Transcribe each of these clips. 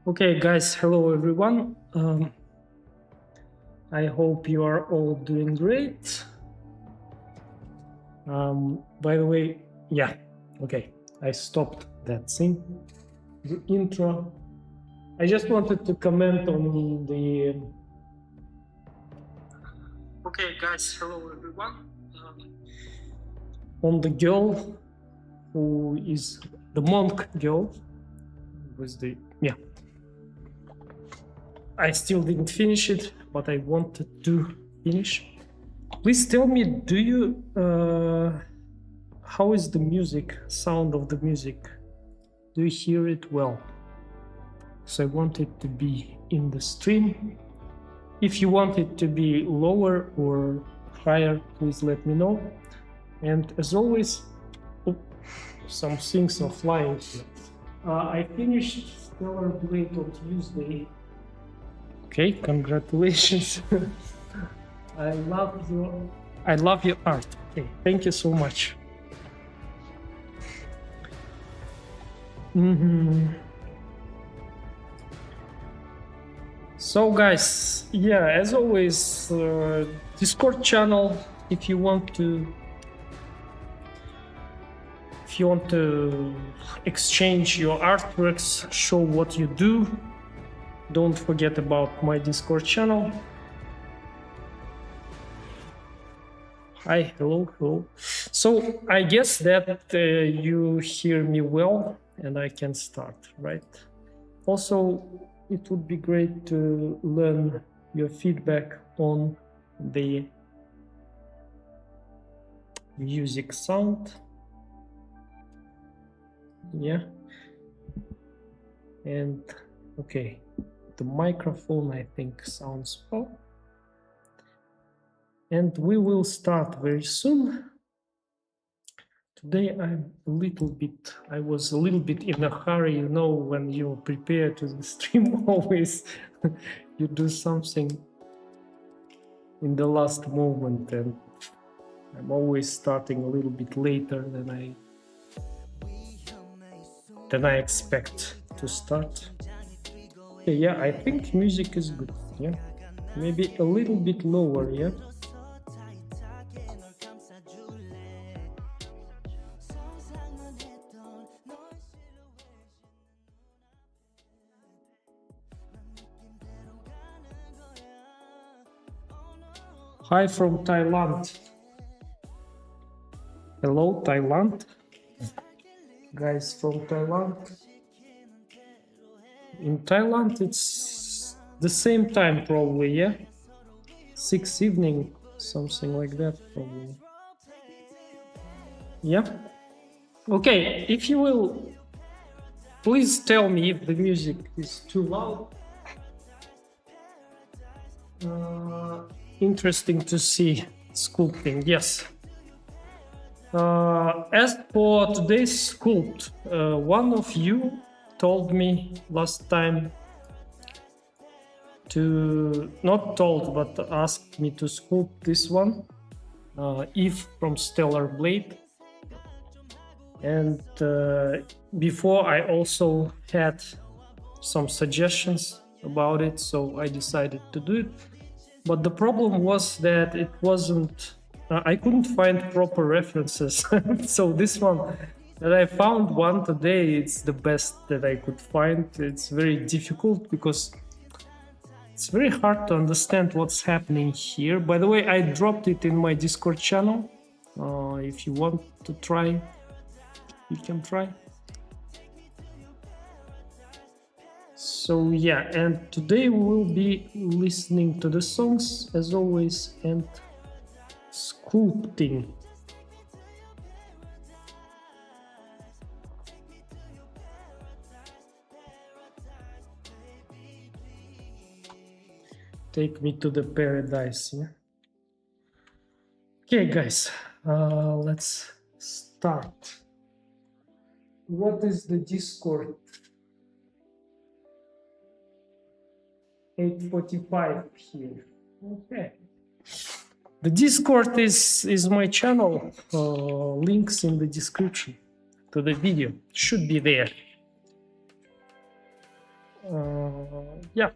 Okay, guys, hello everyone. I hope you are all doing great. By the way, yeah, okay, I stopped that thing, the intro. I just wanted to comment on the. Okay, guys, hello everyone. On the girl who is the monk girl with the I still didn't finish it, but I wanted to finish. Please tell me, do you how is the music, sound of the music? Do you hear it well? So I want it to be in the stream. If you want it to be lower or higher, please let me know. And as always, some things are flying here. I finished Stellar Blade on Tuesday. Okay, congratulations. I love your art. Okay, thank you so much. So guys, yeah, as always, Discord channel, if you want to exchange your artworks, show what you do, don't forget about my Discord channel. Hi, hello. So I guess that you hear me well and I can start, right? Also, it would be great to learn your feedback on the music sound. Yeah. And okay, the microphone I think sounds well. And we will start very soon. Today I was a little bit in a hurry, you know, when you prepare to the stream, always you do something in the last moment, and I'm always starting a little bit later than I expect to start. Okay, yeah, I think music is good, yeah. Maybe a little bit lower, yeah. Hi from Thailand. Hello, Thailand. Guys from Thailand. In Thailand, it's the same time probably, yeah? 6 evening, something like that probably. Yeah? Okay, if you will, please tell me if the music is too loud. Interesting to see sculpting, yes. As for today's sculpt, one of you told me last time but asked me to sculpt this one, Eve from Stellar Blade. And before I also had some suggestions about it, so I decided to do it. But the problem was that it wasn't, I couldn't find proper references. So this one that I found one today, it's the best that I could find. It's very difficult because it's very hard to understand what's happening here. By the way, I dropped it in my Discord channel. If you want to try, you can try. So yeah, and today we will be listening to the songs as always and sculpting. Take me to the paradise, yeah? Okay, guys, let's start. What is the Discord? 8:45 here. Okay. The Discord is my channel. Links in the description to the video should be there. Yeah.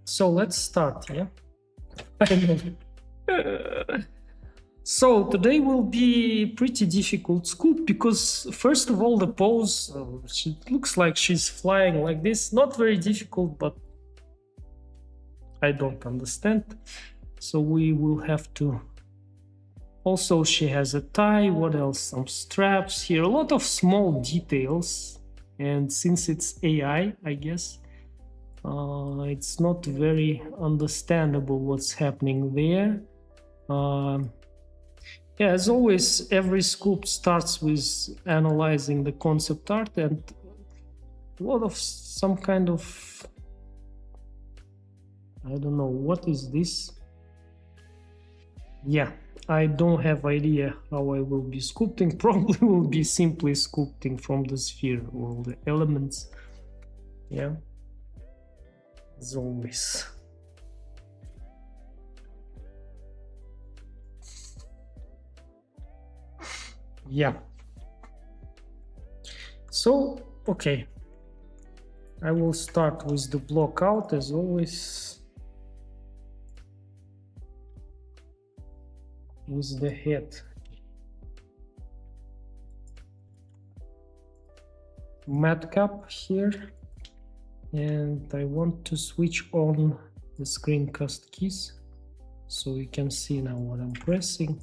So let's start. Yeah. I know. So today will be pretty difficult scoop because first of all the pose, she looks like she's flying like this. Not very difficult, but I don't understand. So we will have to. Also, she has a tie. What else? Some straps here. A lot of small details. And since it's AI, I guess, it's not very understandable what's happening there. Yeah, as always, every scoop starts with analyzing the concept art and a lot of some kind of, I don't know, what is this? Yeah, I don't have idea how I will be sculpting. Probably will be simply sculpting from the sphere, all the elements. Yeah, as always. Yeah. So, okay. I will start with the blockout as always. With the head. Madcap here. And I want to switch on the screencast keys so you can see now what I'm pressing.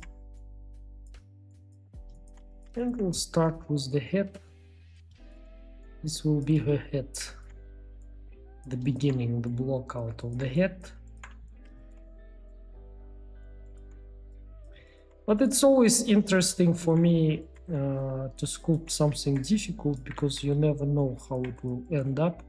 And we'll start with the head. This will be her head. The beginning, the blockout of the head. But it's always interesting for me to sculpt something difficult because you never know how it will end up.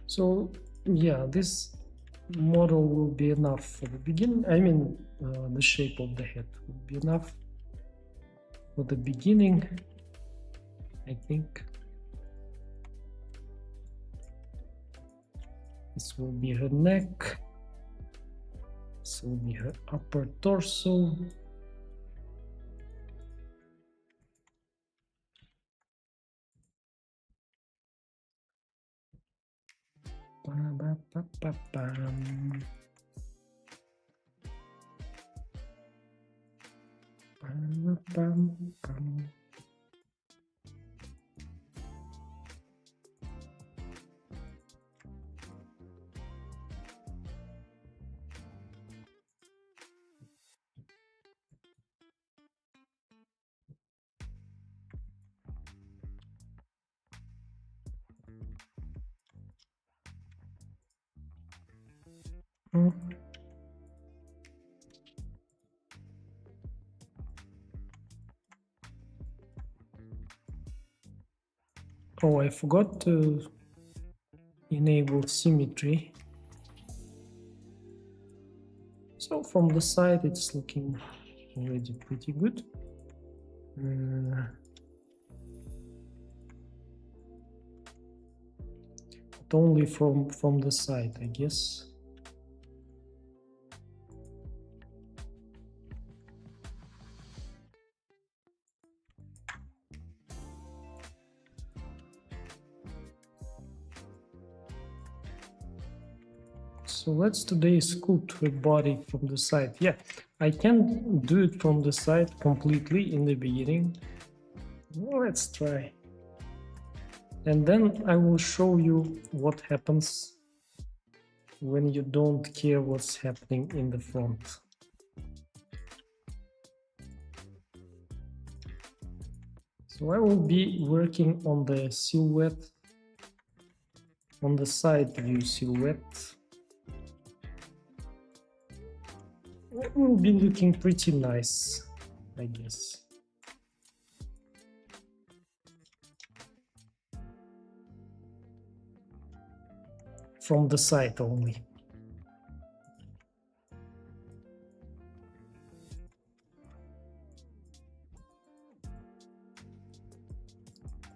So yeah, this model will be enough for the beginning. I mean, the shape of the head will be enough for the beginning, I think. This will be her neck. This will be her upper torso. Oh, I forgot to enable symmetry. So from the side it's looking already pretty good. But only from the side, I guess. So let's today sculpt her body from the side. Yeah, I can do it from the side completely in the beginning. Let's try. And then I will show you what happens when you don't care what's happening in the front. So I will be working on the silhouette, on the side view silhouette. It will be looking pretty nice, I guess. From the side only.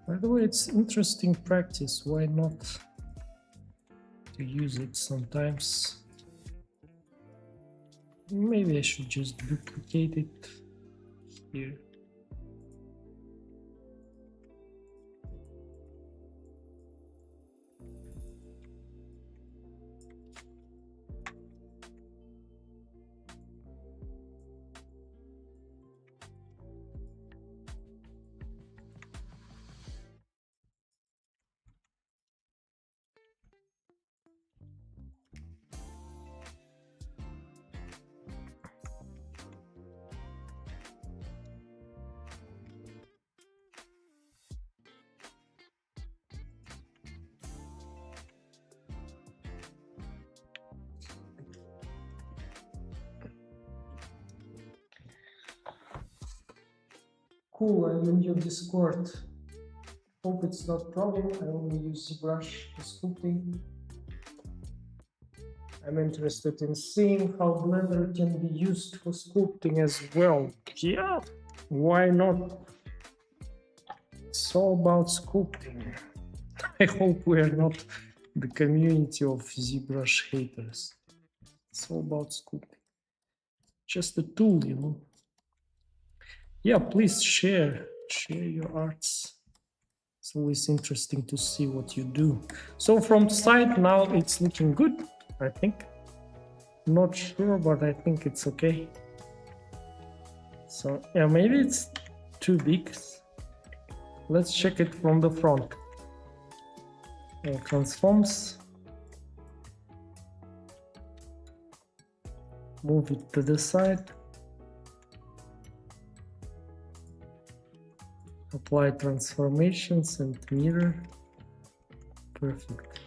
By the way, it's interesting practice. Why not to use it sometimes? Maybe I should just duplicate it here. Cool, I'm in your Discord. Hope it's not a problem. I only use ZBrush for sculpting. I'm interested in seeing how Blender can be used for sculpting as well. Yeah, why not? It's all about sculpting. I hope we're not the community of ZBrush haters. It's all about sculpting. Just a tool, you know. Yeah, please share your arts. It's always interesting to see what you do. So from the side now it's looking good, I think. Not sure, but I think it's okay. So yeah, maybe it's too big. Let's check it from the front. Transforms. Move it to the side. Apply transformations and mirror. Perfect.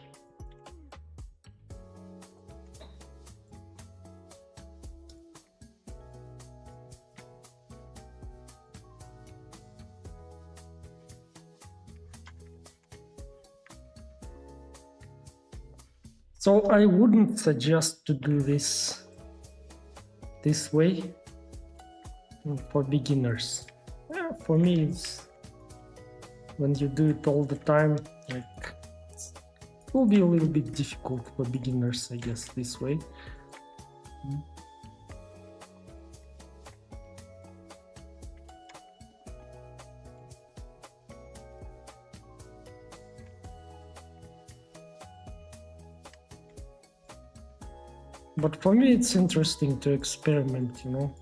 So I wouldn't suggest to do this way for beginners. Yeah, for me, it's when you do it all the time, like it will be a little bit difficult for beginners, I guess, this way. But for me, it's interesting to experiment, you know.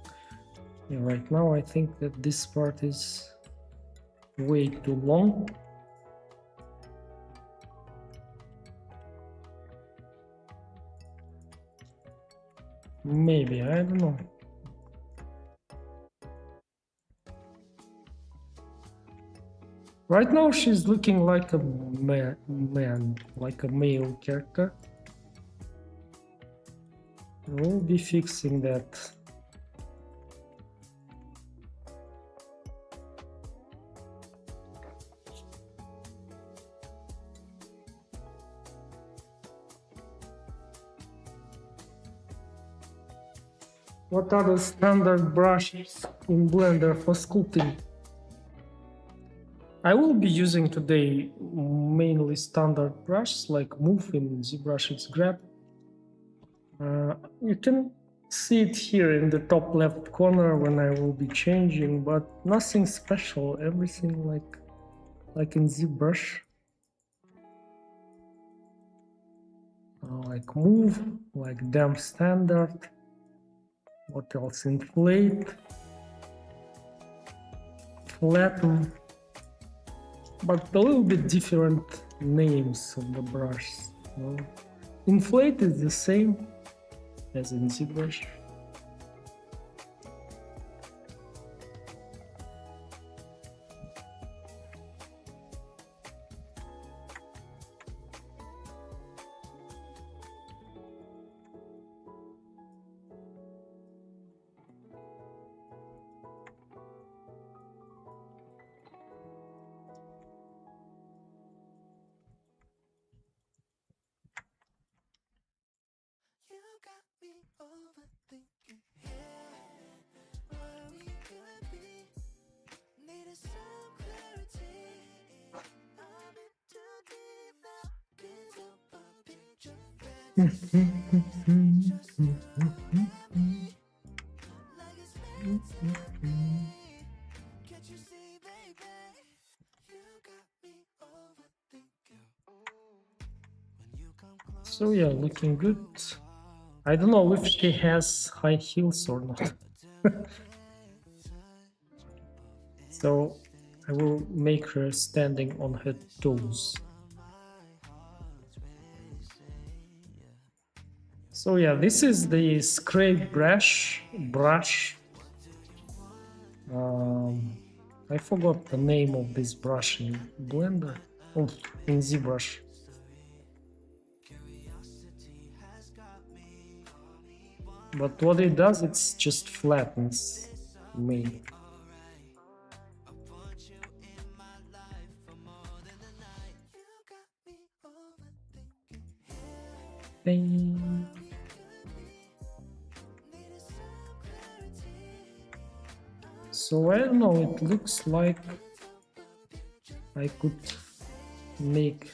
Yeah, right now, I think that this part is way too long. Maybe, I don't know. Right now, she's looking like a man, like a male character. We'll be fixing that. What are the standard brushes in Blender for sculpting? I will be using today mainly standard brushes like Move in ZBrush X Grab. You can see it here in the top left corner when I will be changing, but nothing special, everything like in ZBrush. Like Move, like Damp Standard. What else? Inflate, Flatten, but a little bit different names of the brushes. You know? Inflate is the same as in ZBrush. So yeah, looking good. I don't know if she has high heels or not. So I will make her standing on her toes. So yeah, this is the scrape brush. I forgot the name of this brush in Blender. Oh, in ZBrush. But what it does, it's just flattens me. Bang. So I don't know, it looks like I could make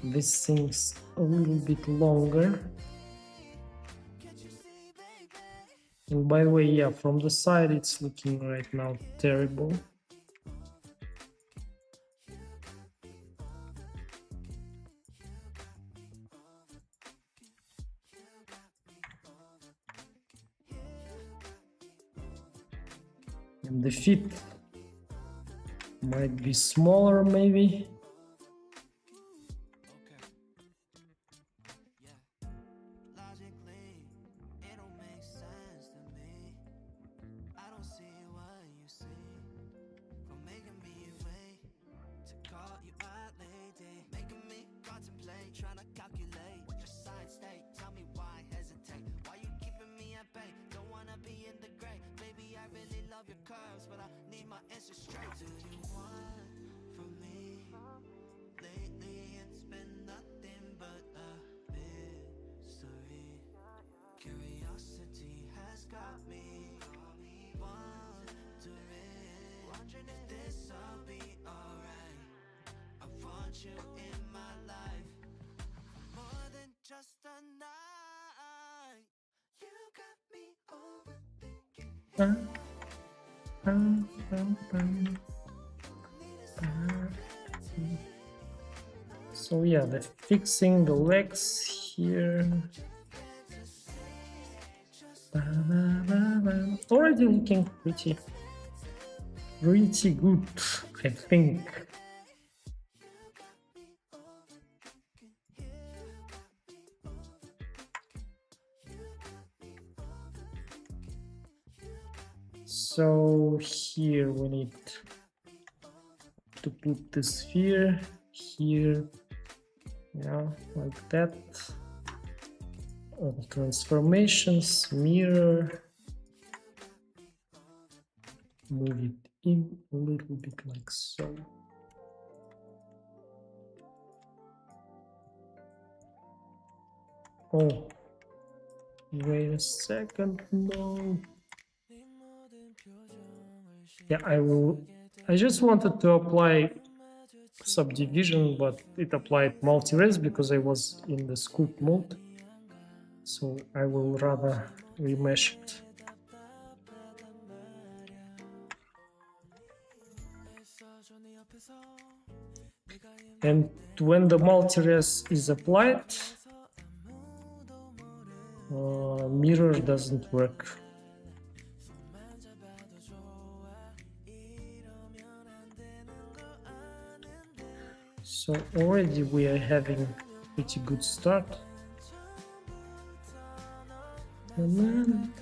these things a little bit longer. And by the way, yeah, from the side it's looking right now terrible. And the feet might be smaller maybe. So yeah, the fixing the legs here. Already looking pretty good, I think. So here we need to put the sphere here, yeah, like that. Transformations, mirror, move it in a little bit like so. Oh, wait a second, no. Yeah, I just wanted to apply subdivision, but it applied multi-res because I was in the sculpt mode. So I will rather remesh it. And when the multi-res is applied, mirror doesn't work. So already we are having a pretty good start. And then,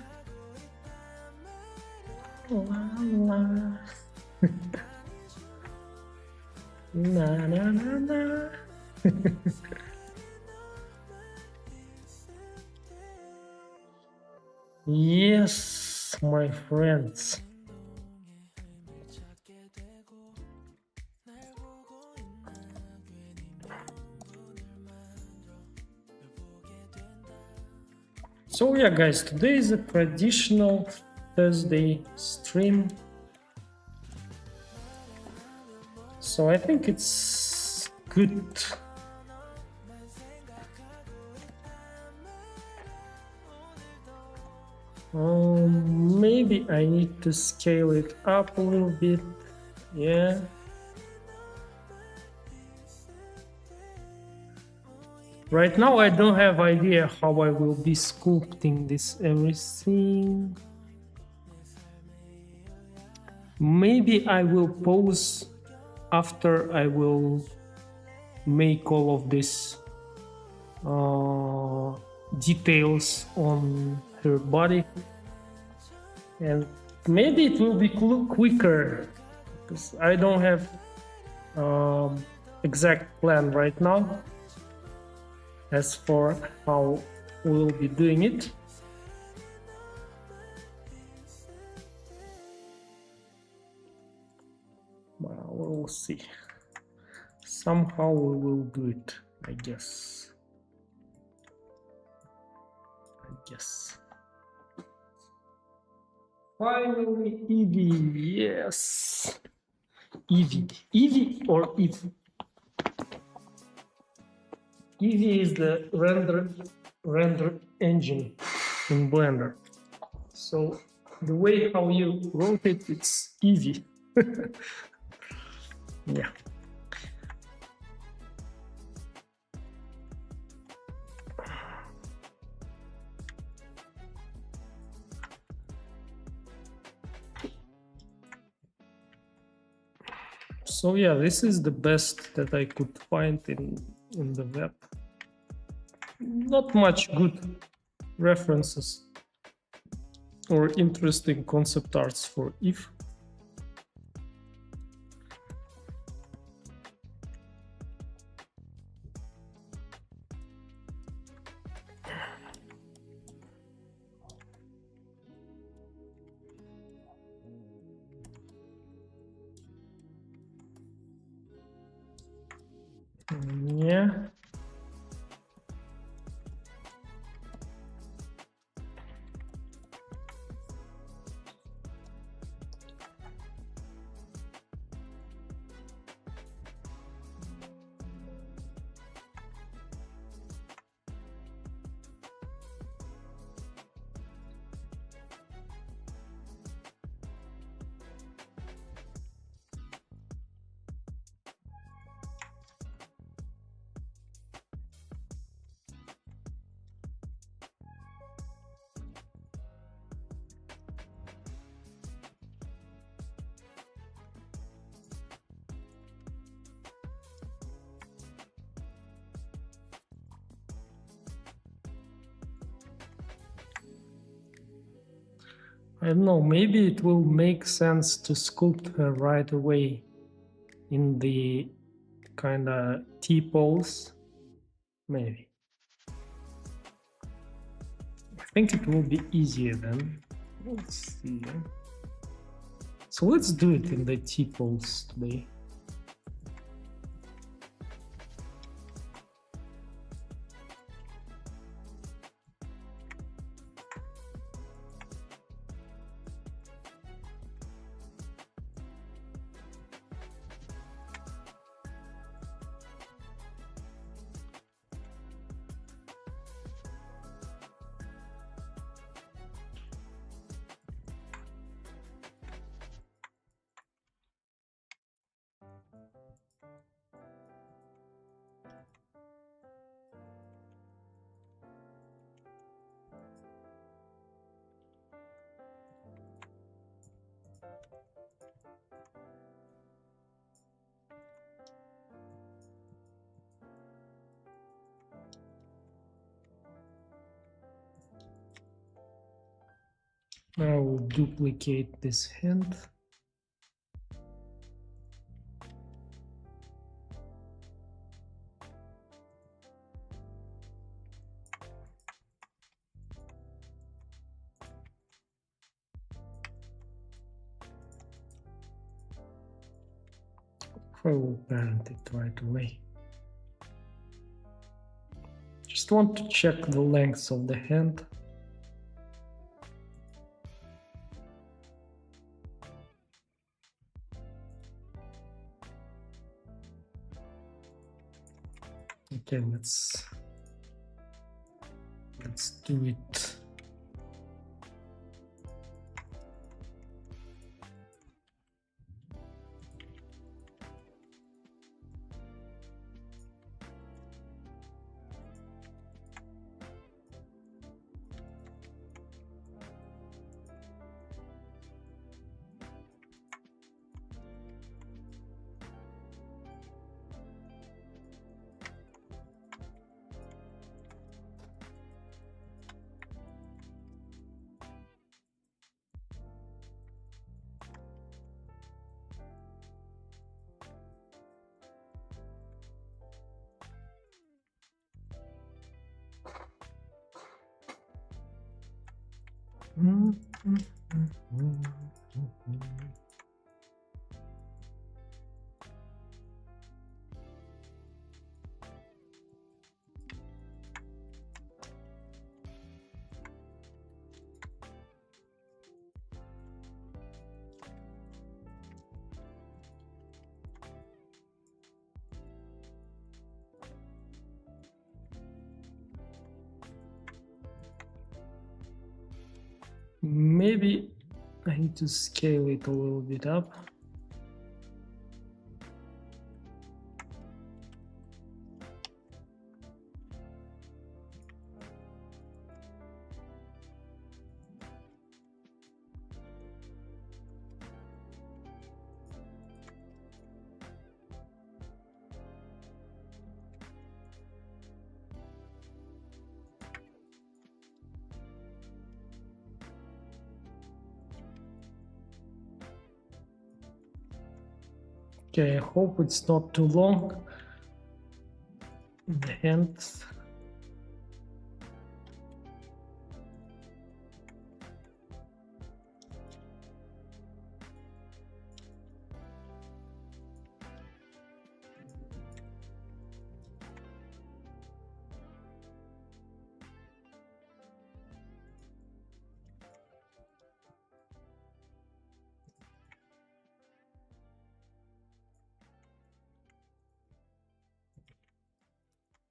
na na na na. Yes, my friends. So yeah, guys, today is a traditional Thursday stream. So I think it's good. maybe I need to scale it up a little bit. Yeah. Right now I don't have idea how I will be sculpting this everything. Maybe I will pause after I will make all of this details on her body, and maybe it will be quicker because I don't have exact plan right now as for how we'll be doing it. Well, we'll see. Somehow we will do it, I guess. Finally, Eevee, yes. Eevee or Eve? Eevee is the render engine in Blender. So the way how you wrote it, it's Eevee. Yeah. So yeah, this is the best that I could find in the web. Not much good references or interesting concept arts for Eve. Yeah. I don't know, maybe it will make sense to sculpt her right away in the kind of T-pose. Maybe. I think it will be easier then. Let's see. So let's do it in the T-pose today. I will duplicate this hand. I will parent it right away. Just want to check the length of the hand. Okay, let's do it. Maybe I need to scale it a little bit up. Okay, I hope it's not too long. The hands.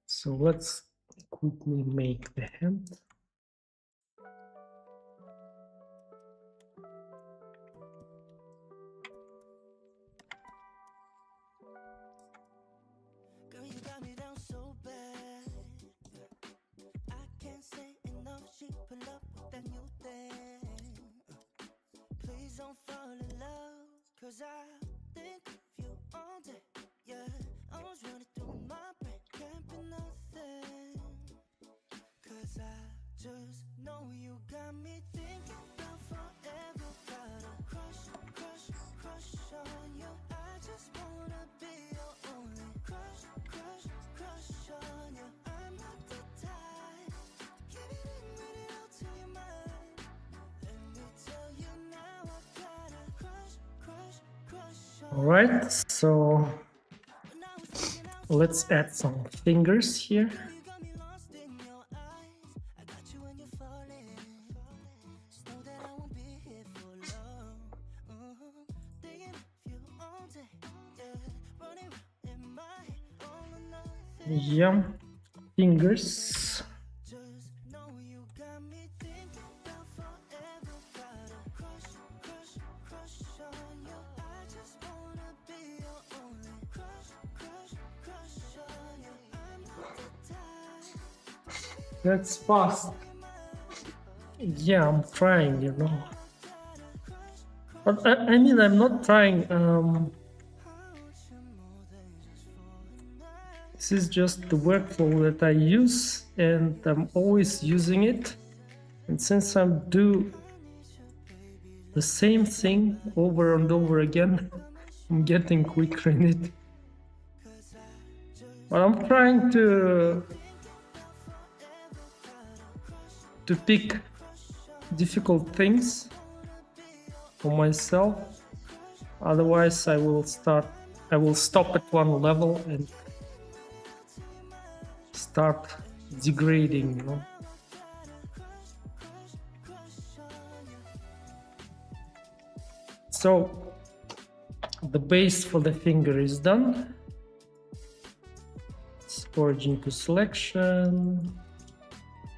So let's quickly make the hand. Girl, you got me down so bad. I can't say enough. She pull up with that new thing. Please don't fall in love, 'cause I think of you all day. Yeah, I was running through my brain. Can't be nothing, 'cause I just know you got me thinking about forever. Got a crush, crush, crush on you. I just wanna be your only crush, crush, crush on you. I'm not the type to give it in, read it out to your mind. Let me tell you now, I got a crush, crush, crush on you. All right, so let's add some fingers here. You got me lost in your eyes. I got you when you're falling. Just know that I won't be here for long. Thinking of you all day. Yeah, running in my head, all or nothing. Yeah, fingers. Just know you got me thinking about forever. Got a crush, crush, crush on you. I just wanna be your only crush, crush, crush on you. I'm not the type. That's fast. Yeah, I'm trying, you know. But I mean, I'm not trying. This is just the workflow that I use, and I'm always using it. And since I do the same thing over and over again, I'm getting quicker in it. But I'm trying to pick difficult things for myself. Otherwise, I will stop at one level and start degrading, you know. So the base for the finger is done. It's origin to selection.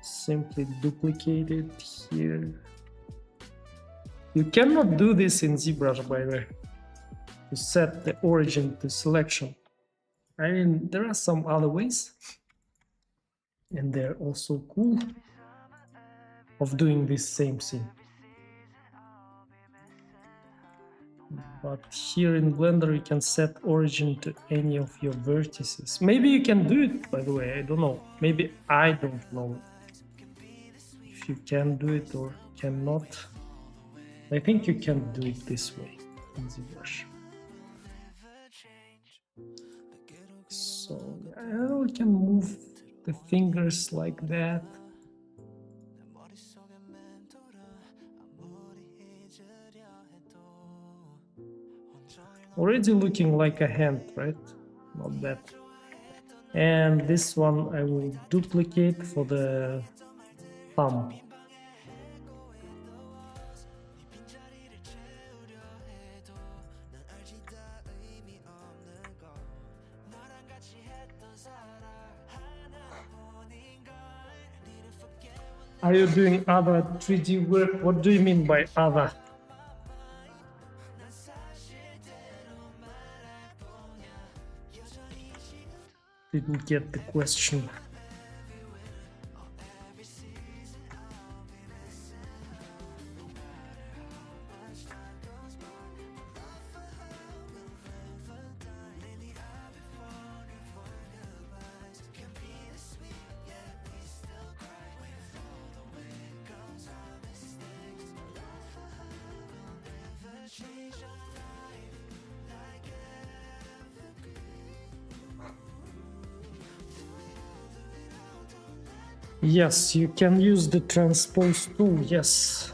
Simply duplicate it here. You cannot do this in ZBrush, by the way, to set the origin to selection. I mean, there are some other ways, and they're also cool, of doing this same thing. But here in Blender, you can set origin to any of your vertices. Maybe you can do it, by the way, I don't know. Maybe I don't know if you can do it or cannot. I think you can do it this way in ZBrush. So we can move the fingers like that. Already looking like a hand, right? Not bad. And this one I will duplicate for the thumb. Are you doing other 3D work? What do you mean by other? Didn't get the question. Yes, you can use the transpose tool, yes.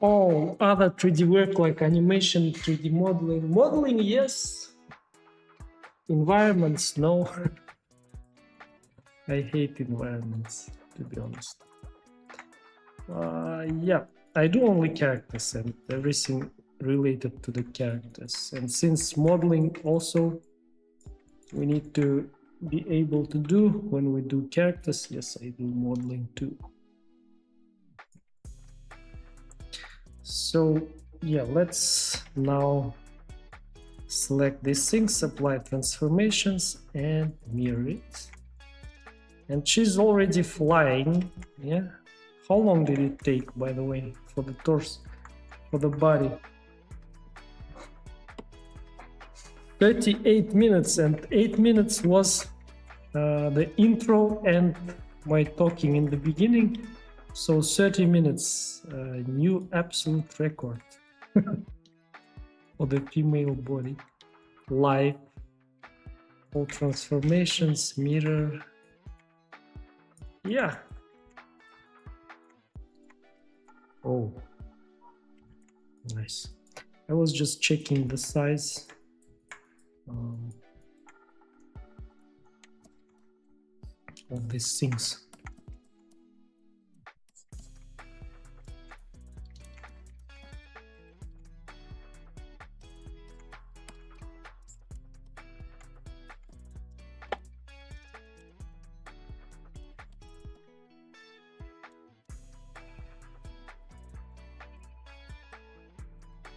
Oh, other 3D work like animation, 3D modeling. Modeling, yes. Environments, no. I hate environments, to be honest. Yeah, I do only characters and everything related to the characters. And since modeling also we need to be able to do when we do characters, yes, I do modeling too. So yeah, let's now select these things, apply transformations and mirror it. And she's already flying. Yeah. How long did it take, by the way, for the torso, for the body? 38 minutes, and 8 minutes was the intro and my talking in the beginning. So 30 minutes, new absolute record for the female body. Live, all transformations, mirror. Yeah. Oh, nice. I was just checking the size. Of these things.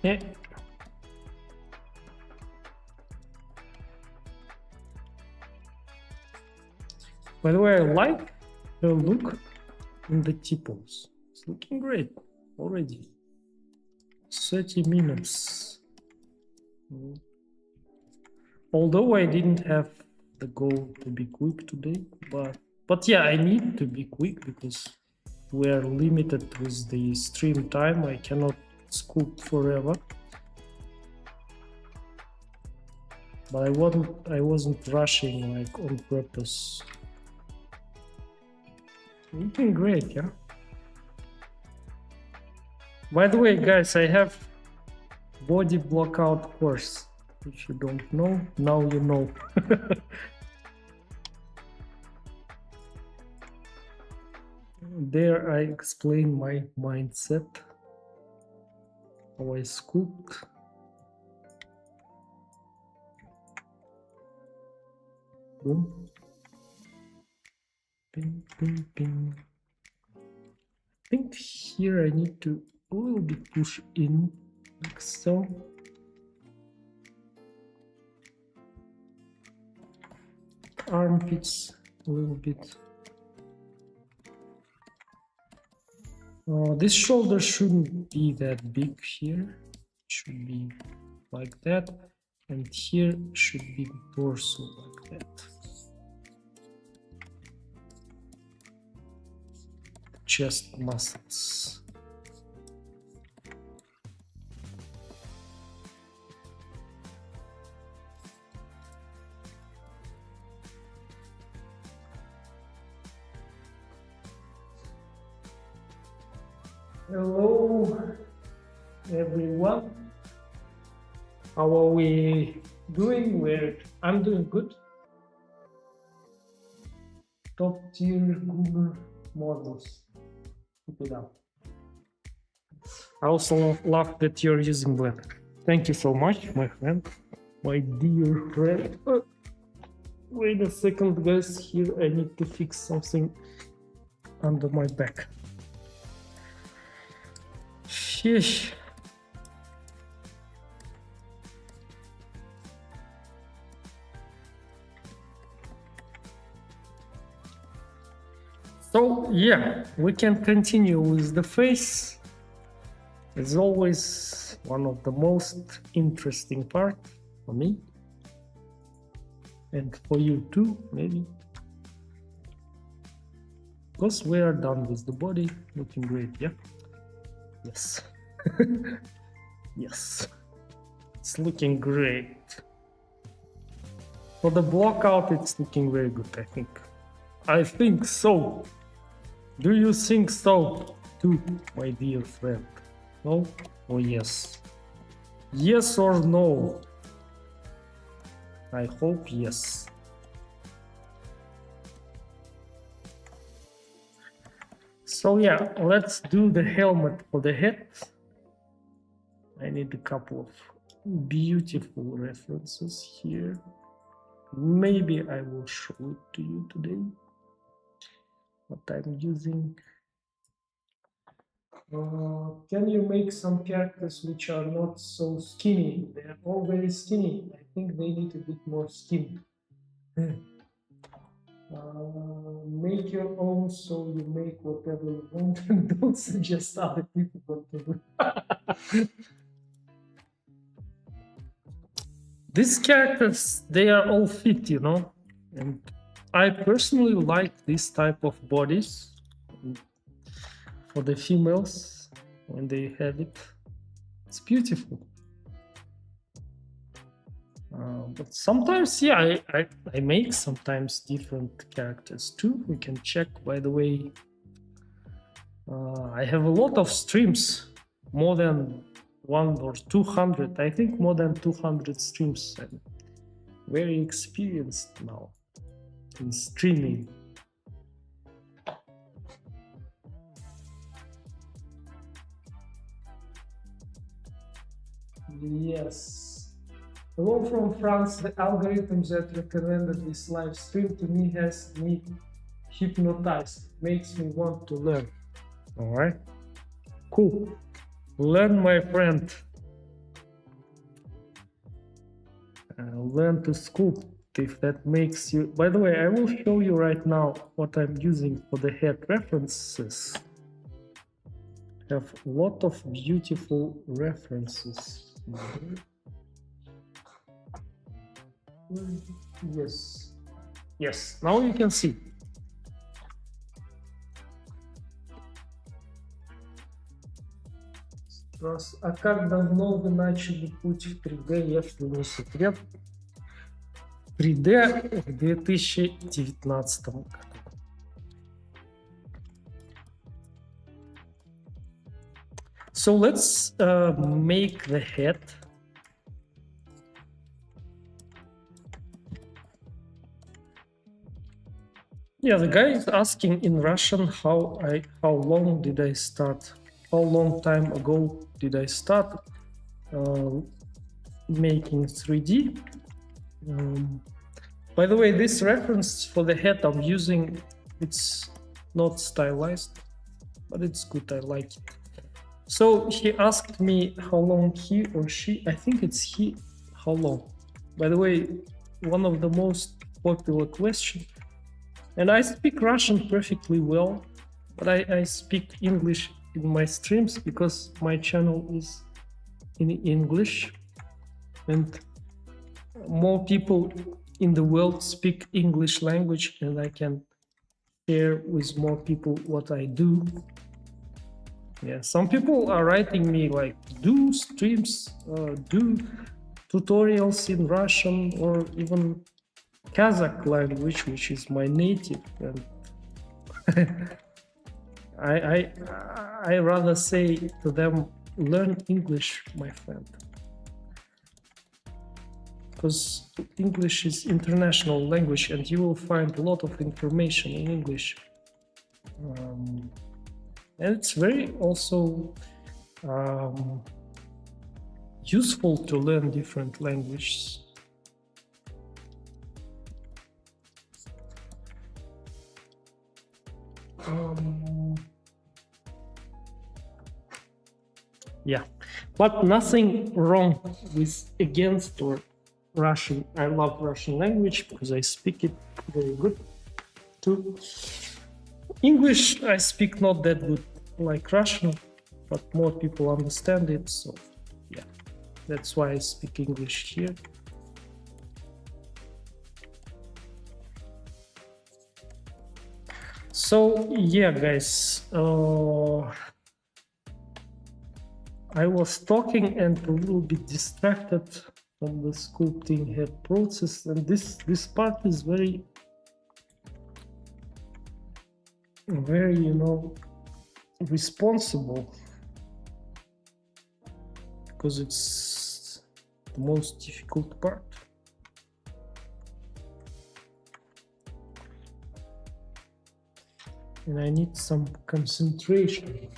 Yeah. By the way, I like her look in the T-pose. It's looking great already. 30 minutes. Although I didn't have the goal to be quick today, but yeah, I need to be quick because we are limited with the stream time. I cannot sculpt forever. But I wasn't rushing like on purpose. Looking great, yeah. By the way, guys, I have body blockout course. If you don't know, now you know. There I explain my mindset, how I sculpt. Boom. Ping, ping, ping. I think here I need to a little bit push in, like so. Armpits a little bit. This shoulder shouldn't be that big here. It should be like that, and here should be the torso like that. Chest muscles. Hello everyone, how are we doing? I'm doing good. Top tier Google models. Keep it up. I also love that you're using Blender. Thank you so much, my friend, my dear friend. Wait a second, guys. Here I need to fix something under my back. Sheesh. So yeah, we can continue with the face. It's always one of the most interesting part for me, and for you too, maybe, because we are done with the body. Looking great, yeah. Yes. Yes. It's looking great. For the blockout, it's looking very good, I think. I think so. Do you think so too, my dear friend? No or yes? Yes or no? I hope yes. So yeah, let's do the helmet for the head. I need a couple of beautiful references here. Maybe I will show it to you today, what I'm using. Can you make some characters which are not so skinny? They're all very skinny. I think they need a bit more skin. Make your own, so you make whatever you want and don't suggest other people what to do. These characters, they are all fit, you know, and I personally like this type of bodies for the females when they have it. It's beautiful. But sometimes, yeah, I make sometimes different characters too. We can check, by the way. I have a lot of streams, more than 100 or 200. I think more than 200 streams. I'm very experienced now in streaming. Yes. Hello from France. The algorithm that recommended this live stream to me has me hypnotized. Makes me want to learn. All right. Cool. Learn, my friend. Learn to sculpt if that makes you. By the way, I will show you right now what I'm using for the head references. I have a lot of beautiful references. Yes. Yes. Now you can see. А как давно вы начали путь в 3D, если не секрет? 3D в 2019 году. So let's make the head. Yeah, the guy is asking in Russian how long did I start? How long time ago did I start making 3D? By the way, this reference for the head I'm using, it's not stylized, but it's good, I like it. So he asked me how long he or she, I think it's he, how long. By the way, one of the most popular questions. And I speak Russian perfectly well, but I speak English in my streams because my channel is in English, and more people in the world speak English language, and I can share with more people what I do. Yeah, some people are writing me like, do streams, do tutorials in Russian or even Kazakh language, which is my native. And I rather say to them, learn English, my friend, because English is international language, and you will find a lot of information in English. And it's very also useful to learn different languages. Yeah, but nothing wrong with against or Russian. I love Russian language because I speak it very good too. English I speak not that good like Russian, but more people understand it, so yeah, that's why I speak English here. So yeah, guys, I was talking and a little bit distracted from the sculpting head process, and this part is very, you know, responsible, because it's the most difficult part. And I need some concentration.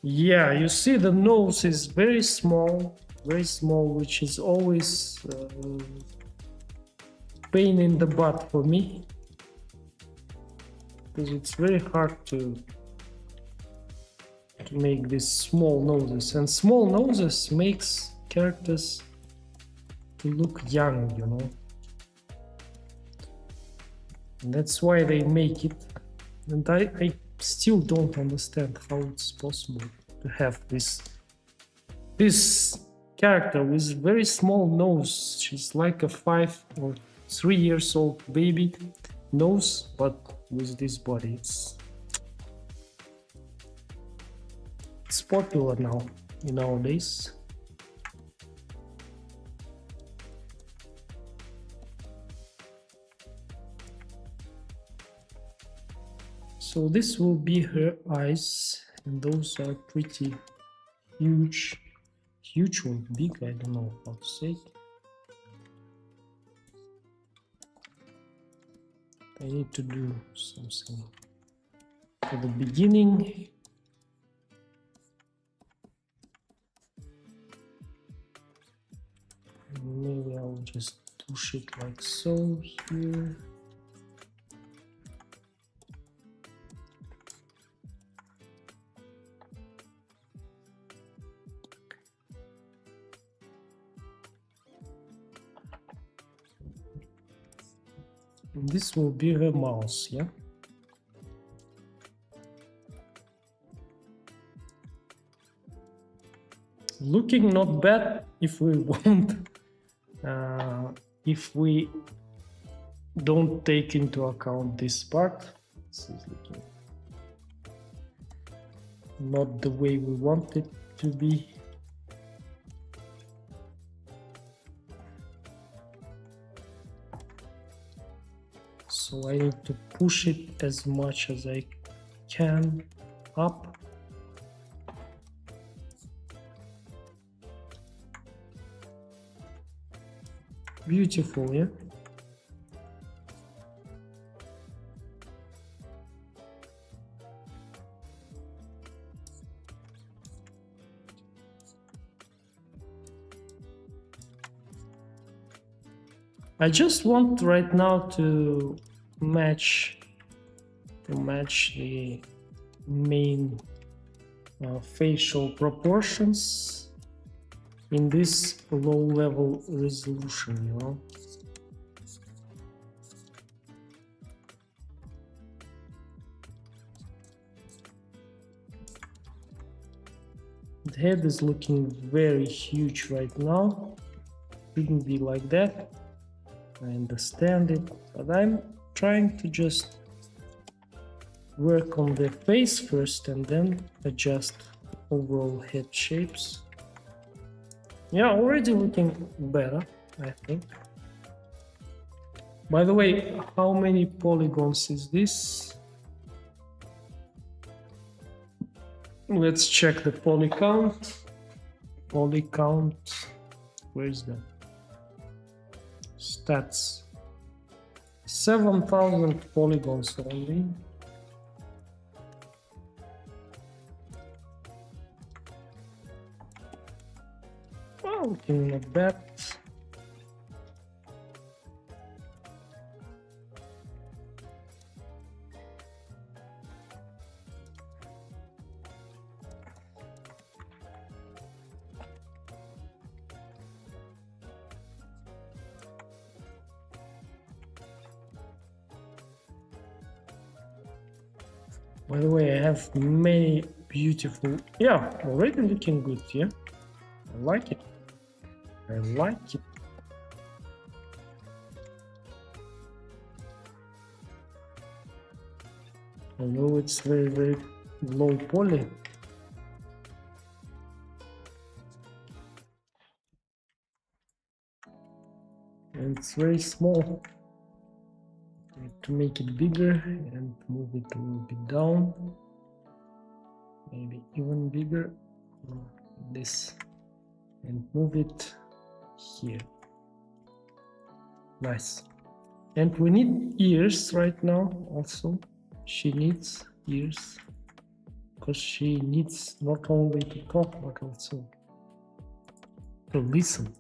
Yeah, you see the nose is very small, which is always pain in the butt for me, because it's very hard to make these small noses, and small noses makes characters to look young, you know. And that's why they make it, and I still don't understand how it's possible to have this character with very small nose. She's like a 5 or 3 years old baby nose, but with this body. It's popular now nowadays. So this will be her eyes, and those are pretty huge or big, I don't know how to say. I need to do something for the beginning. Maybe I'll just push it like so here. This will be her mouse, yeah? Looking not bad if we want, if we don't take into account this part. This is looking not the way we want it to be. So I need to push it as much as I can up. Beautiful, yeah? I just want right now to match the main facial proportions in this low level resolution, you know. The head is looking very huge right now. Shouldn't be like that. I understand it, but I'm trying to just work on the face first and then adjust overall head shapes. Yeah, already looking better, I think. By the way, how many polygons is this? Let's check the poly count. Poly count, where is that? Stats. 7,000 polygons only. Oh, looking not bad. By the way, I have many beautiful, yeah, already looking good, yeah. I like it. I like it. Although it's very, very low poly. And it's very small. To make it bigger and move it a little bit down, maybe even bigger, this, and move it here. Nice. And we need ears right now also. She needs ears because she needs not only to talk but also to listen.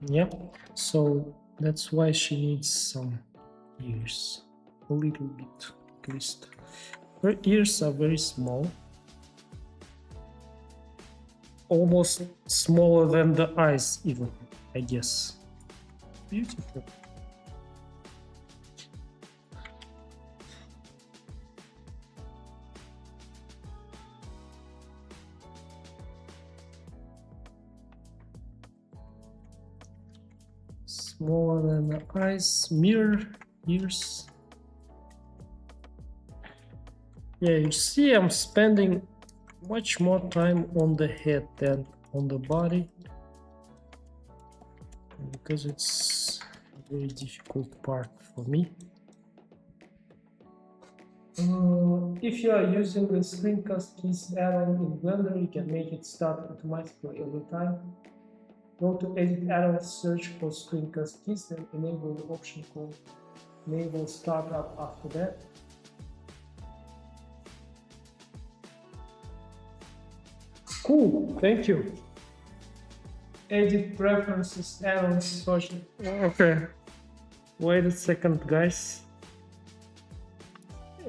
Yeah, so that's why she needs some ears, a little bit at least. Her ears are very small, almost smaller than the eyes even, I guess. Beautiful. Smaller than the eyes, mirror ears. Yeah, you see I'm spending much more time on the head than on the body because it's a very difficult part for me. If you are using the Screencast keys add-on in Blender, you can make it start automatically every time. Go to Edit Add-ons, search for Screencast keys, and enable the option called Enable Startup after that. Cool, thank you. Edit Preferences, Add-ons, search. Okay, wait a second, guys.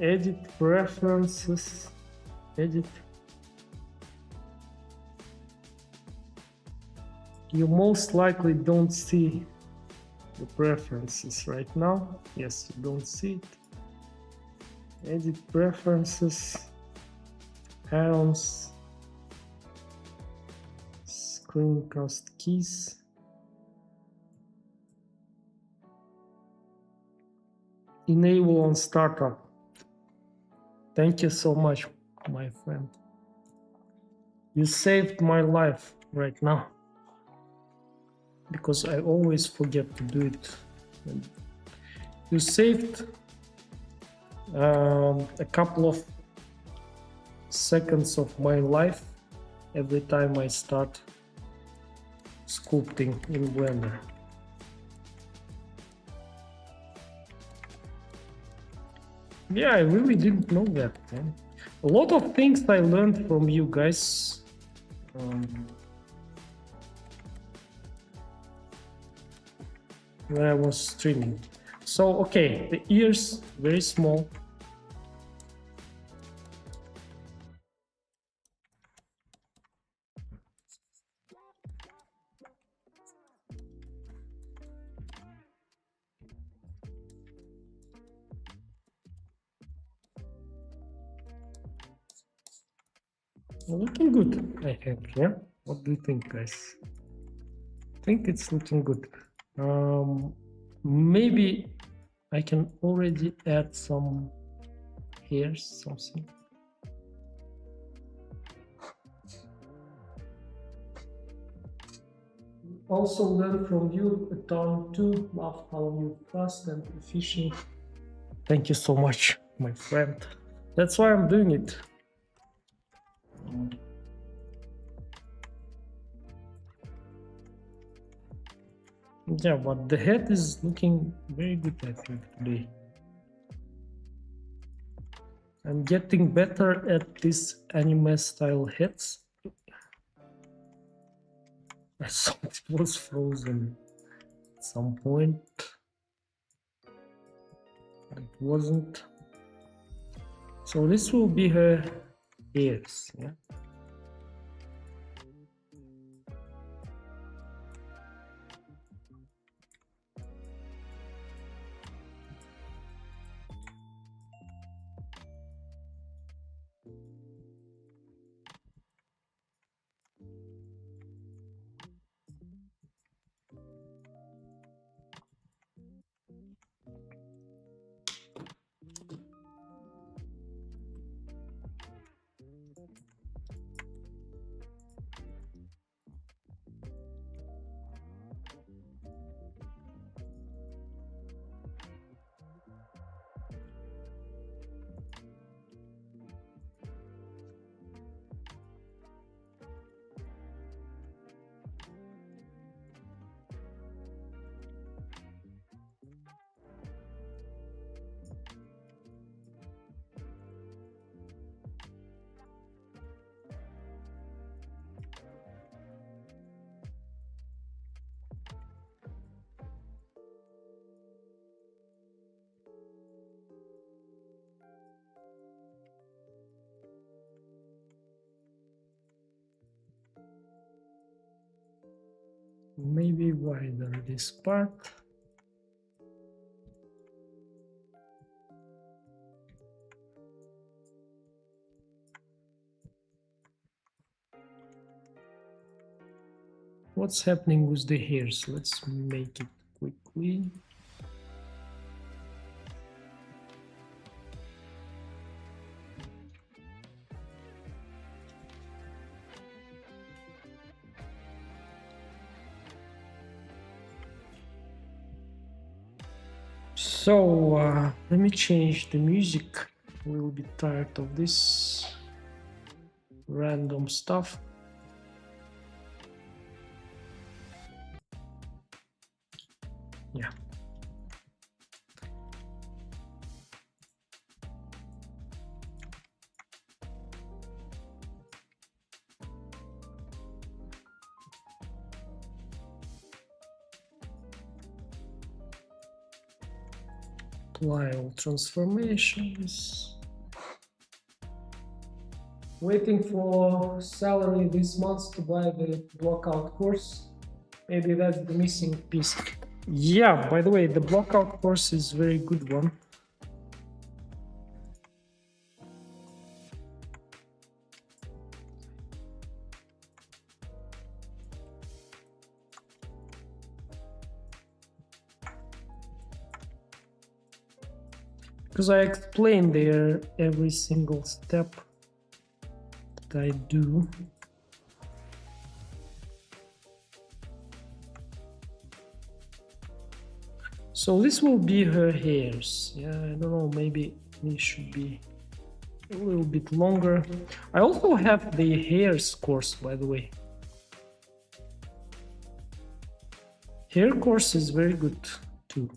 Edit Preferences, edit. You most likely don't see the preferences right now. Yes, you don't see it. Edit preferences, add-ons, Screencast keys. Enable on startup. Thank you so much, my friend. You saved my life right now, because I always forget to do it. You saved a couple of seconds of my life every time I start sculpting in Blender. Yeah, I really didn't know that. Man. A lot of things I learned from you guys. When I was streaming. So, okay, the ears, very small. Looking good, I think, yeah? What do you think, guys? I think it's looking good. Maybe I can already add some hairs, something. Also learn from you a ton too. Love how you fast and efficient. Thank you so much, my friend. That's why I'm doing it. Yeah, but the head is looking very good, I think, today. I'm getting better at these anime style heads. I thought it was frozen at some point. But it wasn't. So this will be her ears, yeah? Maybe wider this part. What's happening with the hairs? Let's make it quickly. So let me change the music. We'll be tired of this random stuff. Yeah. Apply all transformations. Waiting for salary this month to buy the Blockout course. Maybe that's the missing piece. Yeah, by the way, the Blockout course is a very good one. Because I explain there every single step that I do. So this will be her hairs. Yeah, I don't know, maybe it should be a little bit longer. I also have the hairs course, by the way. hair course is very good too.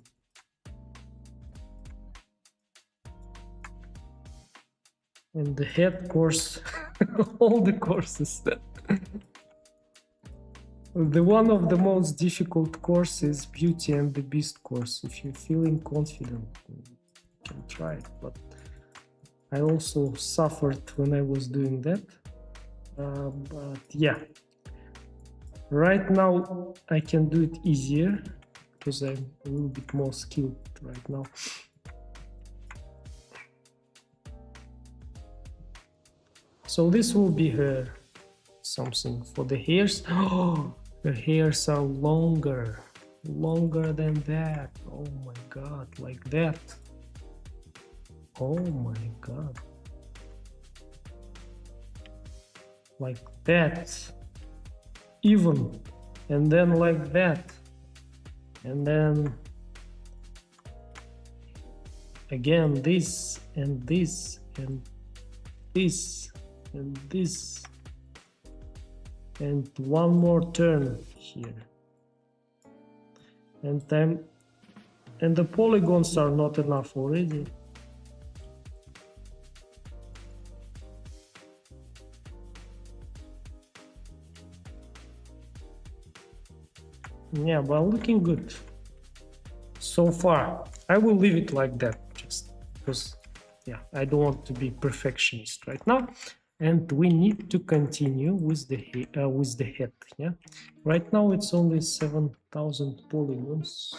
And the head course, all the courses. The one of the most difficult course is Beauty and the Beast course. If you're feeling confident, you can try it. But I also suffered when I was doing that. But yeah, right now I can do it easier because I'm a little bit more skilled right now. So this will be her something for the hairs. Oh, her hairs are longer than that. Oh my god, like that. Oh my god, like that, even, and then like that, and then again this and this and this and this, and one more turn here, and the polygons are not enough already. Yeah, but looking good so far. I will leave it like that just because, yeah, I don't want to be perfectionist right now. And we need to continue with the head. Yeah, right now it's only 7,000 polygons.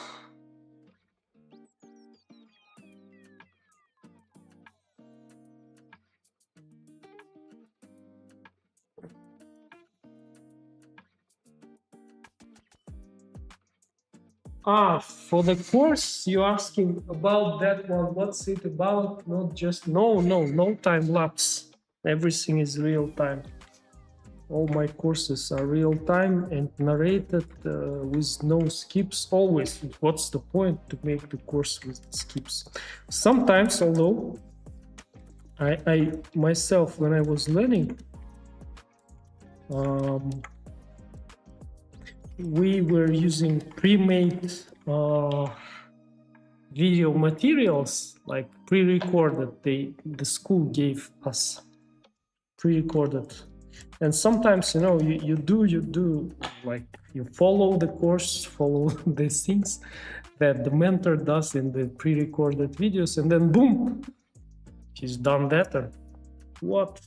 For the course, you're asking about that one. What's it about? Not just no time lapse. Everything is real time. All my courses are real time and narrated with no skips always. What's the point to make the course with skips? Sometimes, although I myself, when I was learning, we were using pre-made video materials, like pre-recorded. The school gave us pre-recorded, and sometimes, you know, you do like you follow the course, follow the things that the mentor does in the pre-recorded videos, and then boom, he's done that. And what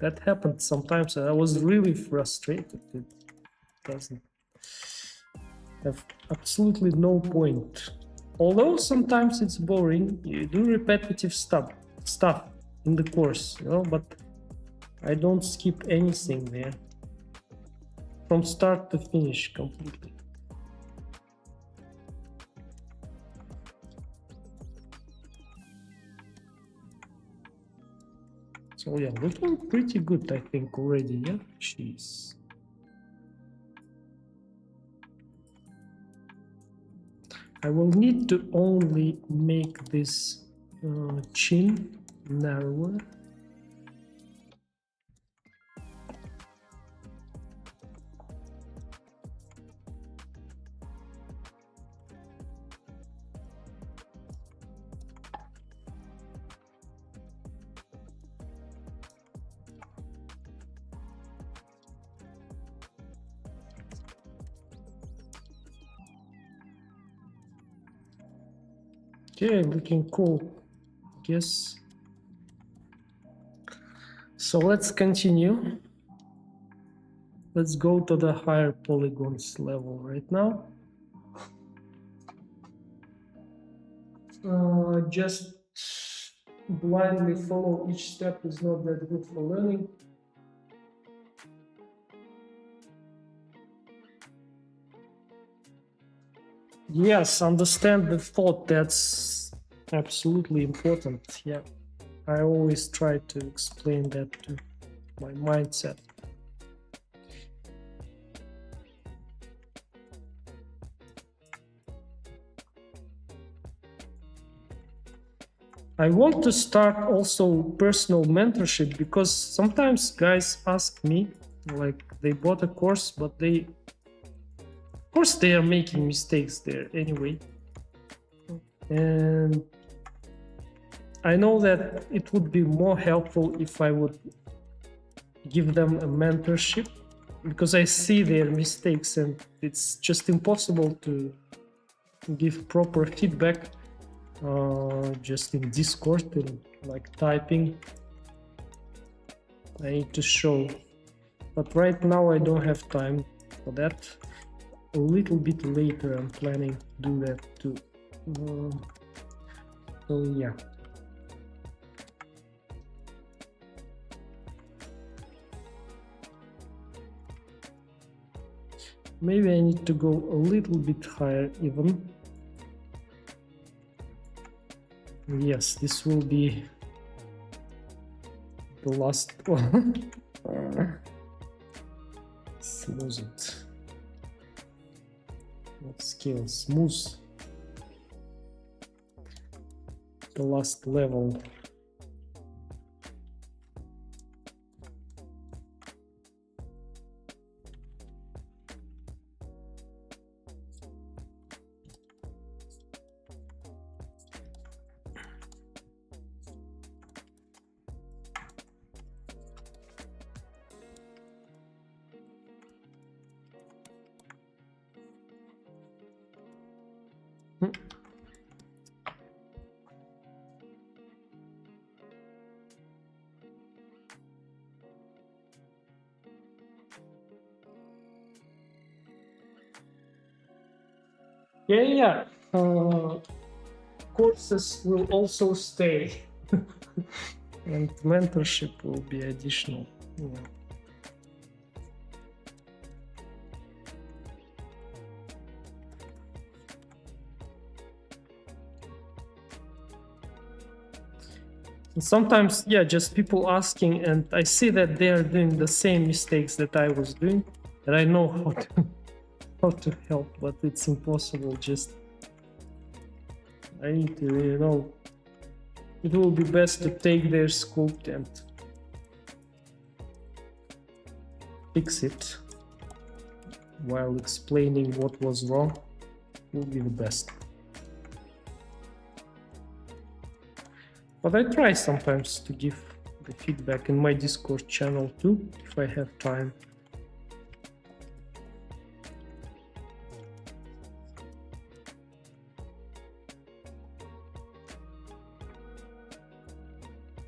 that happened sometimes, and I was really frustrated. It doesn't have absolutely no point. Although sometimes it's boring, you do repetitive stuff in the course, you know, but I don't skip anything there from start to finish completely. So yeah, looking pretty good, I think, already. Yeah, she's. I will need to only make this chin narrower. Okay, looking cool, yes. So let's continue. Let's go to the higher polygons level right now. Just blindly follow each step is not that good for learning. Yes, understand the thought. That's absolutely important. Yeah, I always try to explain that to my mindset. I want to start also personal mentorship, because sometimes guys ask me, like, they bought a course, but they course, they are making mistakes there anyway. And I know that it would be more helpful if I would give them a mentorship, because I see their mistakes and it's just impossible to give proper feedback just in Discord and like typing. I need to show, but right now I don't have time for that. A little bit later I'm planning to do that too. So yeah. Maybe I need to go a little bit higher even. Yes, this will be the last one. Smooth it. What scale? Smooth. The last level. Yeah. Courses will also stay, and mentorship will be additional. Yeah. And sometimes, yeah, just people asking, and I see that they are doing the same mistakes that I was doing, and I know how to help, but it's impossible. Just I need to, you know, it will be best to take their sculpt and fix it while explaining what was wrong. Will be the best. But I try sometimes to give the feedback in my Discord channel too, if I have time.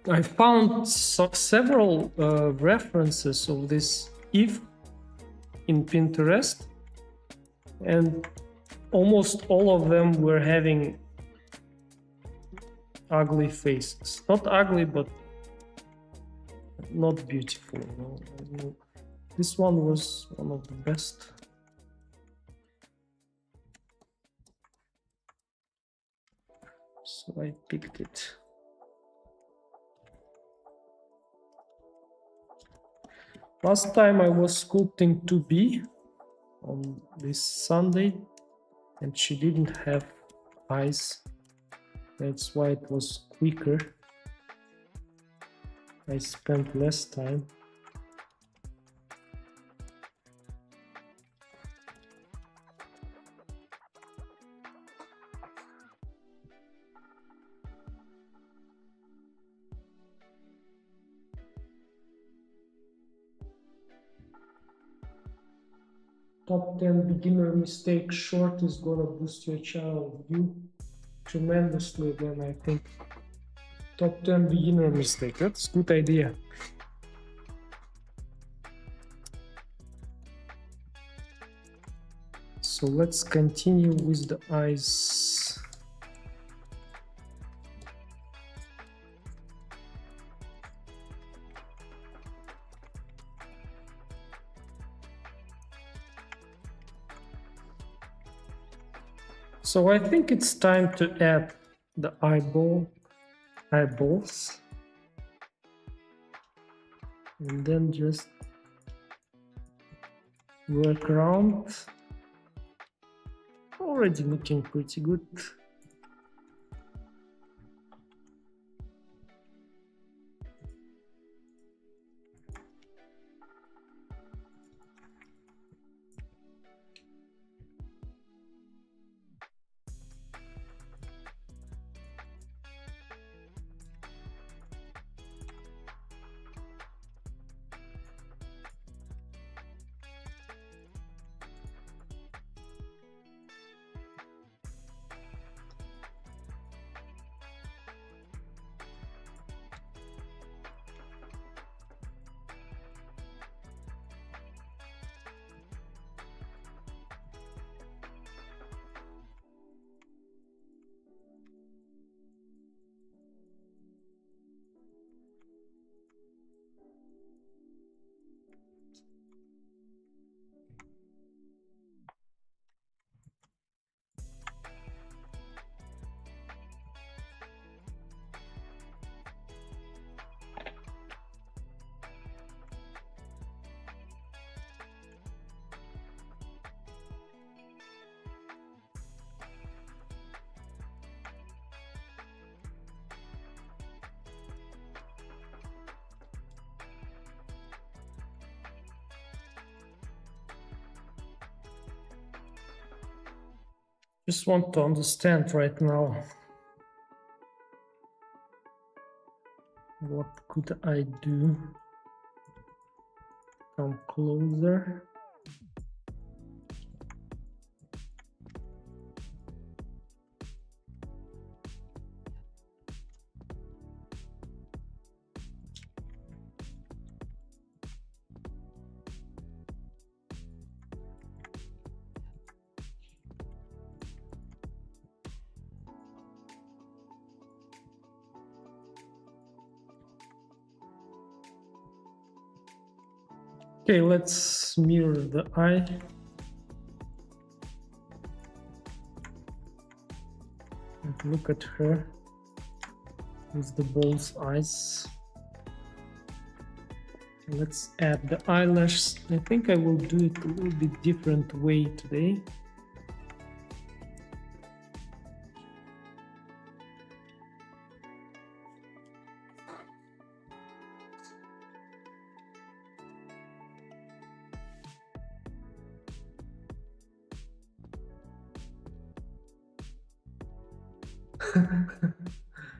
I found several references of this if in Pinterest, and almost all of them were having ugly faces. Not ugly, but not beautiful. No. This one was one of the best. So I picked it. Last time I was sculpting 2B on this Sunday, and she didn't have eyes. That's why it was quicker. I spent less time. Top 10 beginner mistake short is gonna boost your channel view tremendously. Then I think top 10 beginner mistake, that's a good idea. So let's continue with the eyes. So I think it's time to add the eyeballs, and then just work around. Already looking pretty good. Just want to understand right now. What could I do? Come closer. Okay, let's mirror the eye. And look at her with the bull's eyes. Let's add the eyelashes. I think I will do it a little bit different way today.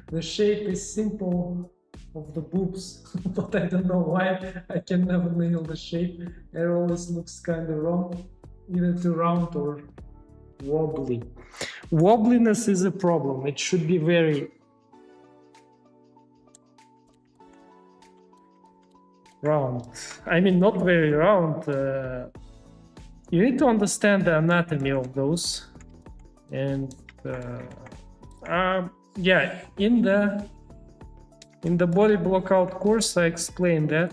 The shape is simple of the boobs, but I don't know why I can never nail the shape. It always looks kind of wrong, either too round or wobbly. Wobbliness is a problem. It should be very round. I mean, not very round. You need to understand the anatomy of those, and yeah, in the body blockout course I explained that.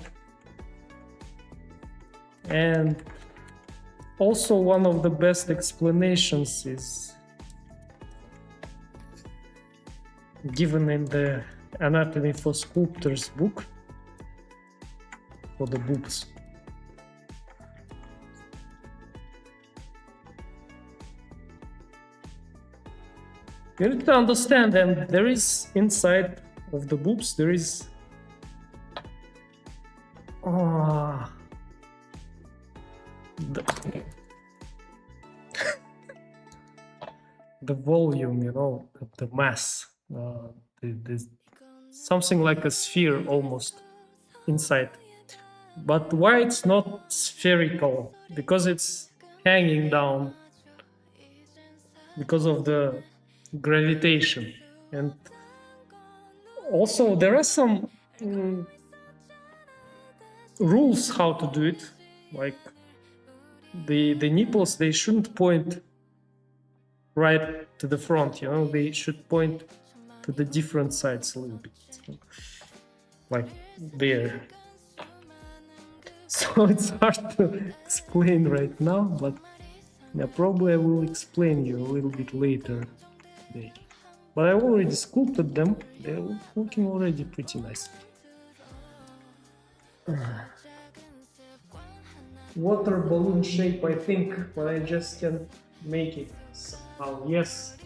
And also one of the best explanations is given in the Anatomy for Sculptors book for the boobs. You need to understand that there is inside of the boobs, there is the volume, you know, the mass, something like a sphere almost inside. But why it's not spherical? Because it's hanging down because of the gravitation. And also there are some rules how to do it, like the nipples, they shouldn't point right to the front, you know, they should point to the different sides a little bit, so, like there. So it's hard to explain right now, but yeah, probably I will explain you a little bit later today. But I already sculpted them. They're looking already pretty nice. Water balloon shape, I think, but I just can make it somehow. Yes.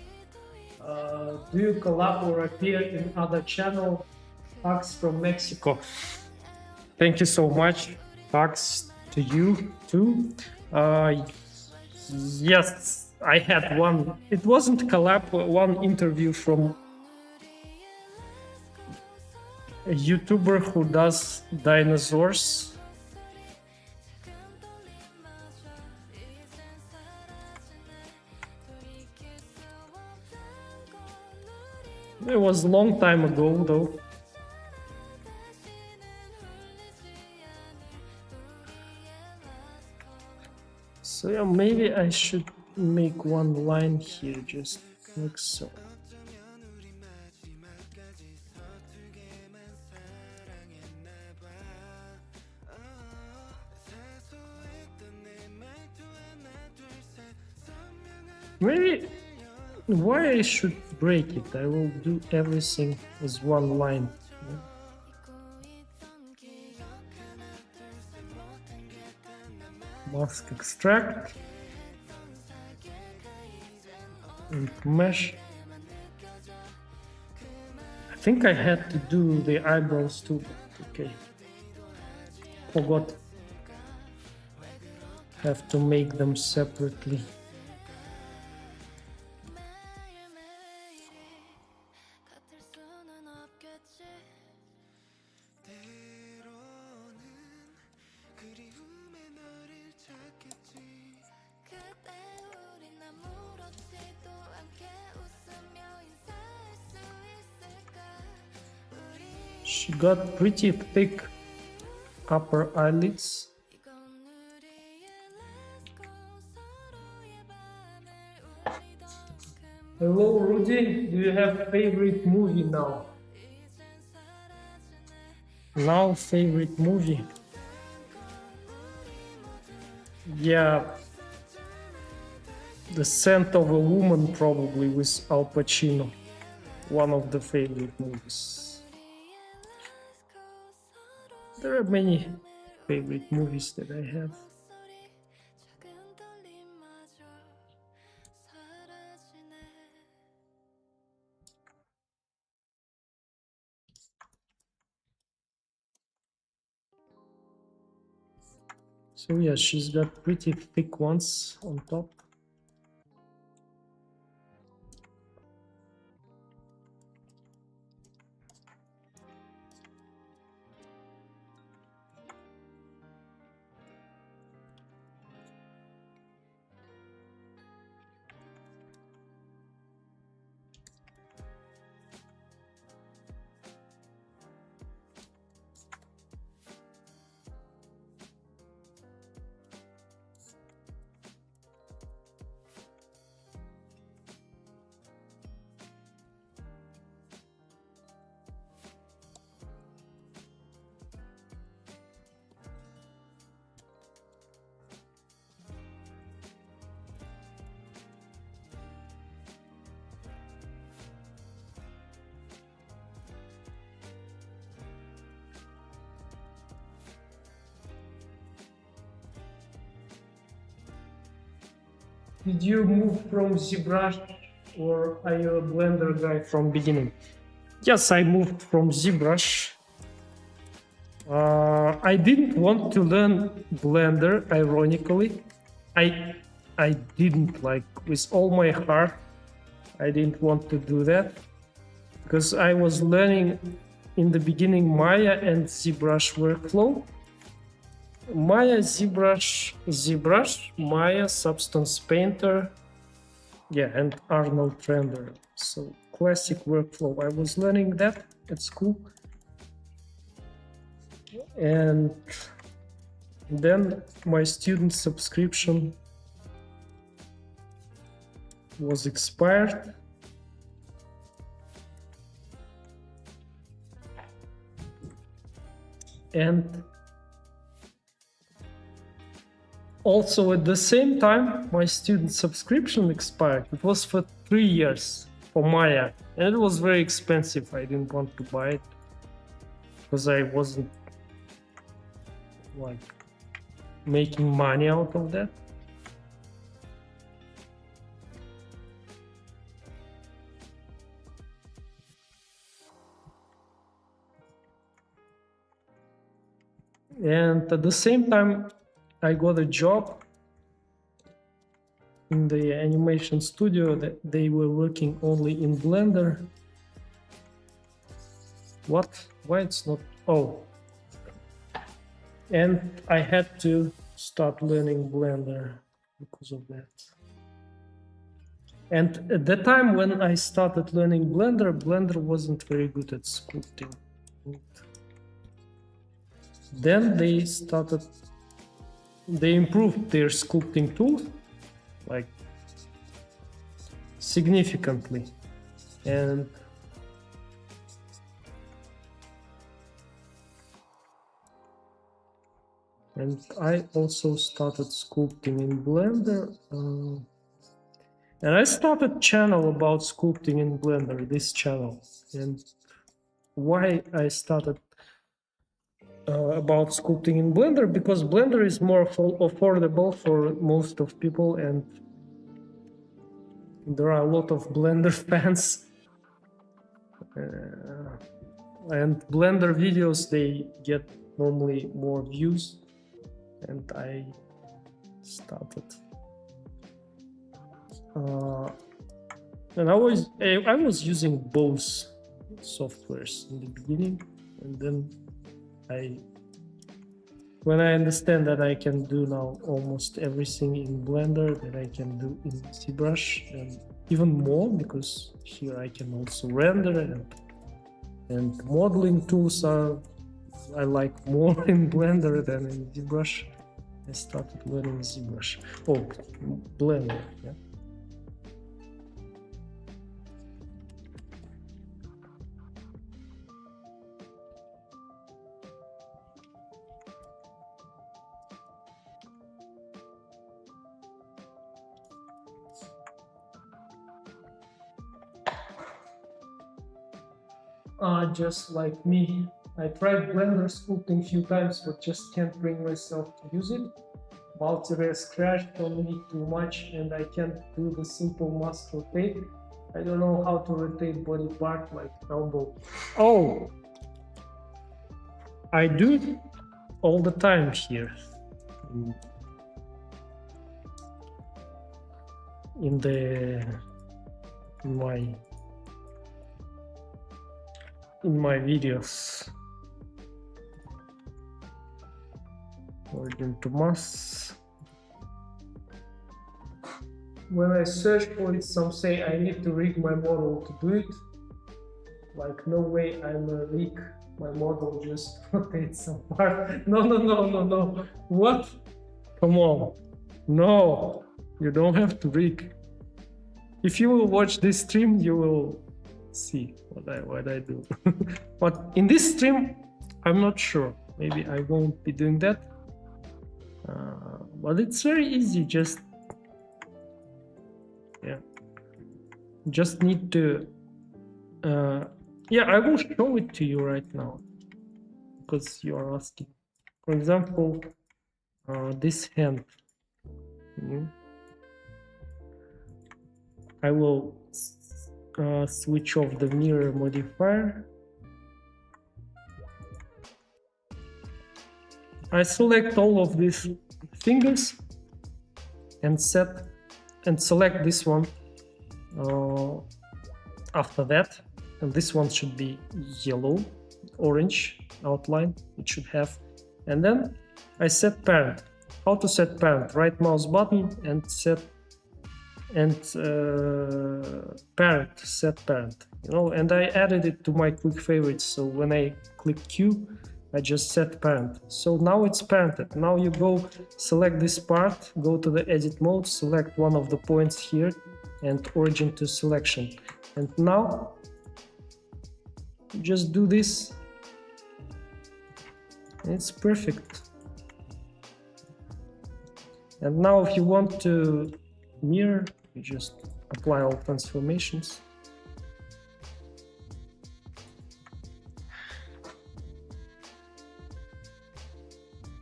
Do you collab or appear in other channel? Hugs from Mexico. Thank you so much. Hugs to you too. Yes. I had one, it wasn't collab, one interview from a YouTuber who does dinosaurs. It was a long time ago though. So yeah, maybe I should make one line here, just like so. Maybe why I should break it? I will do everything as one line. Mask extract and mesh. I think I had to do the eyebrows too, but okay. Forgot. Have to make them separately. She got pretty thick upper eyelids. Hello, Rudy. Do you have a favorite movie now? Now, favorite movie? Yeah, The Scent of a Woman, probably, with Al Pacino. One of the favorite movies. There are many favorite movies that I have. So yeah, she's got pretty thick ones on top. Did you move from ZBrush or are you a Blender guy from beginning? Yes, I moved from ZBrush. I didn't want to learn Blender, ironically. I didn't, like, with all my heart, I didn't want to do that because I was learning in the beginning Maya and ZBrush workflow. Maya, ZBrush, Maya, Substance Painter, yeah, and Arnold Render. So classic workflow. I was learning that at school. And then my student subscription was expired. And also at the same time, my student subscription expired. It was for 3 years for Maya, and it was very expensive. I didn't want to buy it because I wasn't like making money out of that. And at the same time, I got a job in the animation studio that they were working only in Blender. What? Why it's not? Oh. And I had to start learning Blender because of that. And at the time when I started learning Blender, Blender wasn't very good at sculpting. Then they improved their sculpting tool, like, significantly. And I also started sculpting in Blender. And I started a channel about sculpting in Blender, this channel. And why I started about sculpting in Blender, because Blender is more affordable for most of people, and there are a lot of Blender fans. And Blender videos, they get normally more views, and I started. And I was using both softwares in the beginning, and then when I understand that I can do now almost everything in Blender that I can do in ZBrush, and even more, because here I can also render, and And modeling tools are I like more in Blender than in ZBrush. I started learning ZBrush. Oh, Blender, yeah. Just like me, I tried Blender sculpting a few times, but just can't bring myself to use it. Multi-res crashed on me too much, and I can't do the simple mask rotate. I don't know how to rotate body part like elbow. Oh, I do it all the time here. In my videos. Origin to mass. When I search for it, some say I need to rig my model to do it. Like, no way I'm a rig my model, just rotates some part. No. What? Come on. No, you don't have to rig. If you will watch this stream, you will see what I do. But in this stream, I'm not sure. Maybe I won't be doing that. But it's very easy. Just need to. I will show it to you right now because you are asking. For example, this hand. I will switch off the mirror modifier. I select all of these fingers and select this one after that, and this one should be yellow, orange outline it should have, and then I set parent. How to set parent? Right mouse button and set parent, set parent, and I added it to my quick favorites, so when I click Q I just set parent. So now it's parented. Now you go select this part, go to the edit mode, select one of the points here and origin to selection, and now just do this. It's perfect. And now if you want to mirror, you just apply all transformations.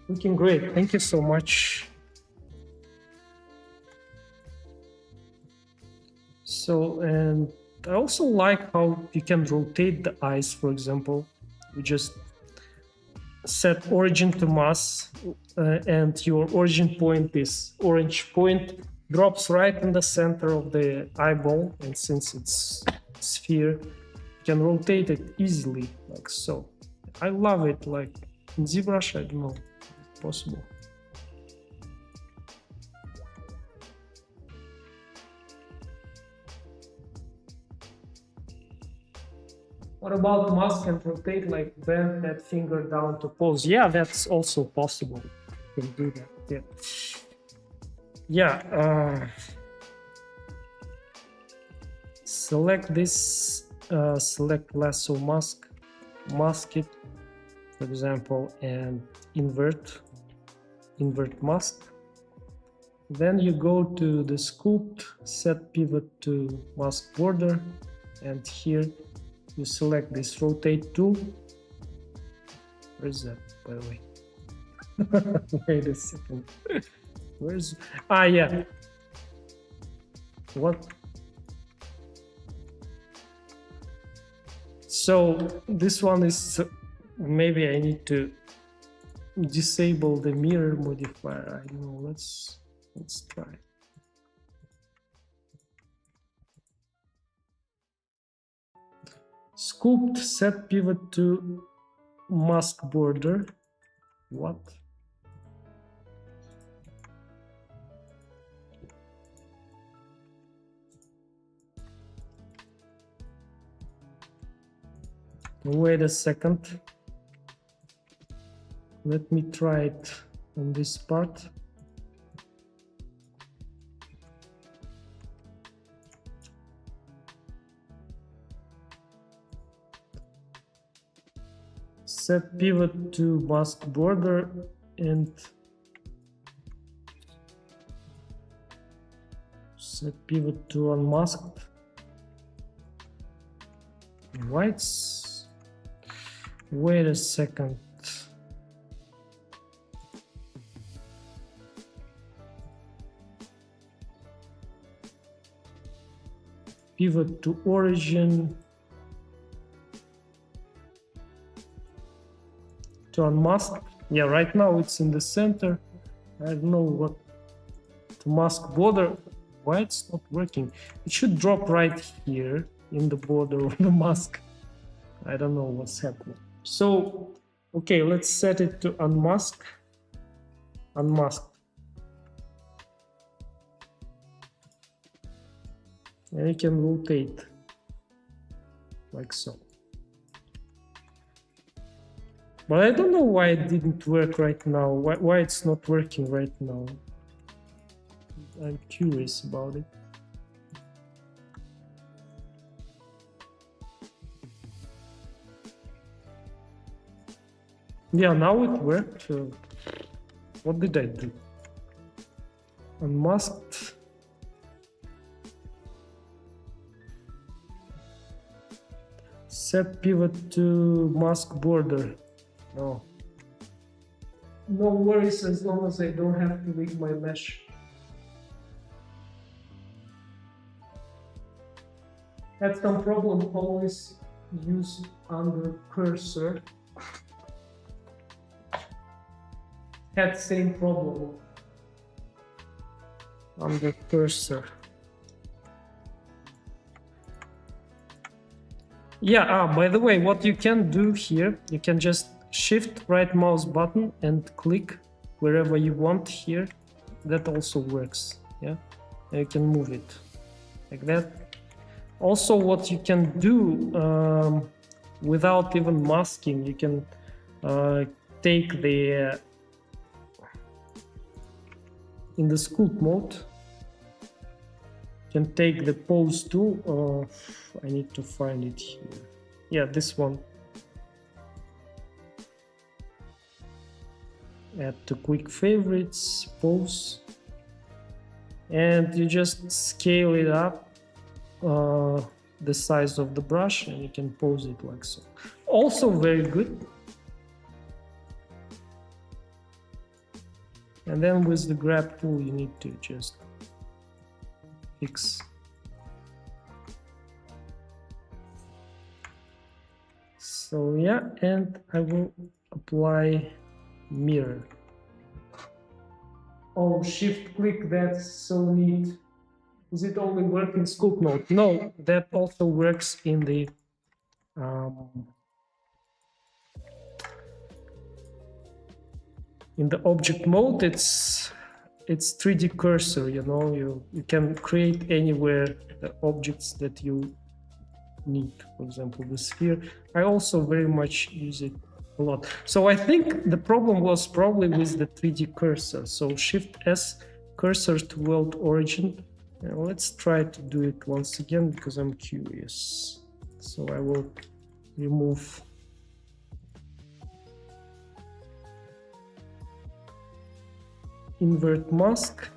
Looking great. Thank you so much. So, and I also like how you can rotate the eyes, for example. You just set origin to mass, and your origin point, this orange point, drops right in the center of the eyeball, and since it's sphere, you can rotate it easily, like so. I love it. Like in ZBrush, I don't know, it's possible. What about mask and rotate, like bend that finger down to pose? Yeah, that's also possible. You can do that. Yeah. Select this, select lasso mask, mask it, for example, and invert mask. Then you go to the sculpt, set pivot to mask border, and here you select this rotate tool. Where is that, by the way? Wait a second. Where's... yeah. What? So this one is... maybe I need to disable the mirror modifier. I don't know. Let's try. Sculpt, set pivot to mask border. What? Wait a second. Let me try it on this part. Set pivot to mask border and set pivot to unmasked. Whites. Wait a second. Pivot to origin. To unmask. Yeah, right now it's in the center. I don't know what to mask border. Why it's not working? It should drop right here in the border of the mask. I don't know what's happening. So, okay, let's set it to unmask. Unmask. And you can rotate like so. But I don't know why it didn't work right now. Why it's not working right now. I'm curious about it. Yeah, now it worked. What did I do? Unmasked. Set pivot to mask border. No. No worries as long as I don't have to leave my mesh. Had some problem, always use under cursor. Had same problem under cursor. Yeah, by the way, what you can do here, you can just shift right mouse button and click wherever you want here. That also works. Yeah, and you can move it like that. Also, what you can do without even masking, you can take the in the sculpt mode. You can take the pose tool. I need to find it here. Yeah, this one. Add to quick favorites, pose, and you just scale it up the size of the brush, and you can pose it like so. Also very good. And then with the grab tool, you need to just fix. So yeah, and I will apply mirror. Oh, shift click, that's so neat. Does it only work in sculpt mode? No, that also works in the object mode. It's 3D cursor, you know, you can create anywhere the objects that you need. For example, the sphere. I also very much use it a lot. So I think the problem was probably with the 3D cursor. So Shift S, cursor to world origin. And let's try to do it once again because I'm curious. So I will remove invert mask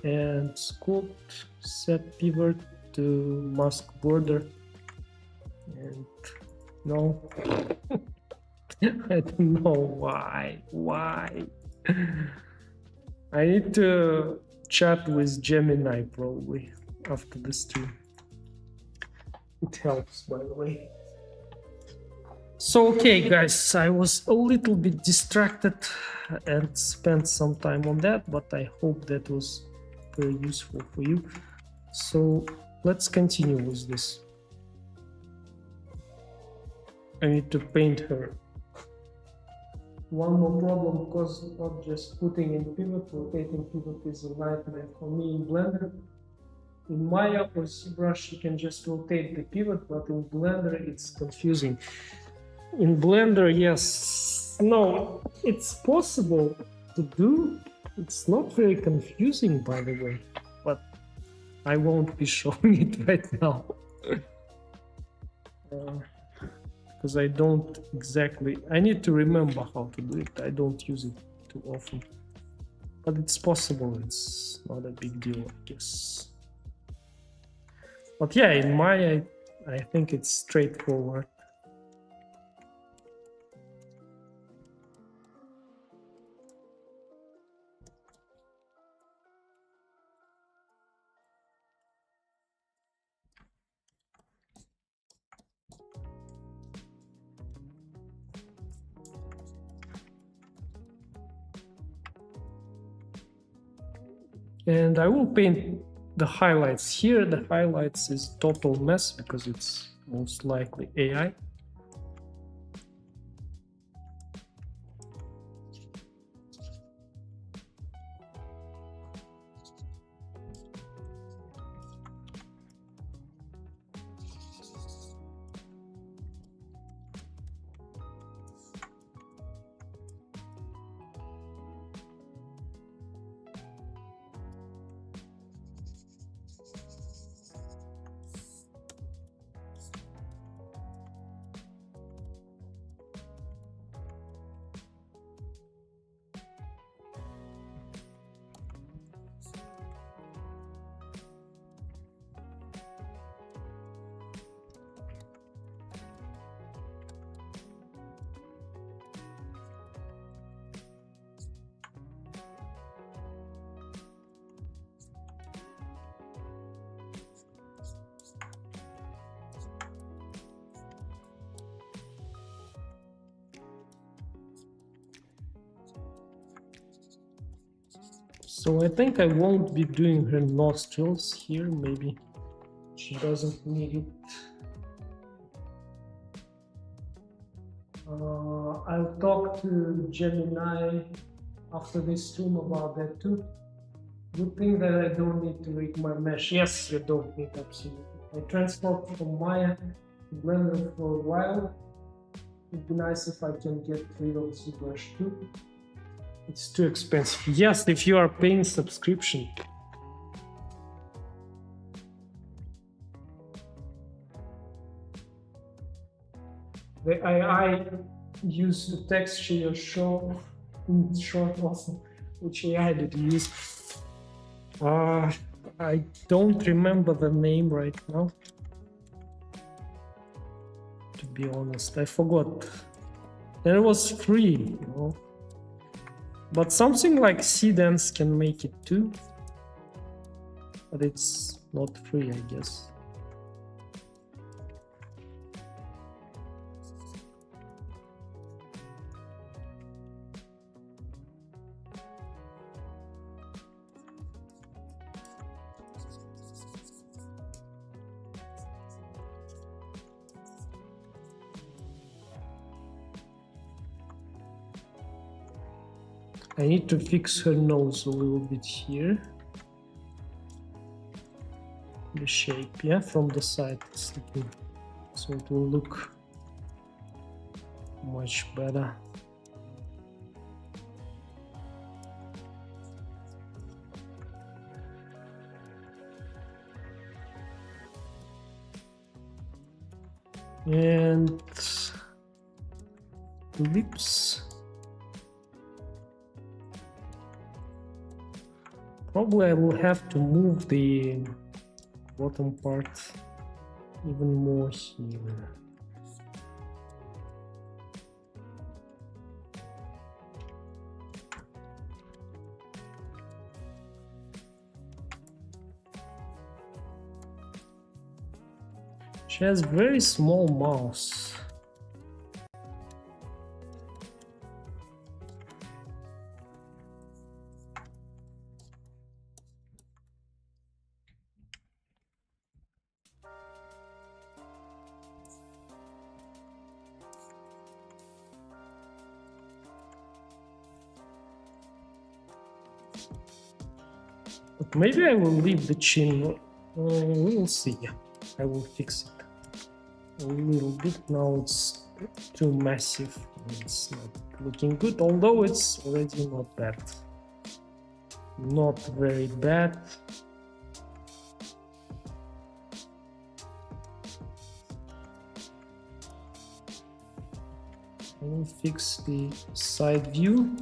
and sculpt, set pivot to mask border. And no, I don't know why. I need to chat with Gemini probably after the stream. It helps, by the way. So, okay, guys, I was a little bit distracted and spent some time on that, but I hope that was very useful for you. So let's continue with this. I need to paint her. One more problem, because not just putting in pivot, rotating pivot is a nightmare for me in Blender. In Maya or ZBrush, you can just rotate the pivot, but in Blender, it's confusing. In Blender, yes. No, it's possible to do. It's not very confusing, by the way, but I won't be showing it right now. Because I don't exactly... I need to remember how to do it. I don't use it too often. But it's possible. It's not a big deal, I guess. But yeah, in Maya, I think it's straightforward. And I will paint the highlights here. The highlights is total mess because it's most likely AI. So I think I won't be doing her nostrils here. Maybe she doesn't need it. I'll talk to Gemini after this stream about that too. Good thing that I don't need to rig my mesh. Yes, you don't need, absolutely. I transferred from Maya to Blender for a while. It'd be nice if I can get rid of ZBrush too. It's too expensive. Yes, if you are paying subscription. The AI used to texture your show in short also. Which AI did you use? I don't remember the name right now. To be honest, I forgot. And it was free, you know. But something like Seedance can make it too. But it's not free, I guess. I need to fix her nose a little bit here. The shape, yeah, from the side, it's looking, so it will look much better. And lips. Probably I will have to move the bottom part even more here. She has very small mouth. But maybe I will leave the chin. We will see. I will fix it a little bit. Now it's too massive. It's not looking good, although it's already not bad. Not very bad. I will fix the side view.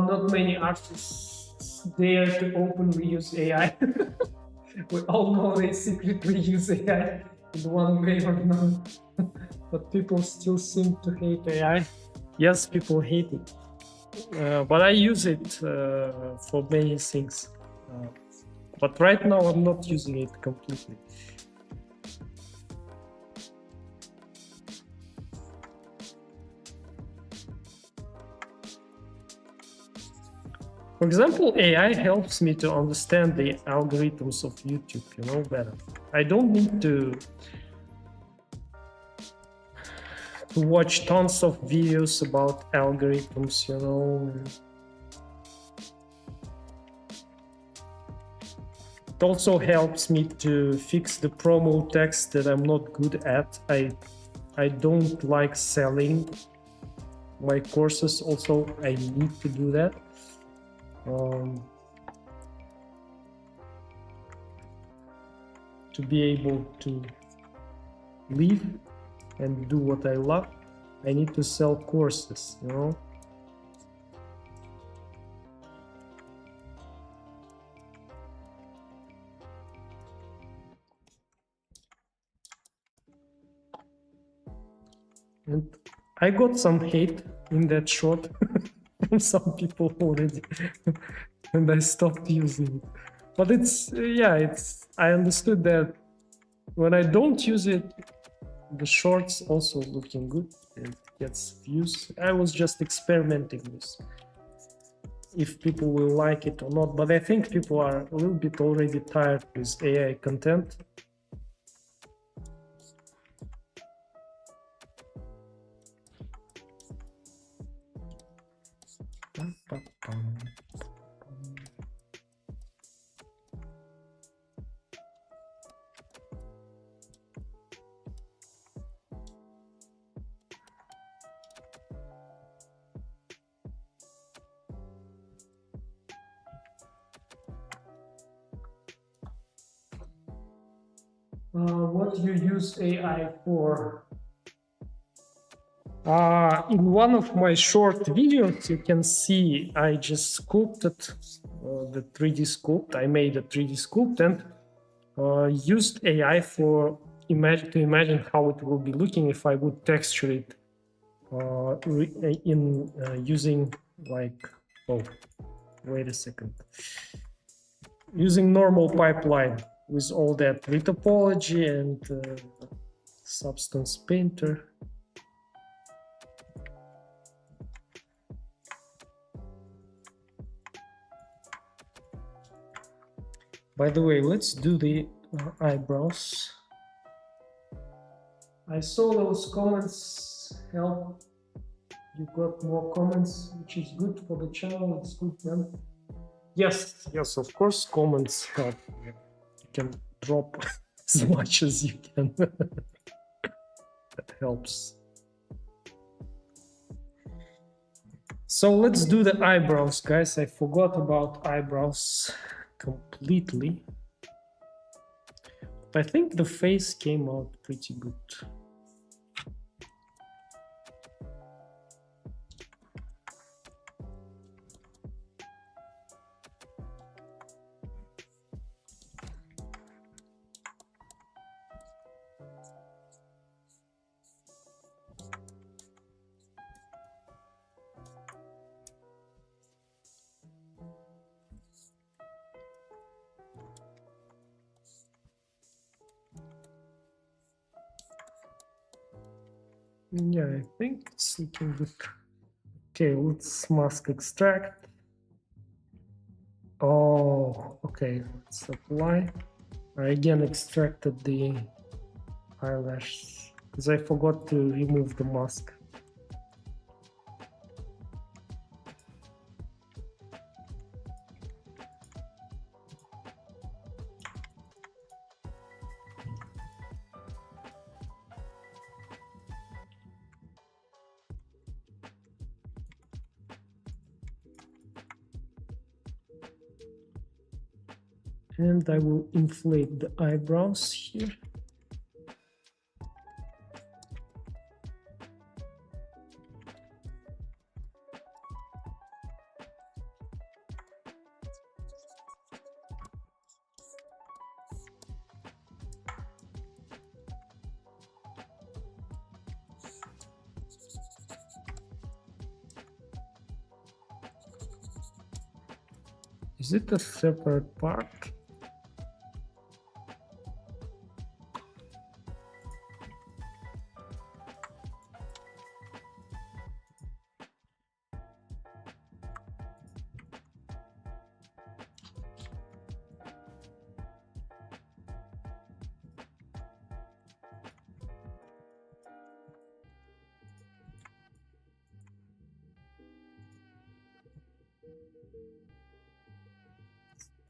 Not many artists dare to openly use AI. We all know they secretly use AI in one way or another. But people still seem to hate AI. Yes, people hate it. But I use it for many things. But right now I'm not using it completely. For example, AI helps me to understand the algorithms of YouTube, better. I don't need to watch tons of videos about algorithms, It also helps me to fix the promo text that I'm not good at. I don't like selling my courses. Also, I need to do that. To be able to live and do what I love, I need to sell courses, And I got some hate in that short from some people already, and I stopped using it. But I understood that when I don't use it, the shorts also looking good. It gets views. I was just experimenting with if people will like it or not. But I think people are a little bit already tired with AI content. What do you use AI for? In one of my short videos, you can see I just sculpted the 3D sculpt. I made a 3D sculpt and used AI to imagine how it will be looking if I would texture it using wait a second. Using normal pipeline with all that retopology and substance painter. By the way, let's do the eyebrows. I saw those comments help. You got more comments, which is good for the channel. It's good, man. Yes, of course, comments help. You can drop as much as you can. That helps. So let's do the eyebrows, guys. I forgot about eyebrows completely. But I think the face came out pretty good. Yeah, I think it's looking good. Okay, let's mask extract. Oh, okay, let's apply. I again extracted the eyelashes because I forgot to remove the mask. And I will inflate the eyebrows here. Is it a separate part?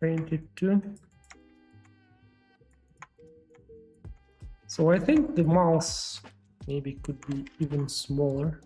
Paint it too. So I think the mouse maybe could be even smaller.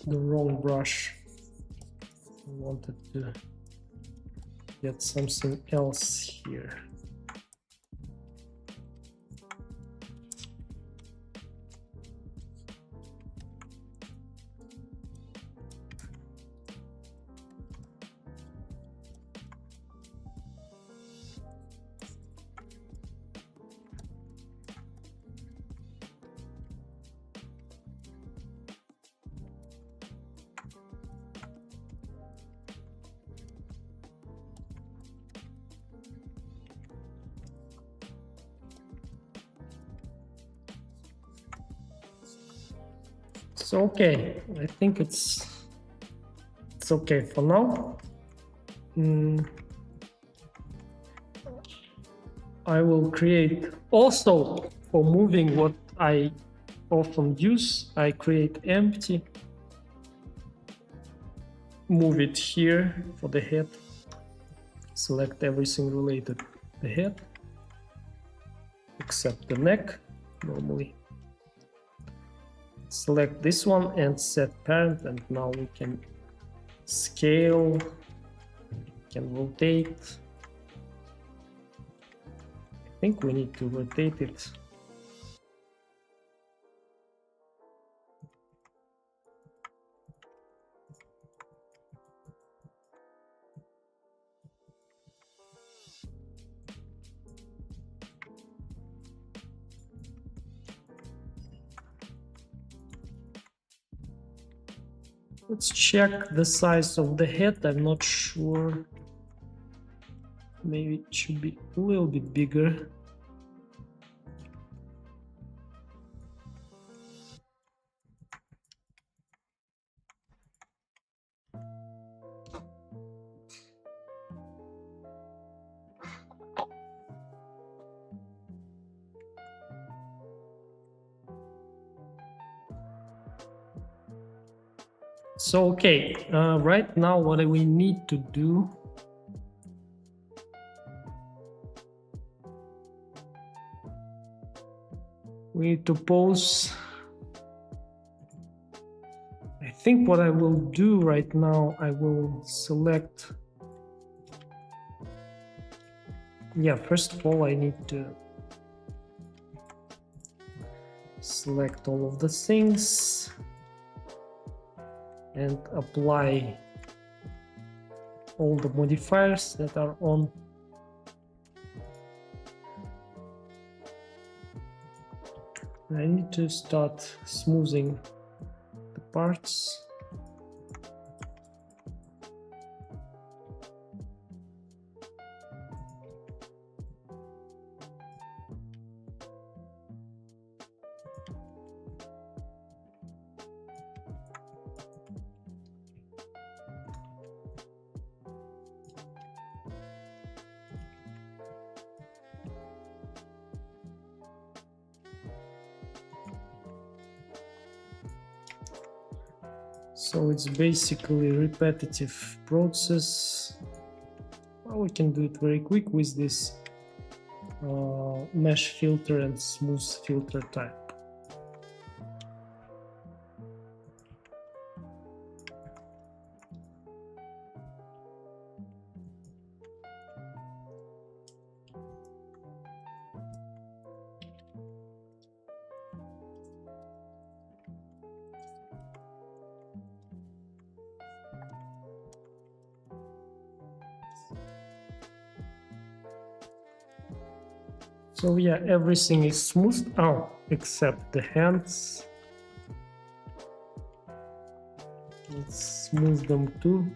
The wrong brush. I wanted to get something else here. So okay, I think it's okay for now. I will create also for moving what I often use. I create empty, move it here for the head, select everything related to the head except the neck normally. Select this one and set parent, and now we can scale, can rotate. I think we need to rotate it. Let's check the size of the head. I'm not sure. Maybe it should be a little bit bigger. So, okay, right now what we need to do We need to pause. I think what I will do right now, I will select. Yeah, first of all, I need to select all of the things and apply all the modifiers that are on. I need to start smoothing the parts. So it's basically a repetitive process. Well, we can do it very quick with this mesh filter and smooth filter type. So yeah, everything is smooth. Oh, except the hands. Let's smooth them too.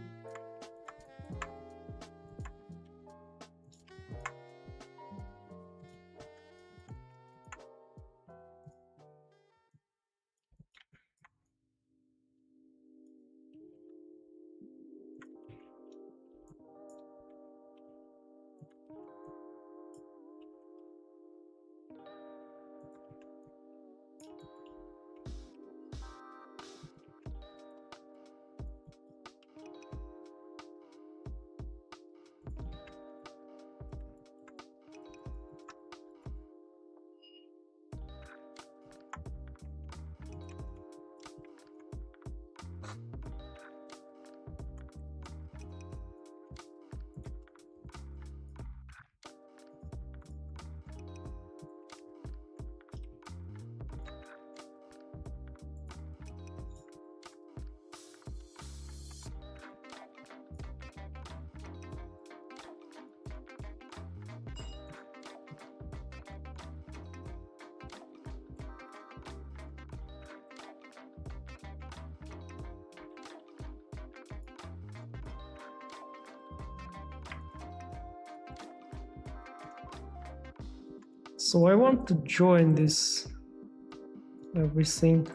So I want to join this everything,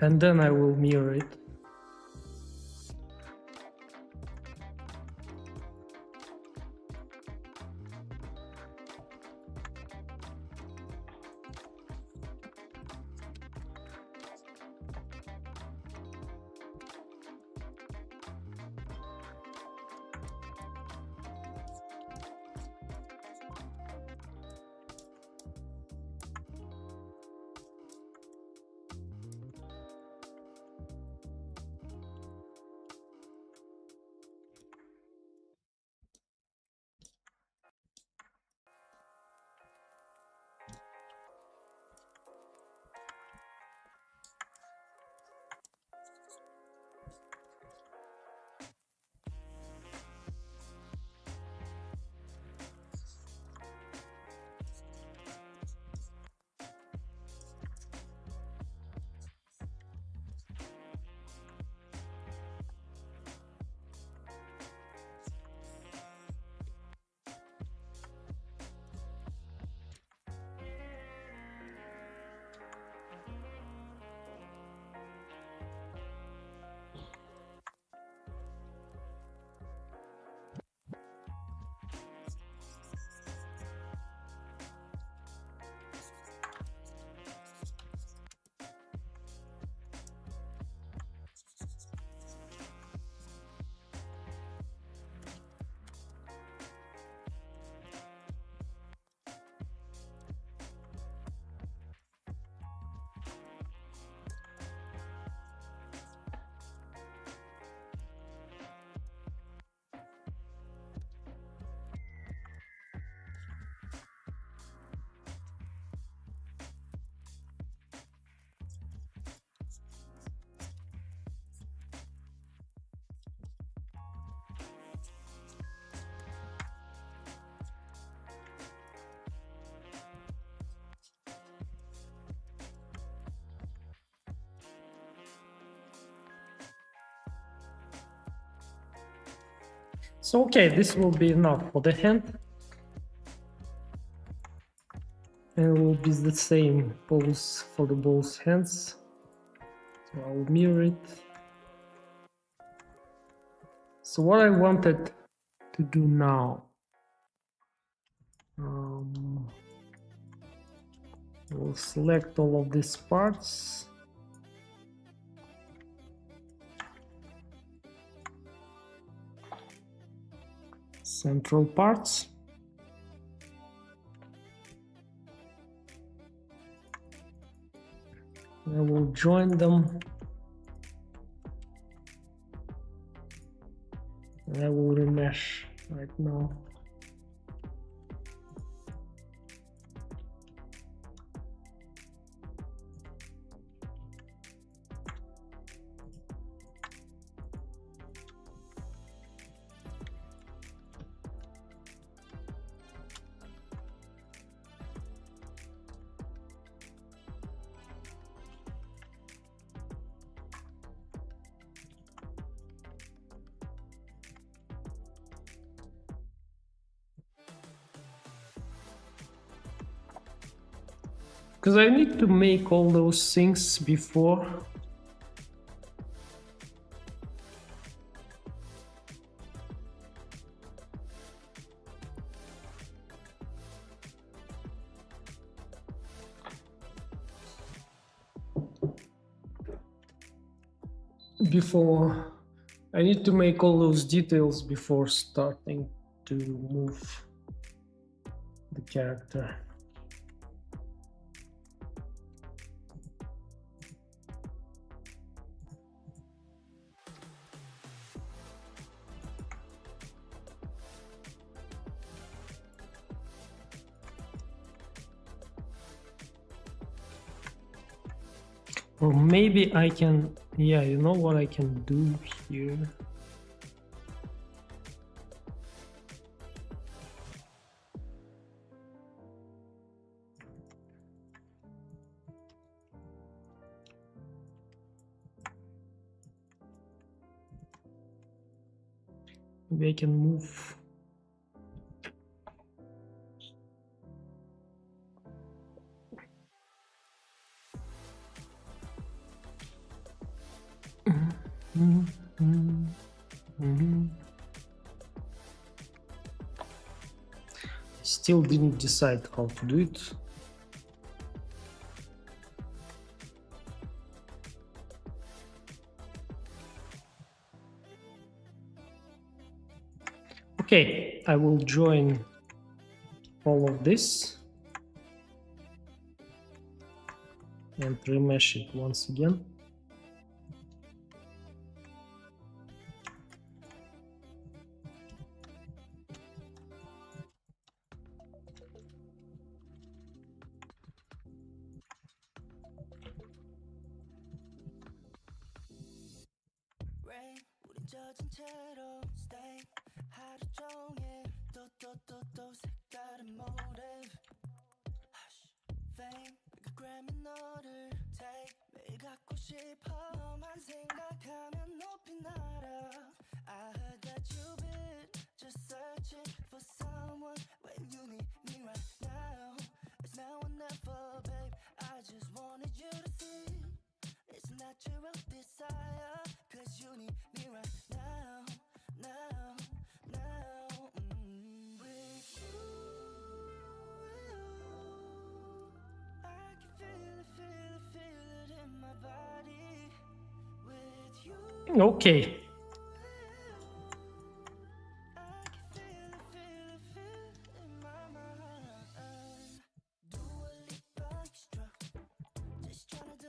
and then I will mirror it. So okay, this will be enough for the hand. And it will be the same pose for the both hands. So I'll mirror it. So what I wanted to do now, we'll select all of these parts. Central parts. I will join them. I will remesh right now. Because I need to make all those things before. I need to make all those details before starting to move the character. Or maybe I can, yeah, you know what I can do here? Maybe I can move. Still didn't decide how to do it. Okay, I will join all of this and remesh it once again. 젖은 채로 stay 하루 종일 또 색다른 motive Hush, fame 그 Grammy 너를 take 매일 갖고 싶어만 생각하면 높이 날아 I heard that you've been just searching for someone when you need me right now It's now or never, babe I just wanted you to see It's natural desire Cause you need me right now With you I can feel it in my body With you Okay.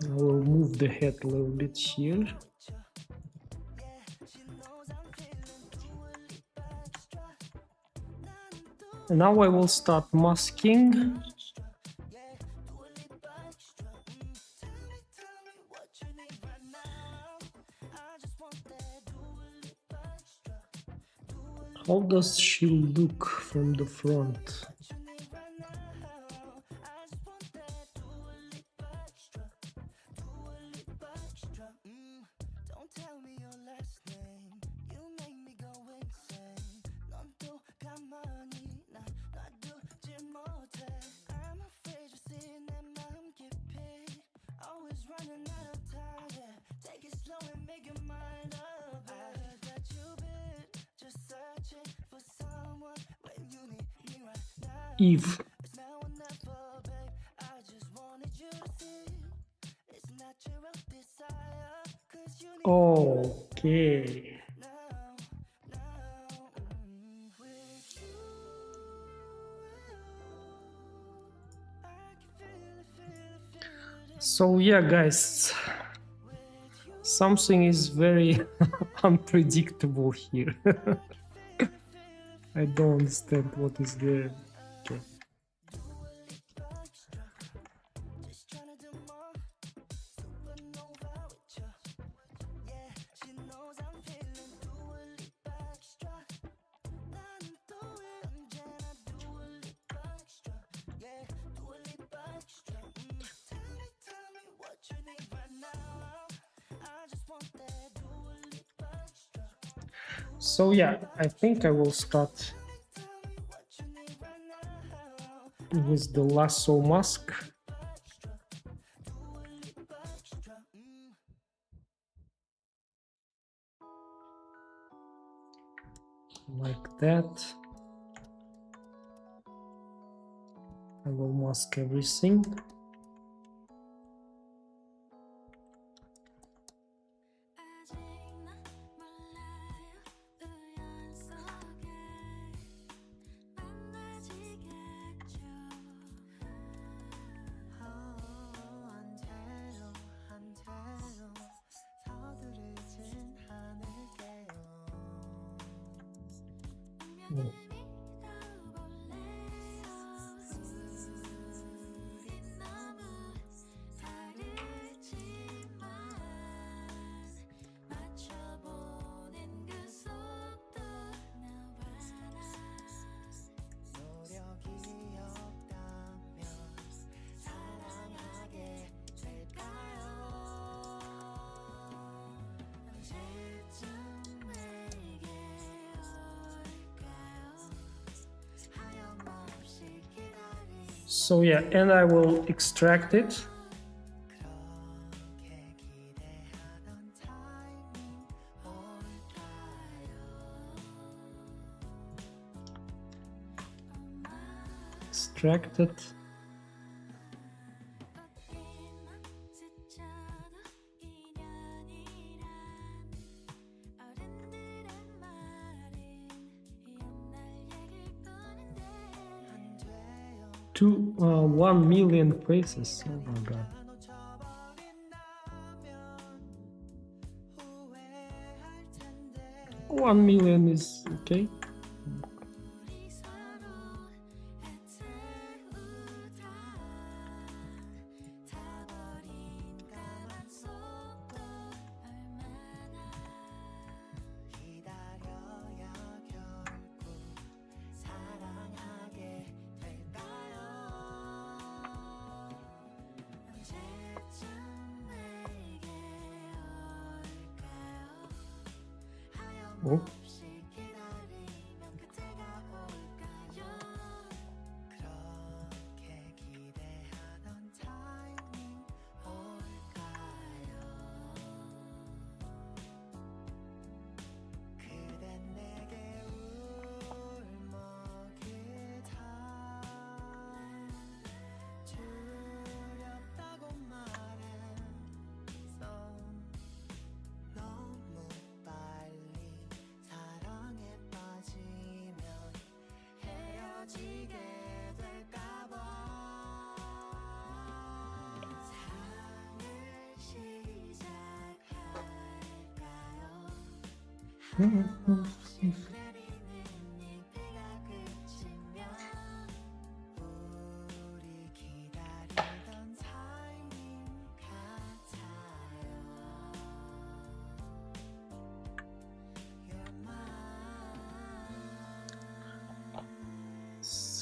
I will move the head a little bit here. And now I will start masking. How does she look from the front? Eve. Okay. So yeah, guys, something is very unpredictable here. I don't understand what is there. Okay. So yeah, I think I will start with the lasso mask. Like that. I will mask everything. So yeah, and I will extract it. Extract it. To 1 million faces. Oh my god. $1 million is okay. Oh.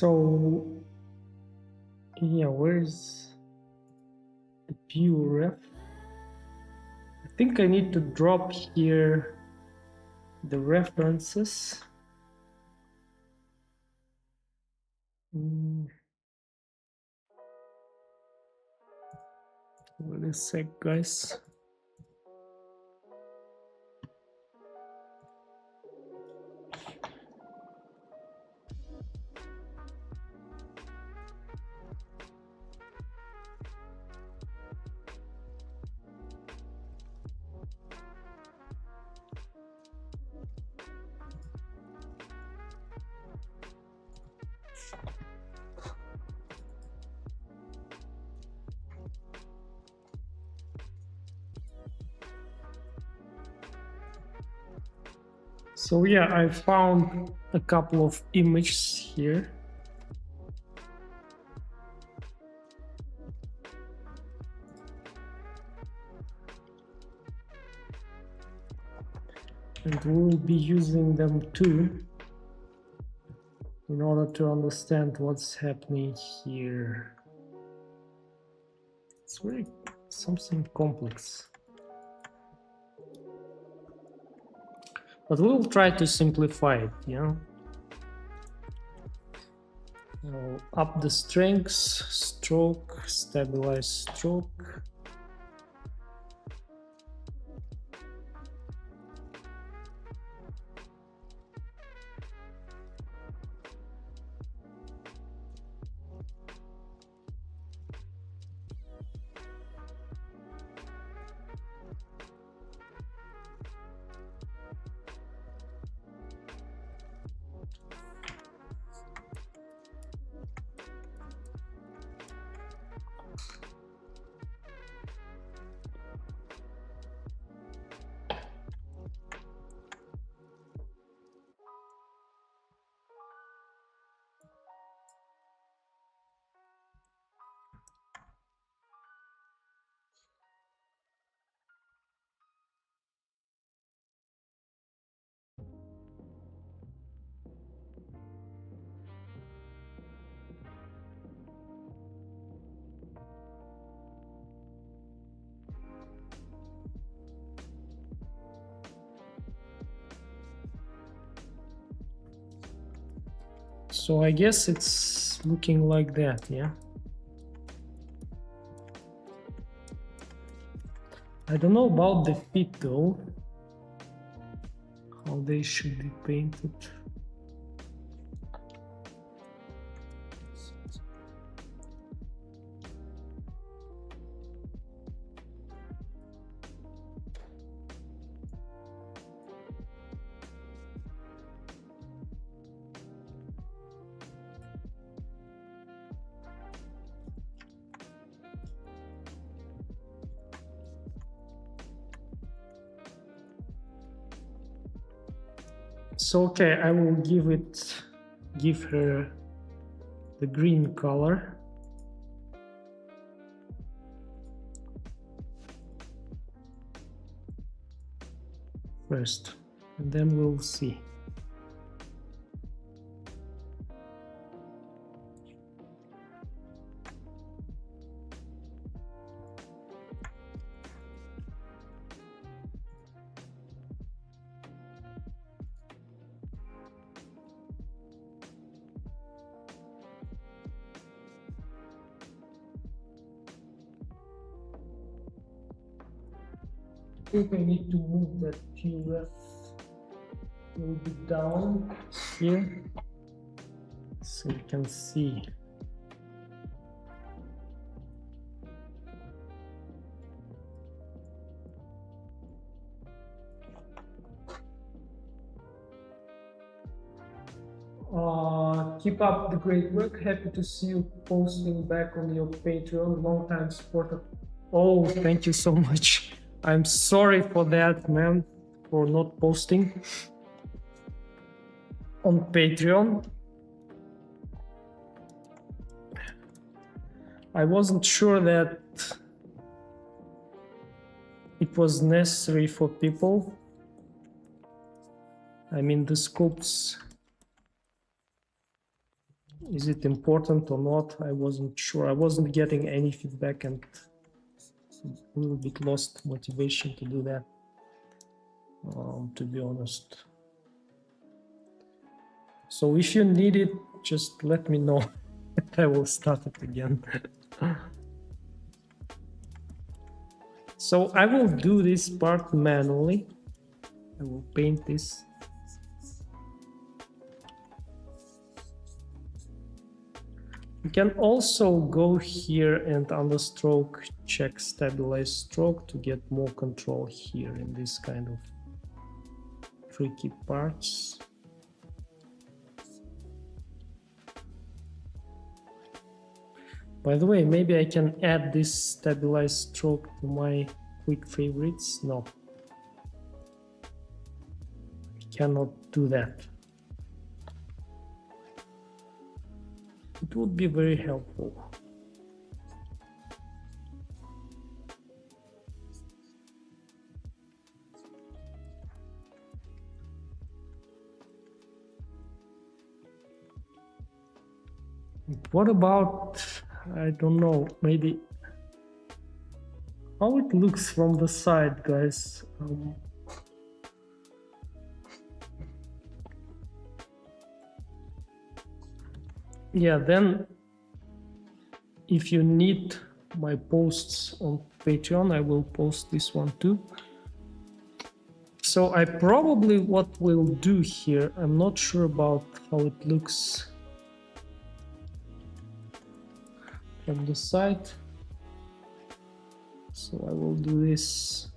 So yeah, where's the view ref? I think I need to drop here the references. Wait a sec, guys. So yeah, I found a couple of images here. And we'll be using them too in order to understand what's happening here. It's really something complex. But we'll try to simplify it, yeah. Up the strengths, stroke, stabilize stroke. So I guess it's looking like that, yeah. I don't know about the feet though, how they should be painted. So okay, I will give her the green color. First, and then we'll see. I think I need to move that QF a little bit down here so you can see. Keep up the great work. Happy to see you posting back on your Patreon. Long time supporter. Oh, thank you so much. I'm sorry for that, man, for not posting on Patreon. I wasn't sure that it was necessary for people. I mean, the scopes, is it important or not? I wasn't sure. I wasn't getting any feedback and a little bit lost motivation to do that, to be honest. So if you need it, just let me know. I will start it again. So I will do this part manually. I will paint this. You can also go here and under stroke check stabilize stroke to get more control here in this kind of tricky parts. By the way, maybe I can add this stabilized stroke to my quick favorites. No. cannot do that. It would be very helpful. What about, I don't know, maybe how it looks from the side, guys? Yeah, then if you need my posts on Patreon, I will post this one too. So I probably what we'll do here, I'm not sure about how it looks from the side. So I will do this.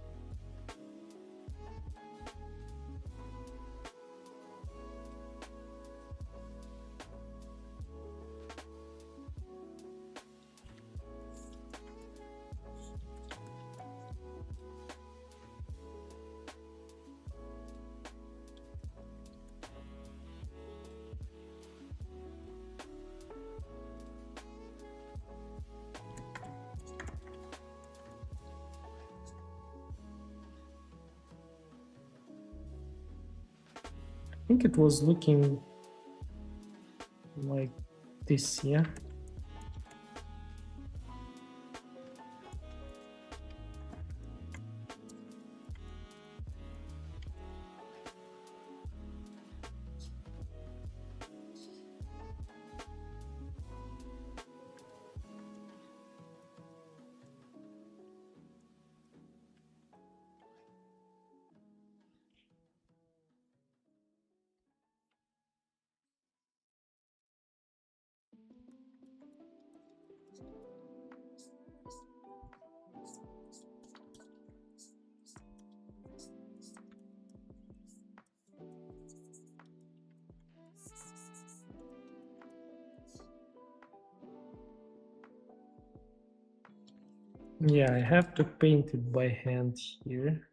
I think it was looking like this, yeah. Yeah, I have to paint it by hand here.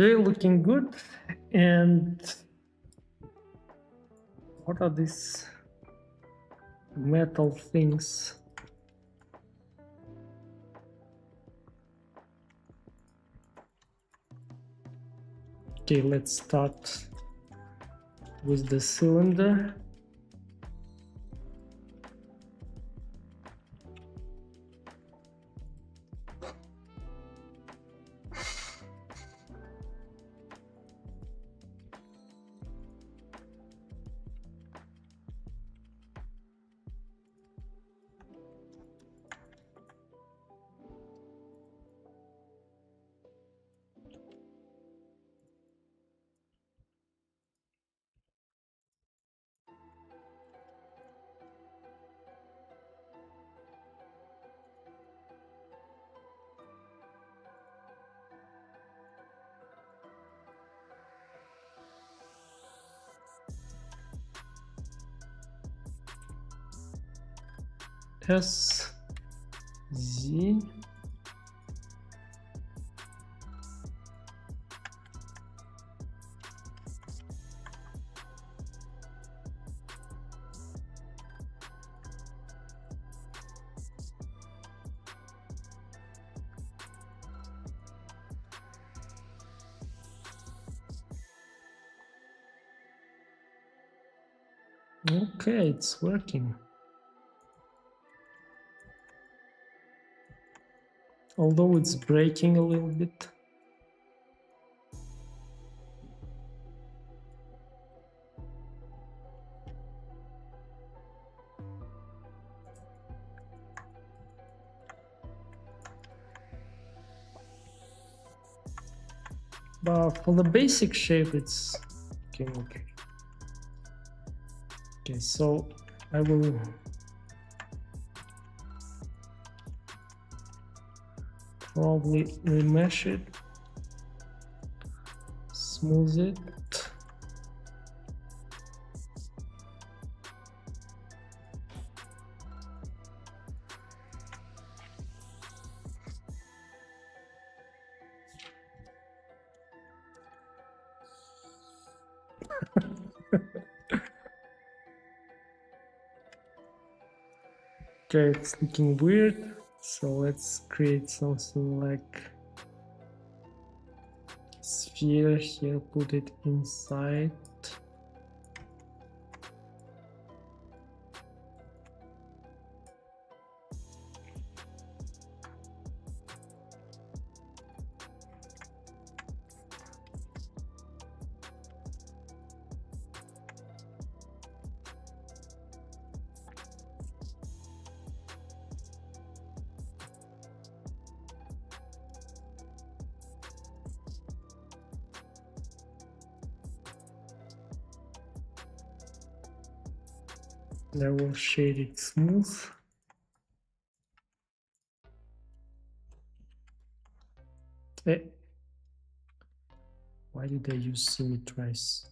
Okay, looking good. And what are these metal things? Okay, let's start with the cylinder. S Z Okay, it's working. Although it's breaking a little bit. But for the basic shape, it's okay. Okay, so I will probably remesh it, smooth it. Okay, it's looking weird, so let's create something like sphere here, put it inside. And I will shade it smooth. Why did I use symmetrize?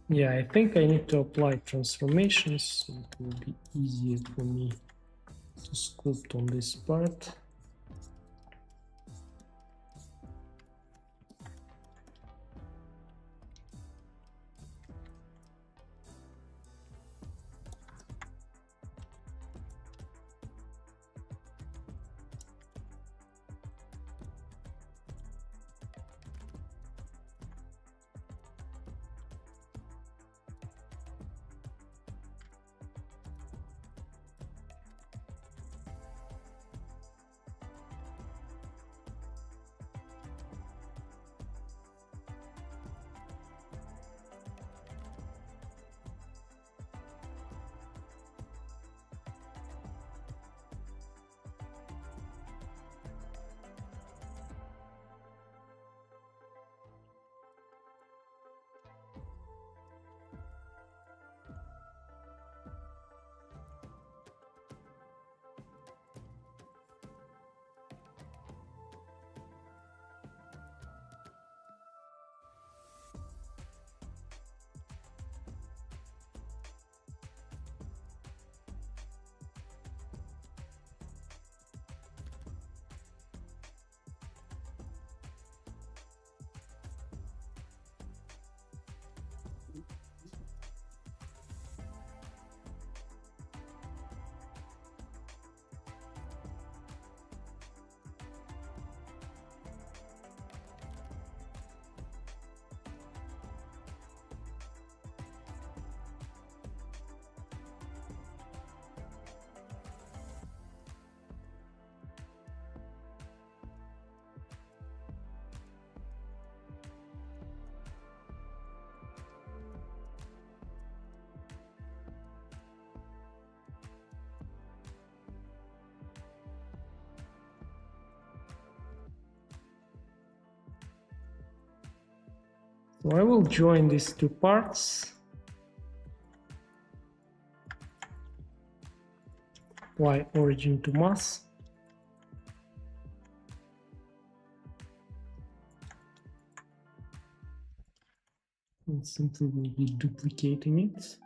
Yeah, I think I need to apply transformations, so it will be easier for me to sculpt on this part. So I will join these two parts. Apply origin to mass. And simply will be duplicating it.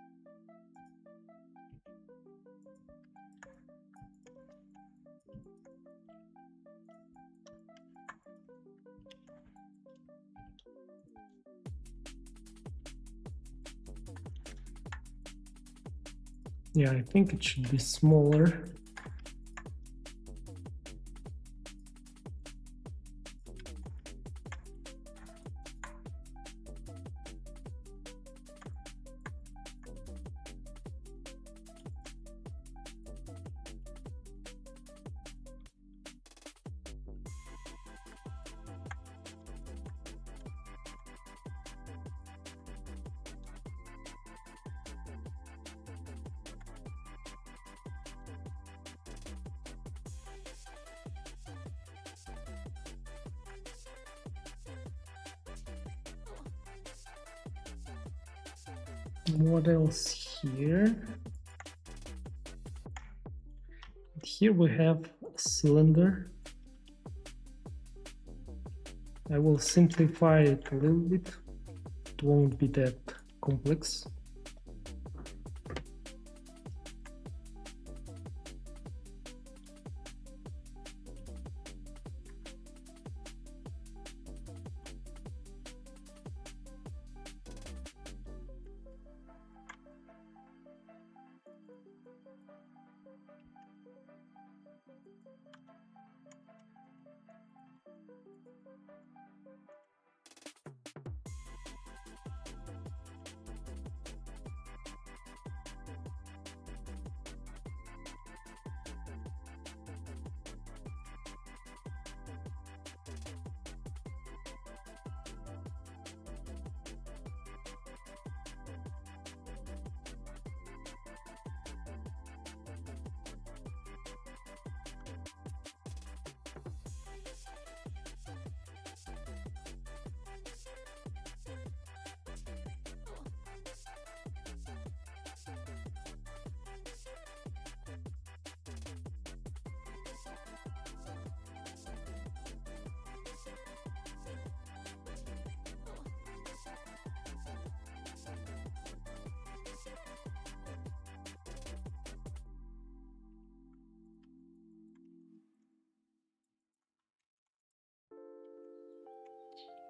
Yeah, I think it should be smaller. What else here? Here we have a cylinder. I will simplify it a little bit. It won't be that complex.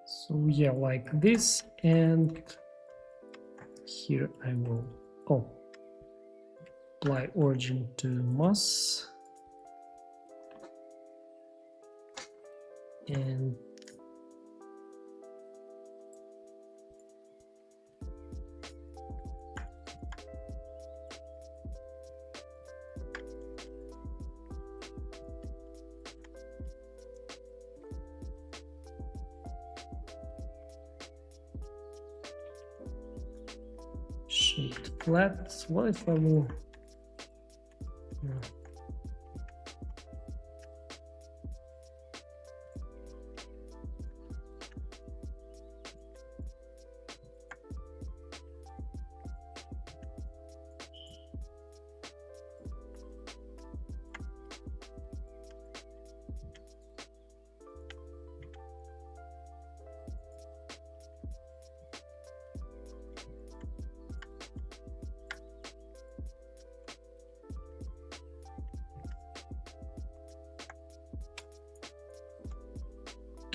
So yeah, like this, and here I will apply origin to mass, and shaped flat. What if I will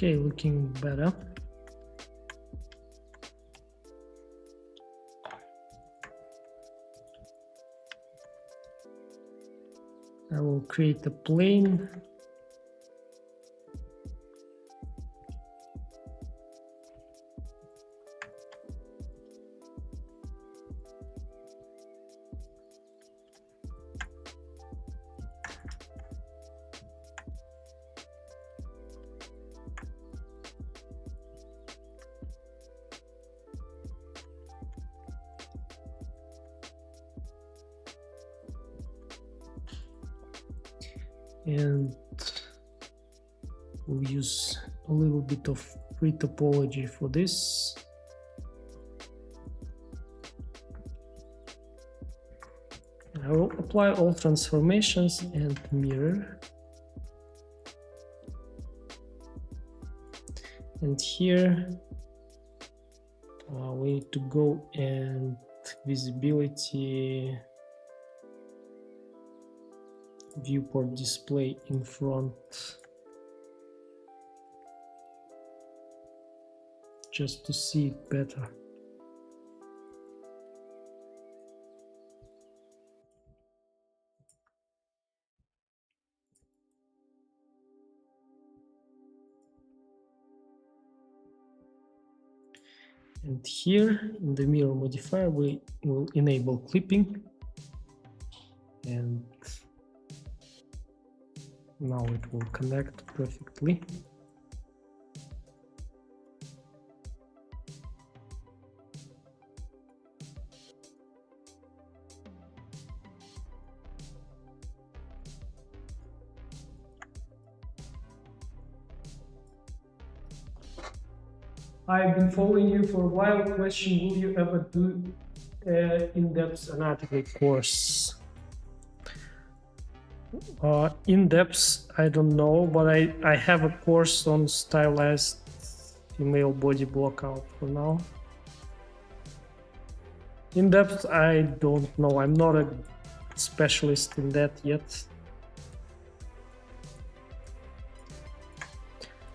okay, looking better. I will create a plane. And we'll use a little bit of pre-topology for this. I will apply all transformations and mirror. And here we need to go and visibility, viewport display in front, just to see it better. And here in the mirror modifier, we will enable clipping, and now it will connect perfectly. I've been following you for a while. Question: will you ever do in-depth anatomy course? In-depth, I don't know, but I have a course on stylized female body blockout for now. In-depth, I don't know. I'm not a specialist in that yet.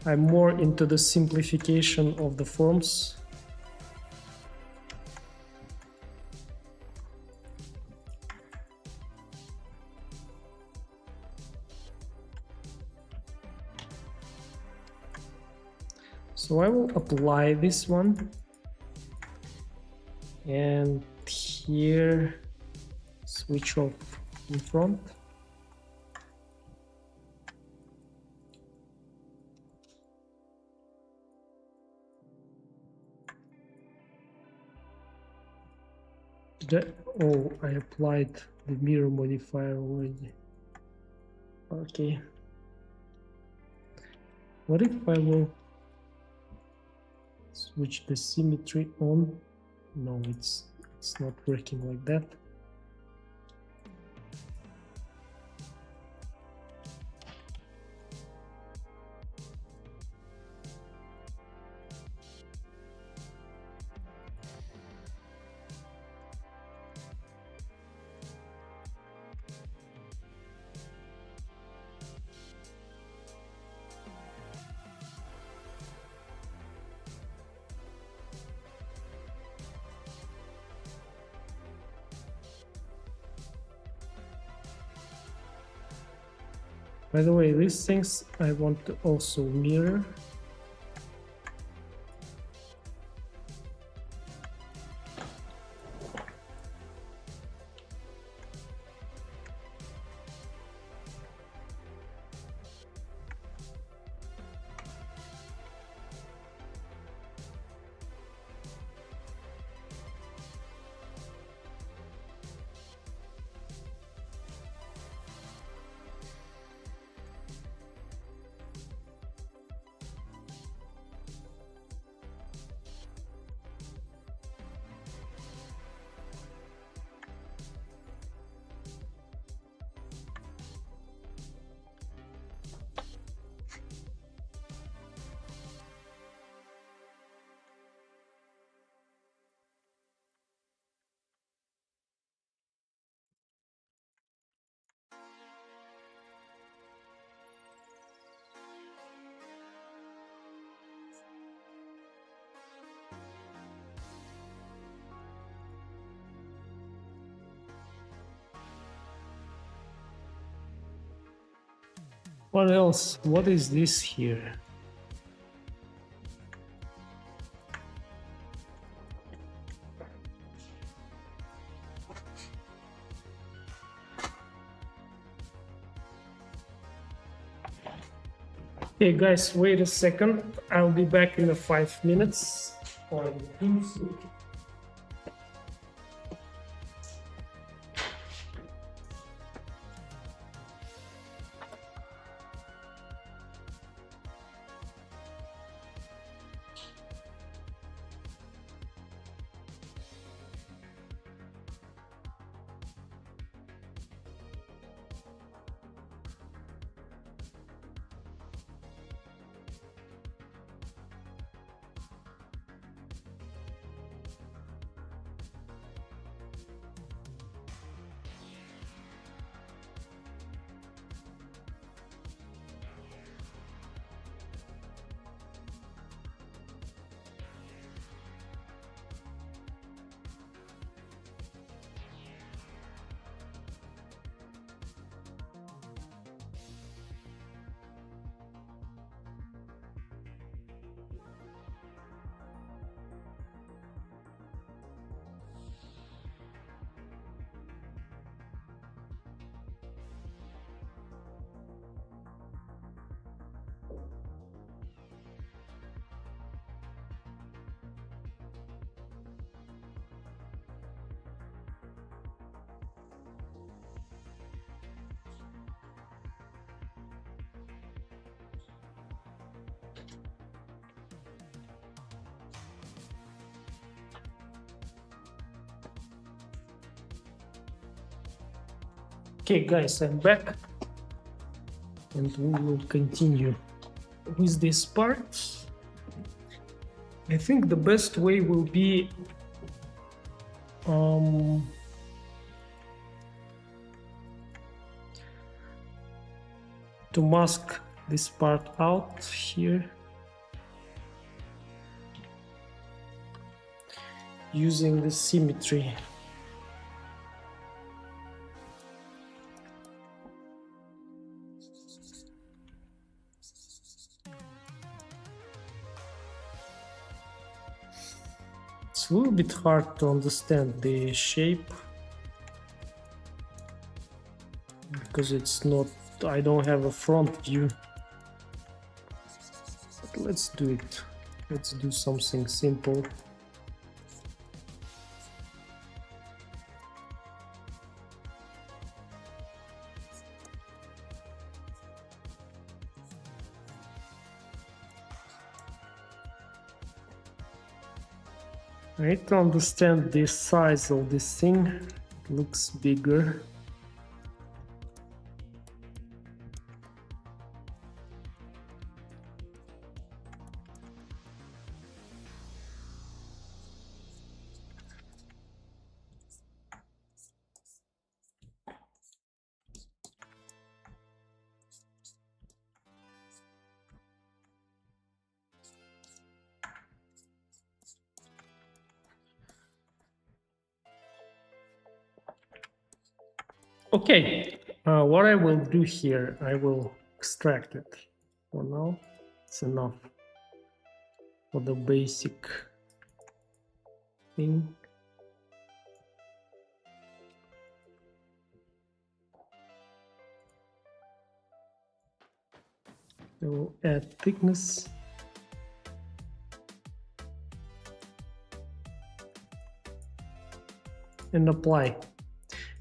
I'm more into the simplification of the forms. So I will apply this one, and here switch off in front. Oh, I applied the mirror modifier already. Okay. What if I will switch the symmetry on? No, it's not working like that. By the way, these things I want to also mirror. What else? What is this here? Hey guys, wait a second. I'll be back in 5 minutes. On Teams. Okay guys, I'm back and we will continue with this part. I think the best way will be to mask this part out here using the symmetry. It's a little bit hard to understand the shape because it's not, I don't have a front view. But let's do it. Let's do something simple. I need to understand the size of this thing. It looks bigger. Okay, what I will do here, I will extract it. For now, it's enough for the basic thing. I will add thickness. And apply.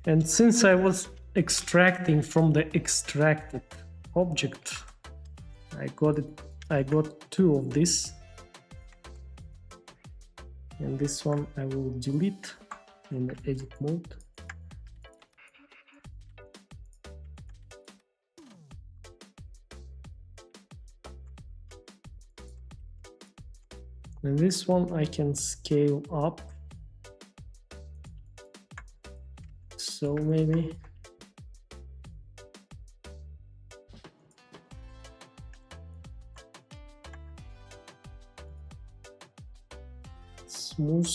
And since I was extracting from the extracted object, I got two of this. And this one I will delete in the edit mode. And this one I can scale up. So maybe smooth.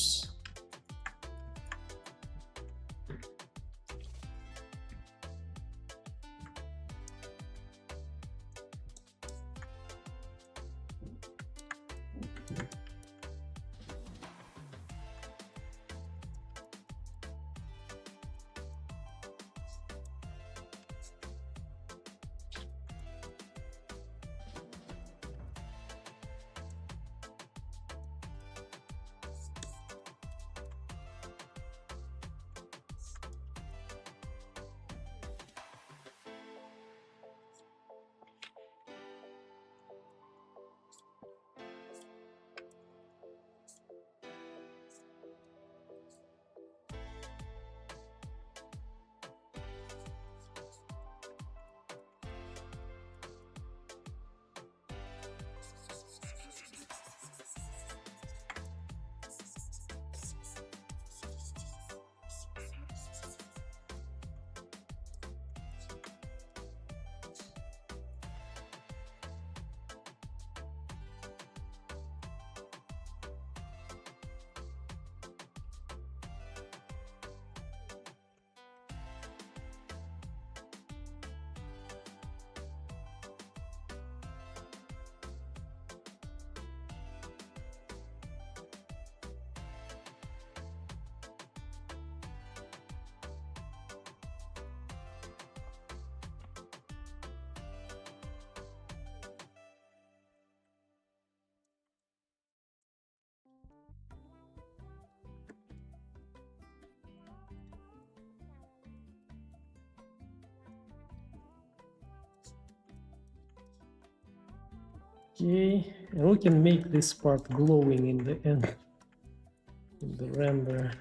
Okay, and we can make this part glowing in the end, in the render.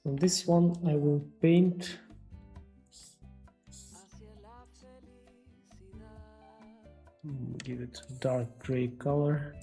And this one I will paint Give it a dark gray color.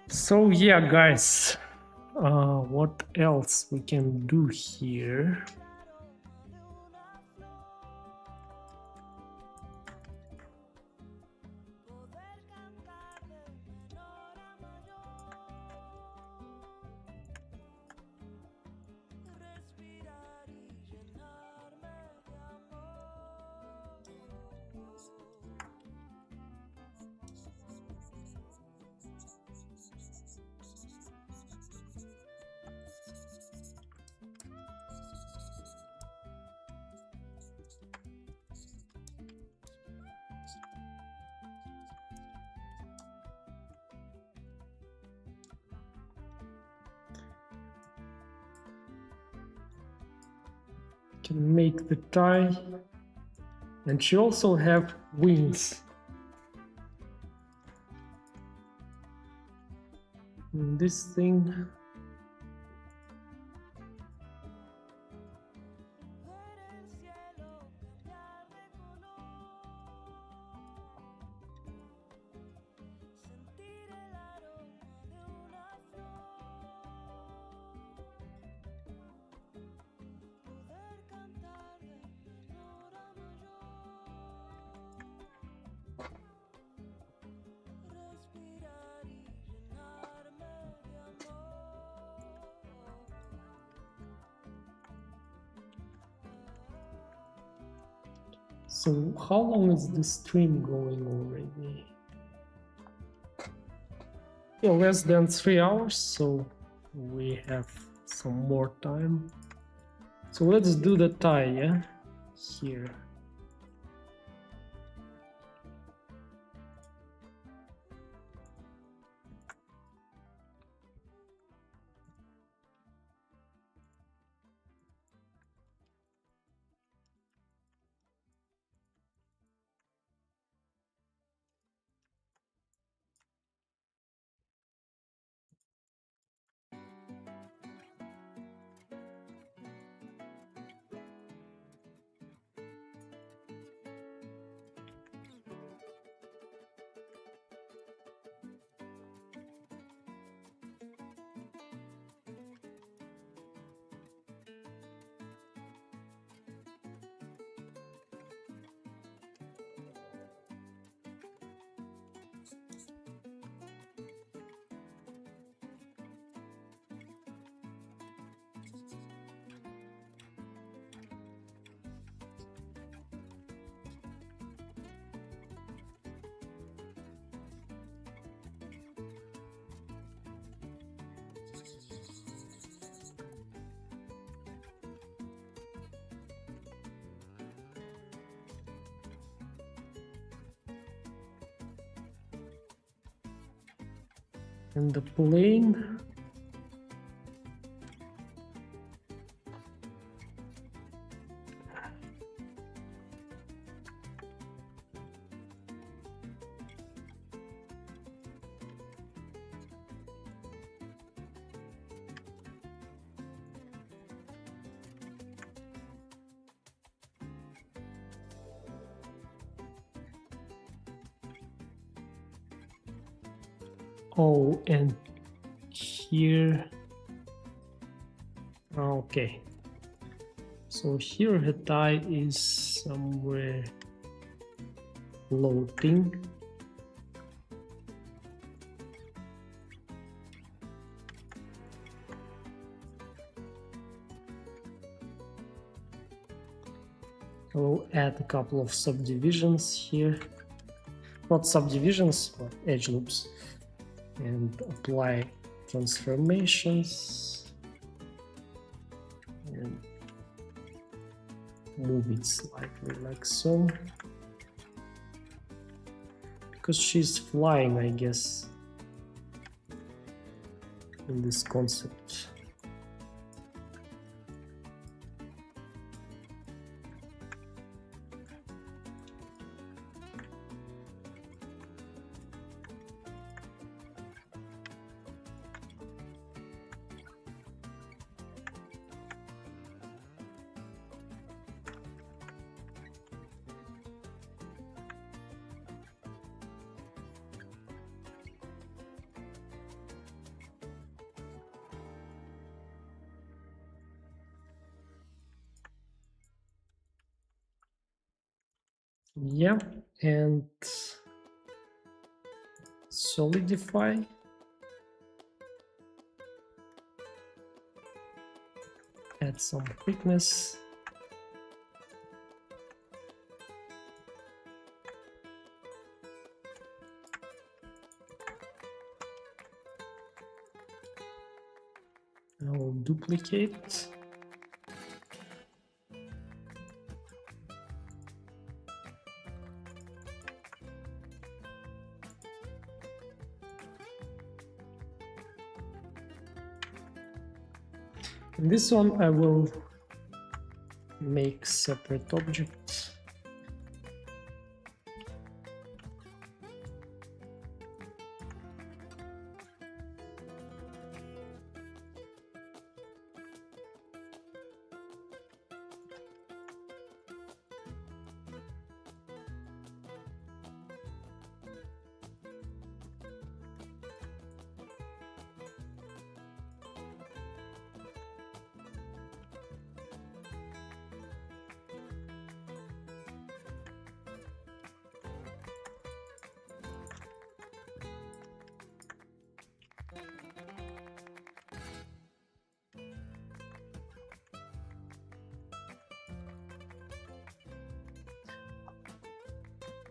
So yeah, guys, what else we can do here? Can make the tie, and she also have wings. And this thing, so how long is the stream going already? Yeah, less than 3 hours, so we have some more time. So let's do the tie, yeah? Here. And the plane. Oh, and here, okay, so here her tie is somewhere floating. I will add a couple of subdivisions here, not subdivisions, but edge loops, and apply transformations and move it slightly like so, because she's flying, I guess, in this concept. Yeah, and solidify. Add some thickness. I'll duplicate. In this one, I will make separate objects.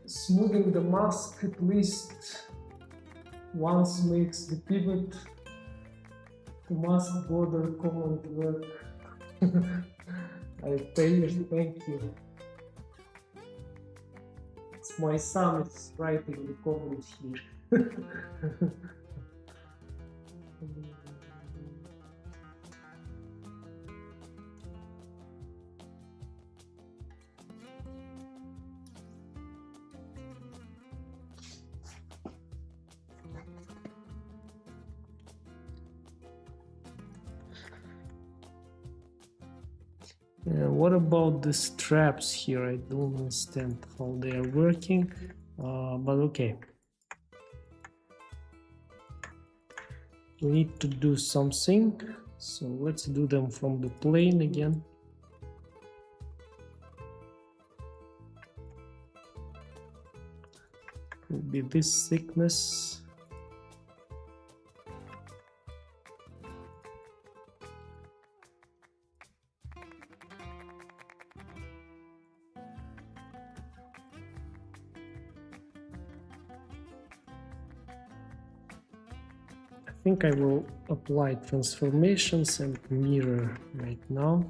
Smoothing the mask at least once makes the pivot to mask border command work. I pay you, thank you. It's my son is writing the comment here. What about the straps here? I don't understand how they are working, but okay. We need to do something, so let's do them from the plane again. Will be this thickness. I think I will apply transformations and mirror right now.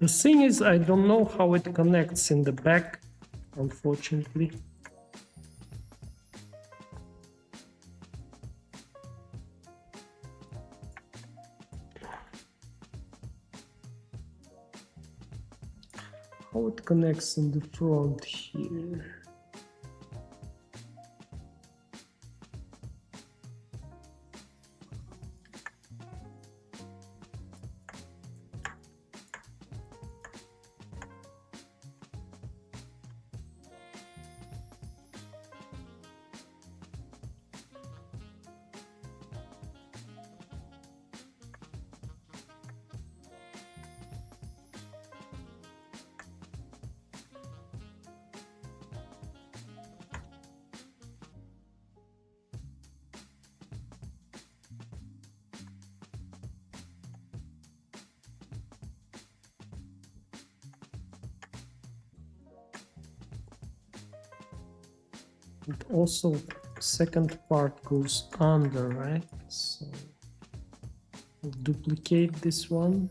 The thing is, I don't know how it connects in the back, unfortunately. How it connects in the front here. And also, second part goes under, right? So we'll duplicate this one.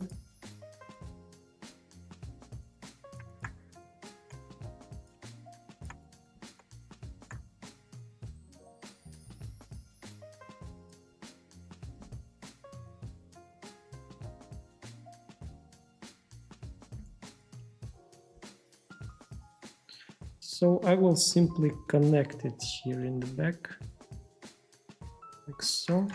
So I will simply connect it here in the back, like so.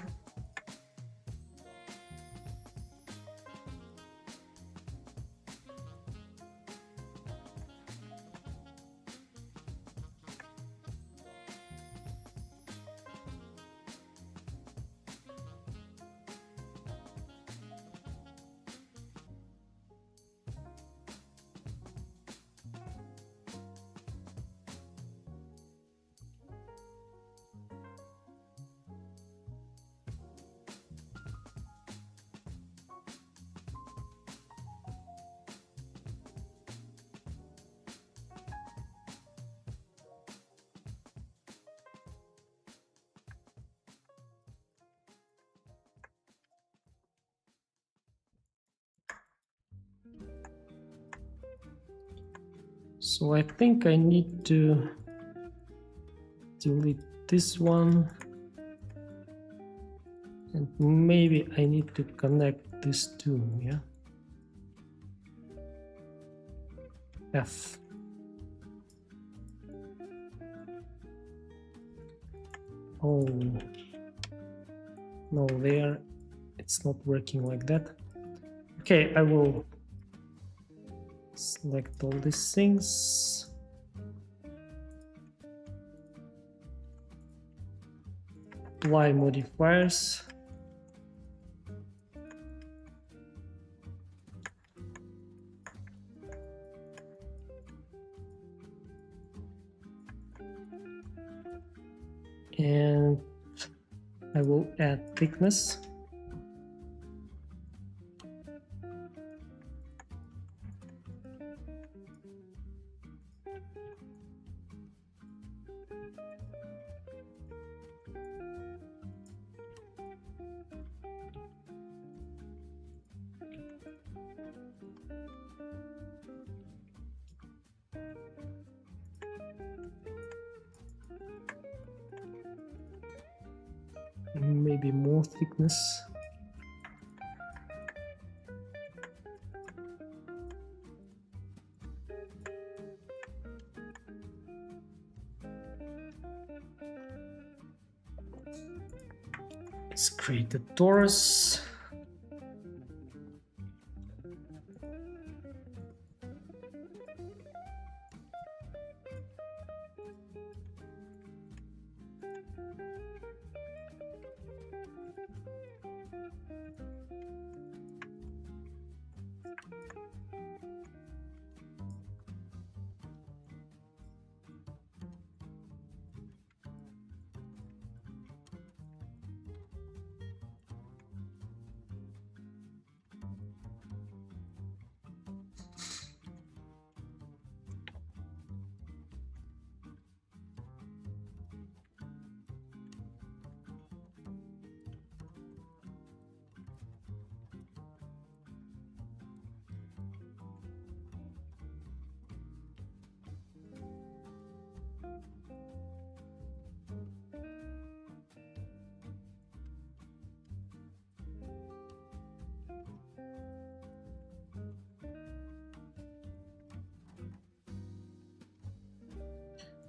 So I think I need to delete this one, and maybe I need to connect these two, yeah? F. Oh, no, there, it's not working like that. Okay, I will select all these things. Apply modifiers. And I will add thickness. Maybe more thickness. Let's create a torus.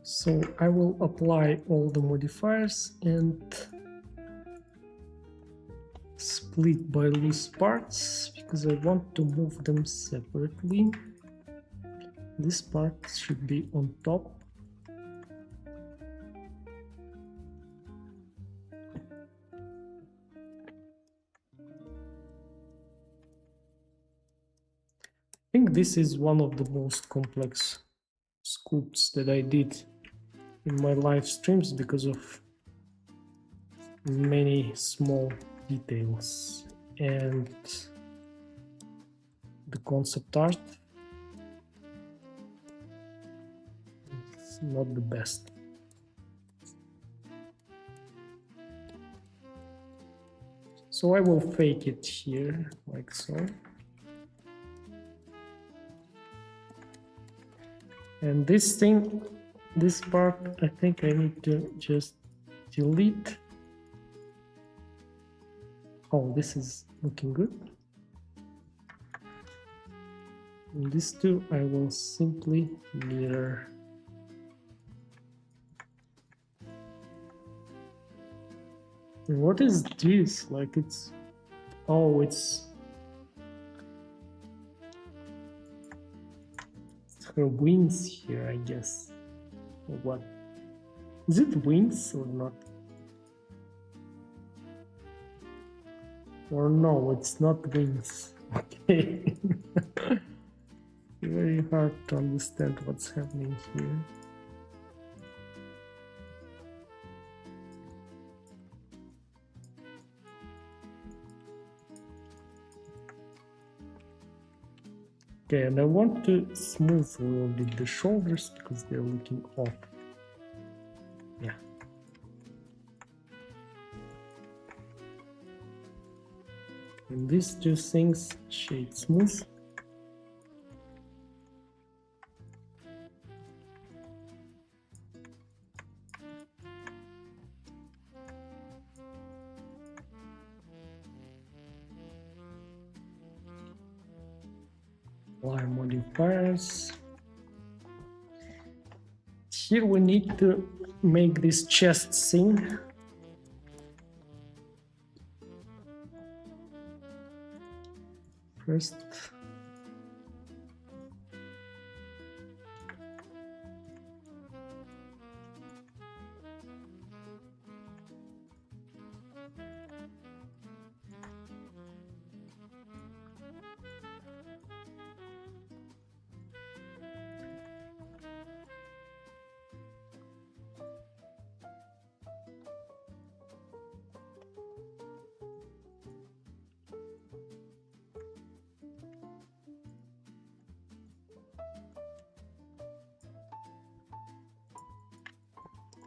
So I will apply all the modifiers and split by loose parts because I want to move them separately. This part should be on top. I think this is one of the most complex sculpts that I did in my live streams because of many small details, and the concept art is not the best. So I will fake it here like so. And this thing, this part, I think I need to just delete. Oh, this is looking good. And these two I will simply mirror. And what is this? Like it's, oh, it's her wings here, I guess. Or what? Is it wings or not? Or no, it's not wings. Okay. Very hard to understand what's happening here. Okay, and I want to smooth a little bit the shoulders because they're looking off. Yeah. And these two things shade smooth. Apply modifiers. Here we need to make this chest thing. First,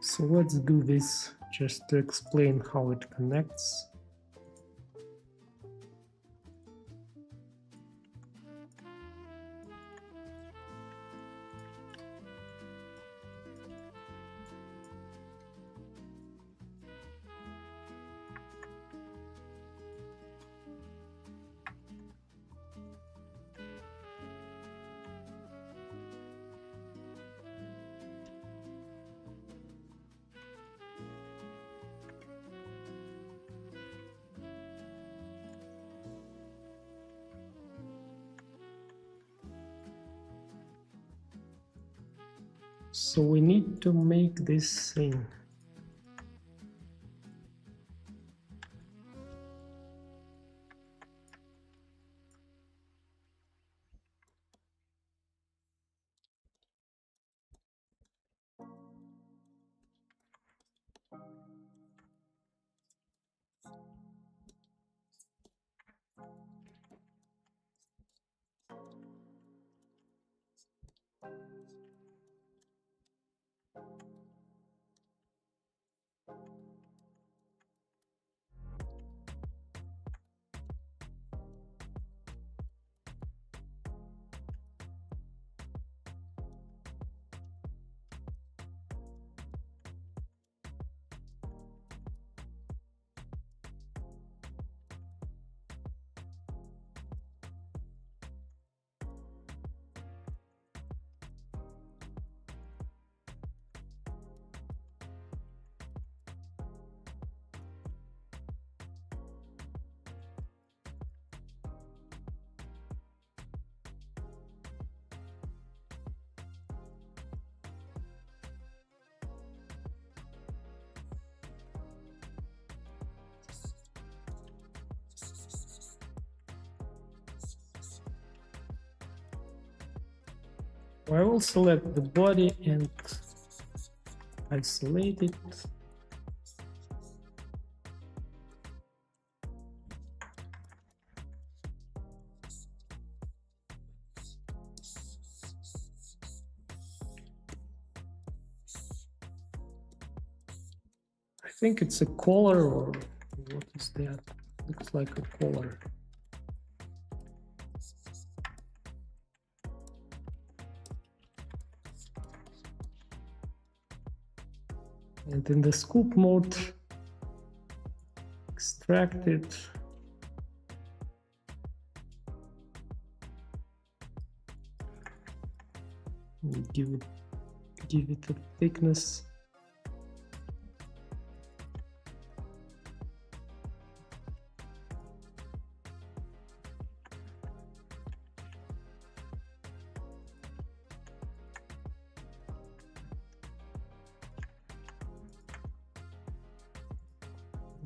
so let's do this just to explain how it connects. So we need to make this thing. I will select the body and isolate it. I think it's a collar, or what is that? Looks like a collar. And in the scoop mode, extract it. And give it a thickness.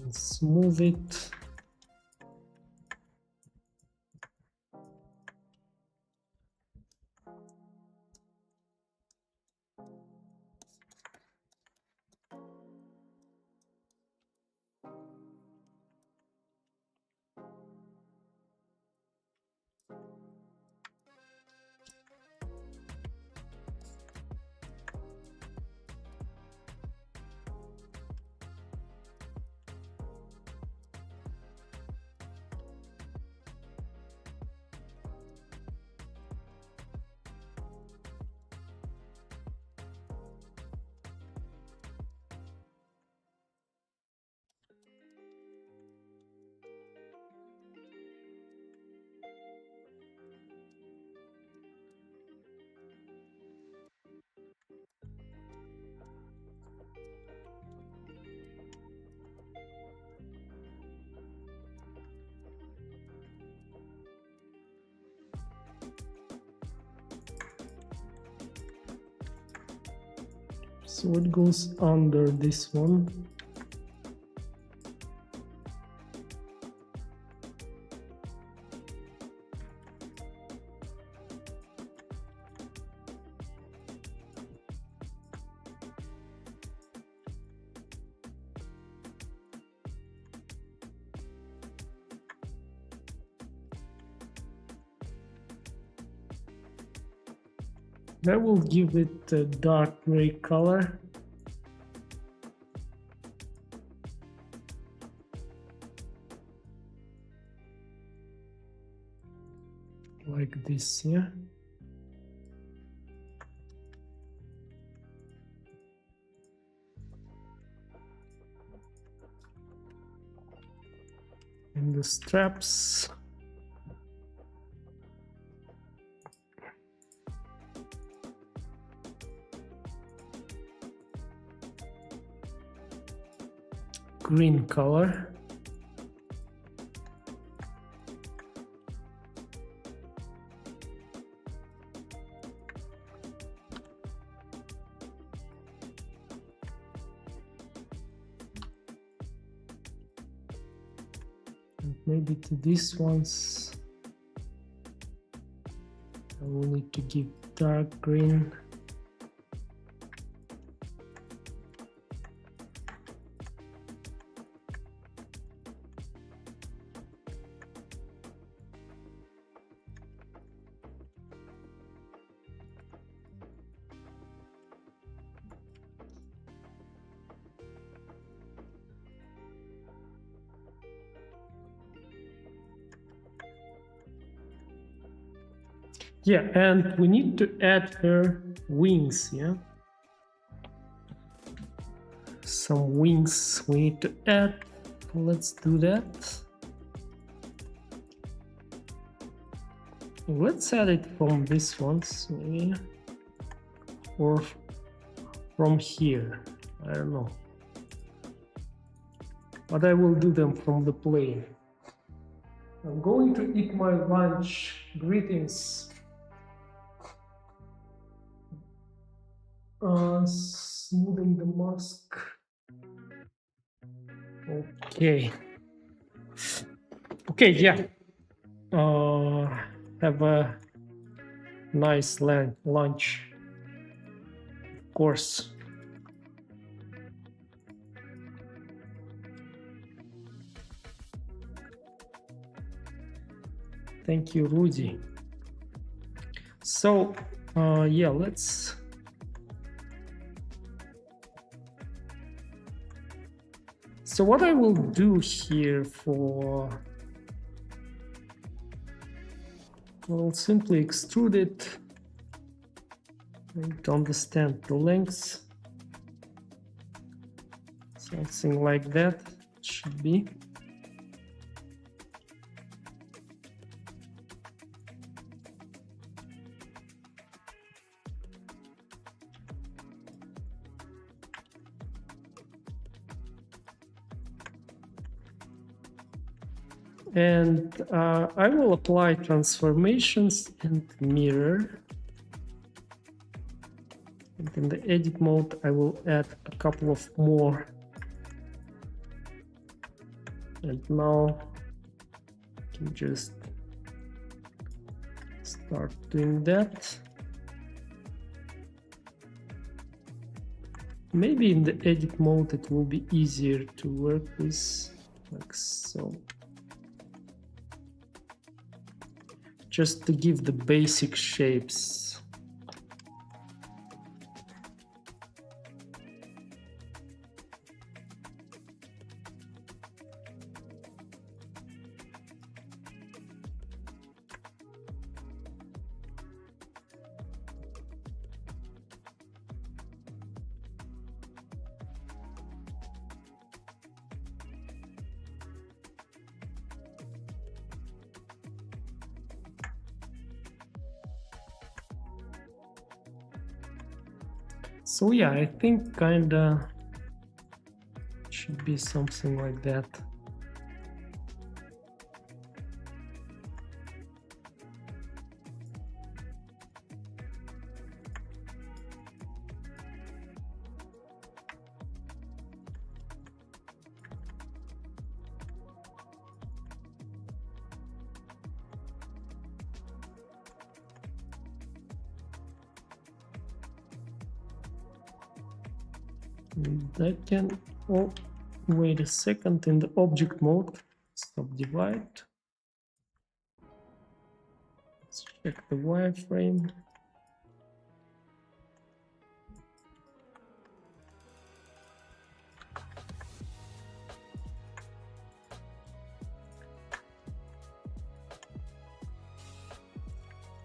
And smooth it. So it goes under this one. I will give it a dark gray color. Like this, yeah. And the straps. Green color. And maybe to these ones I will need to give dark green. Yeah, and we need to add her wings, yeah? Some wings we need to add. Let's do that. Let's add it from these ones, maybe. Or from here, I don't know. But I will do them from the plane. I'm going to eat my lunch. Greetings. Smoothing the mask. Okay. Okay, yeah. Have a nice lunch. Of course. Thank you, Rudy. So, yeah, let's. So what I will do here for, I'll simply extrude it and to understand the lengths. Something like that should be. And I will apply transformations and mirror. And in the edit mode, I will add a couple of more. And now I can just start doing that. Maybe in the edit mode, it will be easier to work with, like so. Just to give the basic shapes. So yeah, I think kinda should be something like that. I can, oh, wait a second, in the object mode, subdivide. Let's check the wireframe.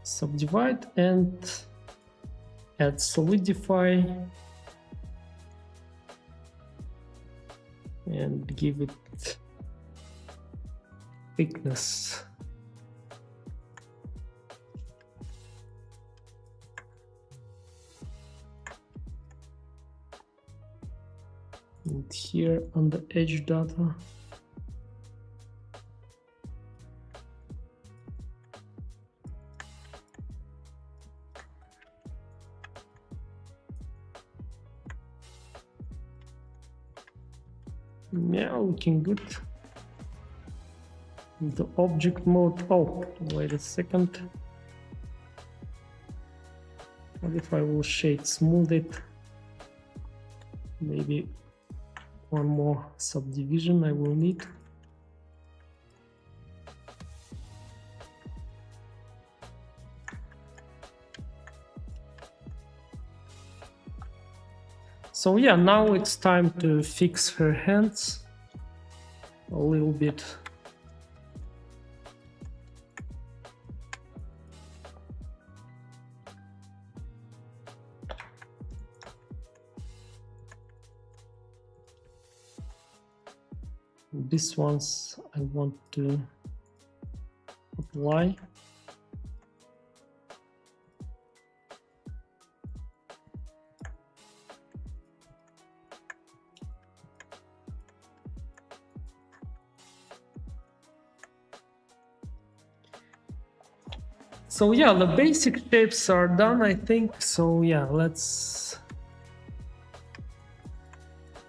Subdivide and add Solidify. And give it thickness. And here on the edge data, yeah, looking good. The object mode, oh, wait a second. What if I will shade smooth it? Maybe one more subdivision I will need. So yeah, now it's time to fix her hands a little bit. These ones I want to apply. So yeah, the basic shapes are done, I think. So yeah, let's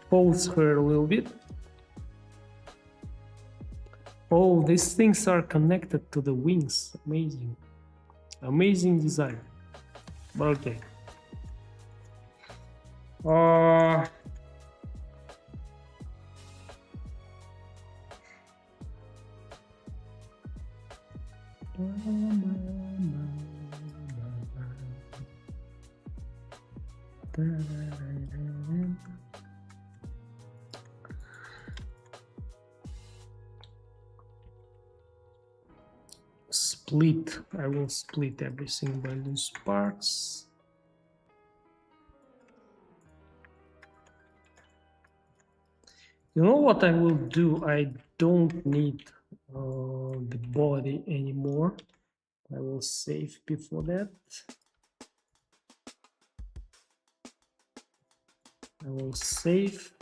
pose her a little bit. Oh, these things are connected to the wings. Amazing. Amazing design. But okay. Uh, split. I will split everything by loose parts. You know what I will do? I don't need the body anymore. I will save before that. I will save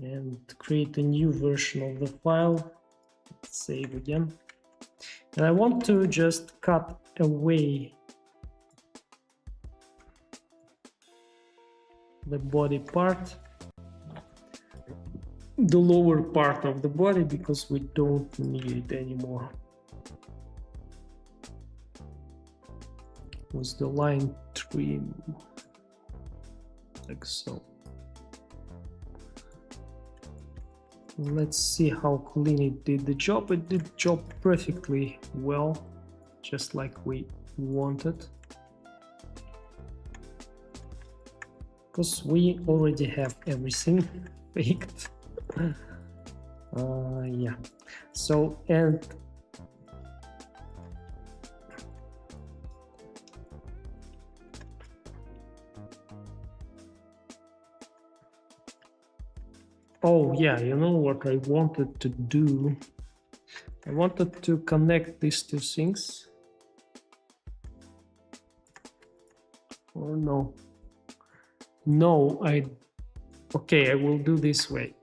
and create a new version of the file. Save again. And I want to just cut away the body part, the lower part of the body, because we don't need it anymore. With the line trim, like so. Let's see how clean it did the job. It did the job perfectly well, just like we wanted. Because we already have everything baked. Yeah. So, and oh yeah, you know what I wanted to do? I wanted to connect these two things. Or no? No, okay, I will do this way.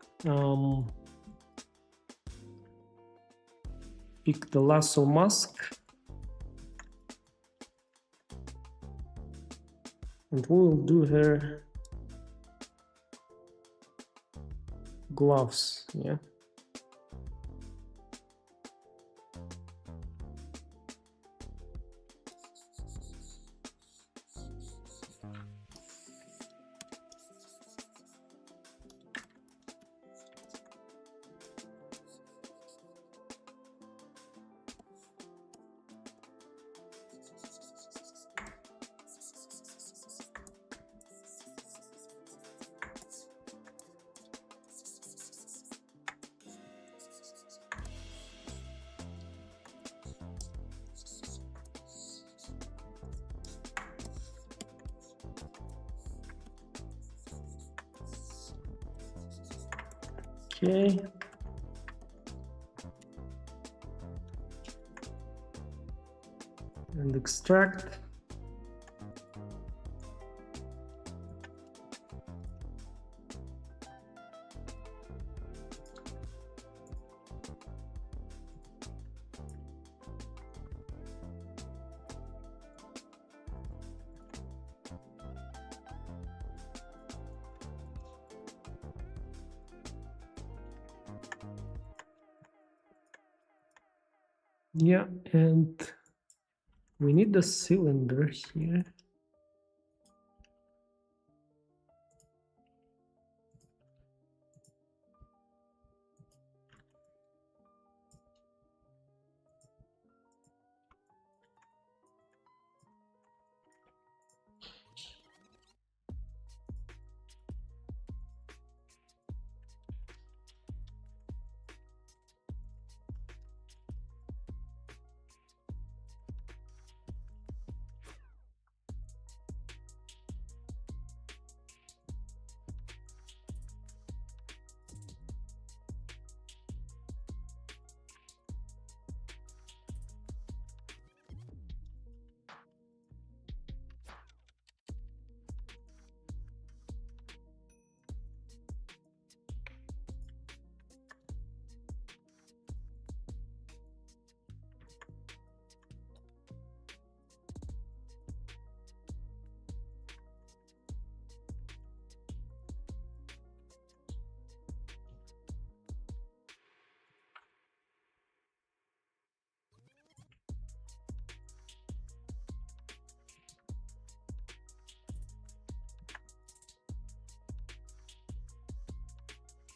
Pick the lasso mask. And we will do her gloves, yeah. Okay. And extract. Yeah, and we need the cylinder here.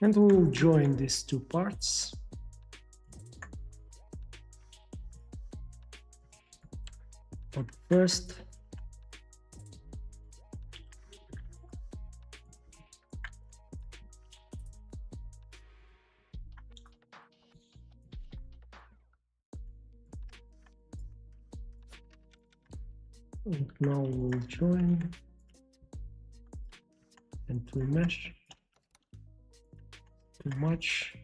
And we'll join these two parts. But first, and now we'll join and to mesh. Too much.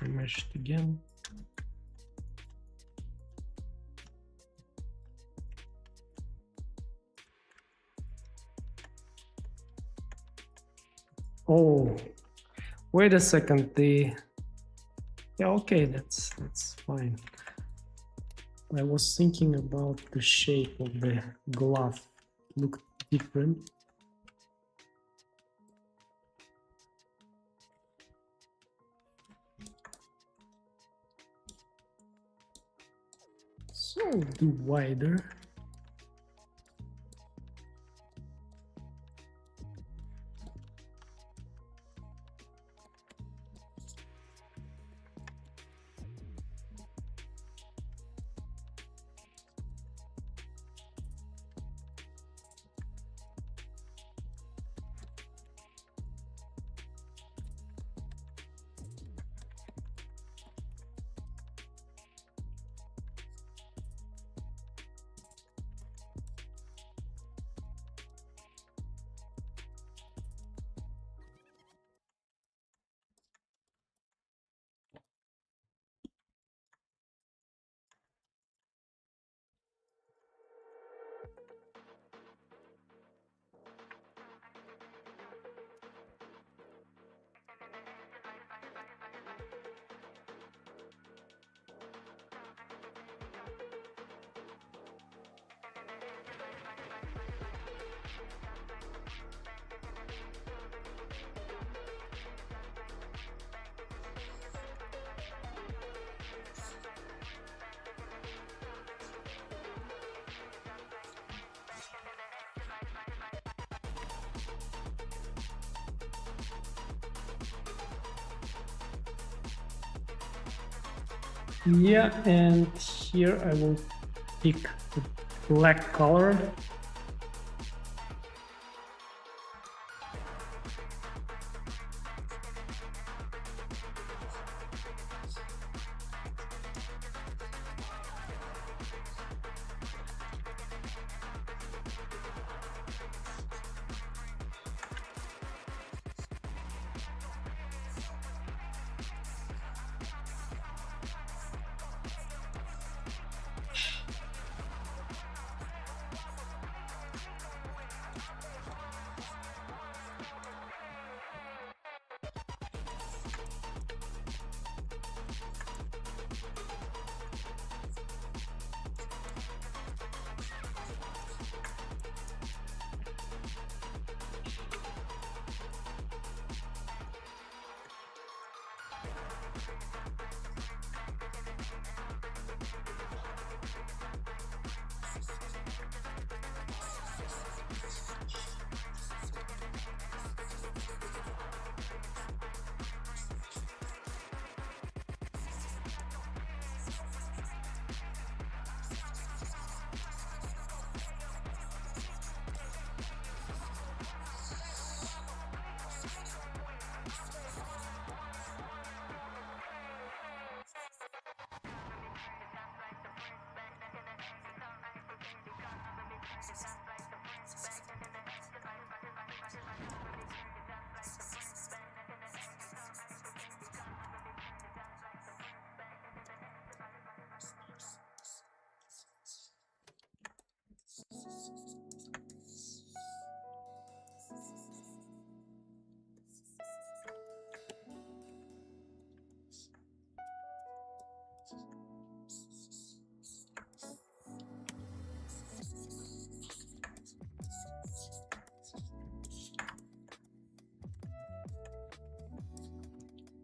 Meshed again. Oh, wait a second. Yeah, okay, that's fine. I was thinking about the shape of the glove. Looked different. So do wider. Yeah, and here I will pick the black color.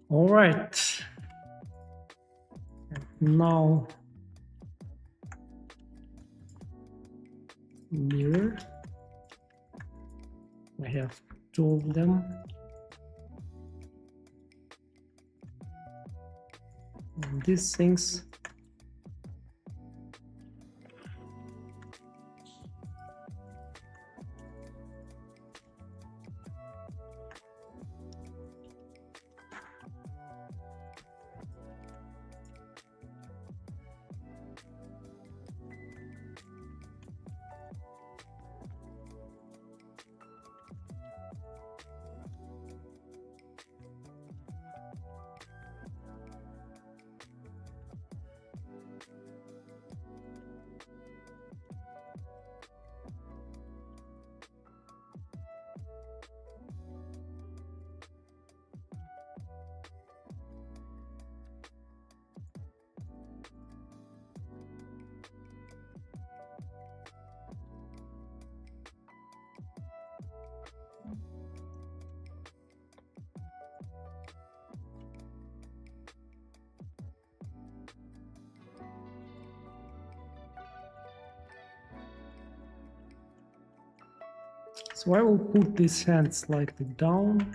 All right. Now mirror. I have two of them. And these things. So I will put this hand slightly down.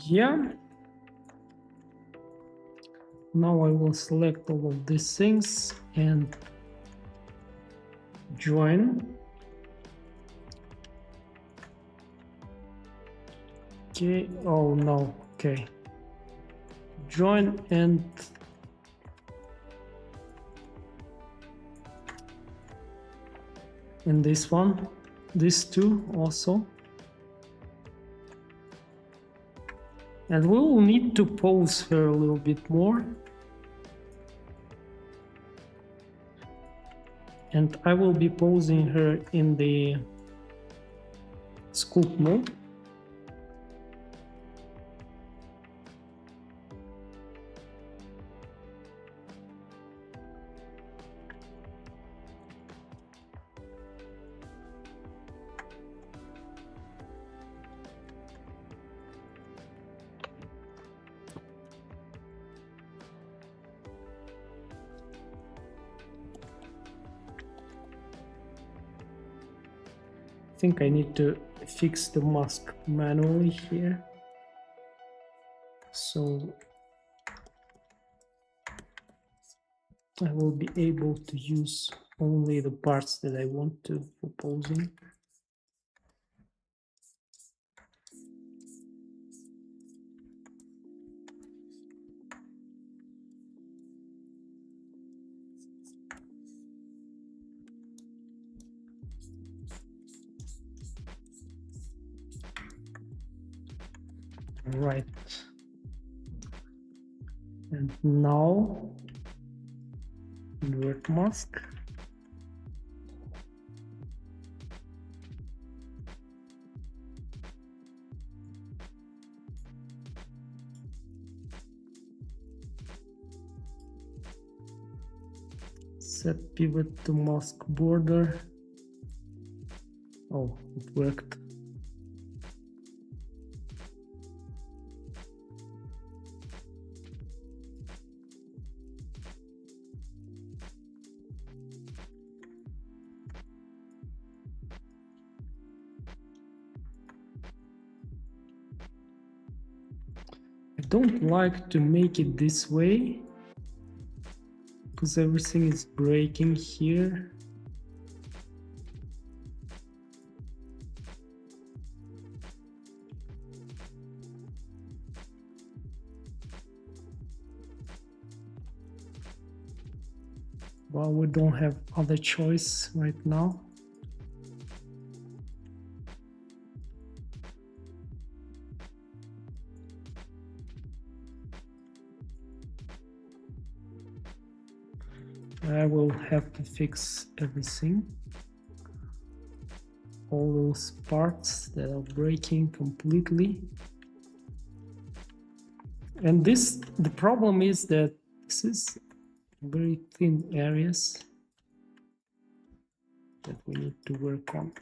Yeah. Now I will select all of these things and join. Okay, oh no, okay. Join and this one, these two also. And we will need to pose her a little bit more. And I will be posing her in the sculpt mode. I think I need to fix the mask manually here. So I will be able to use only the parts that I want to for posing. Right. And now invert mask. Set pivot to mask border. Oh, it worked. I don't like to make it this way because everything is breaking here. Well, we don't have other choice right now. I will have to fix everything. All those parts that are breaking completely. And the problem is that this is very thin areas that we need to work on.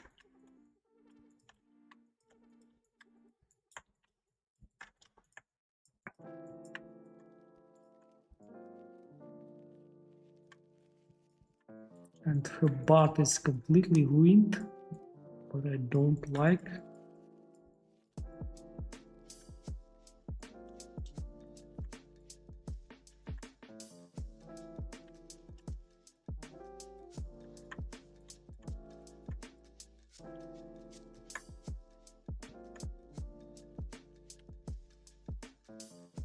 And her butt is completely ruined, but I don't like.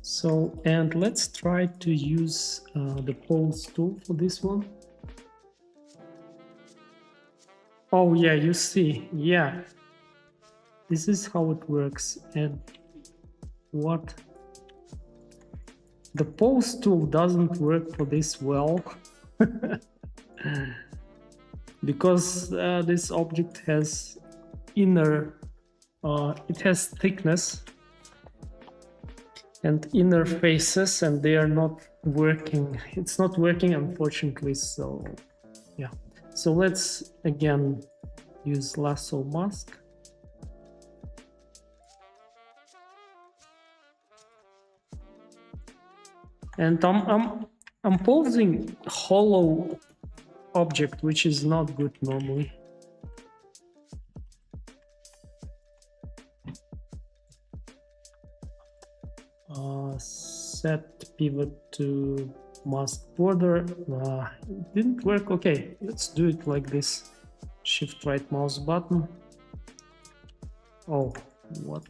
So, and let's try to use the pose tool for this one. Oh yeah, you see, yeah. This is how it works. And what? The pose tool doesn't work for this well. Because this object has it has thickness and inner faces, and they are not working. It's not working, unfortunately. So yeah, so let's again use lasso mask. And I'm posing hollow object, which is not good normally. Set pivot to mask border. It didn't work. Okay, let's do it like this. Shift right mouse button. Oh, what?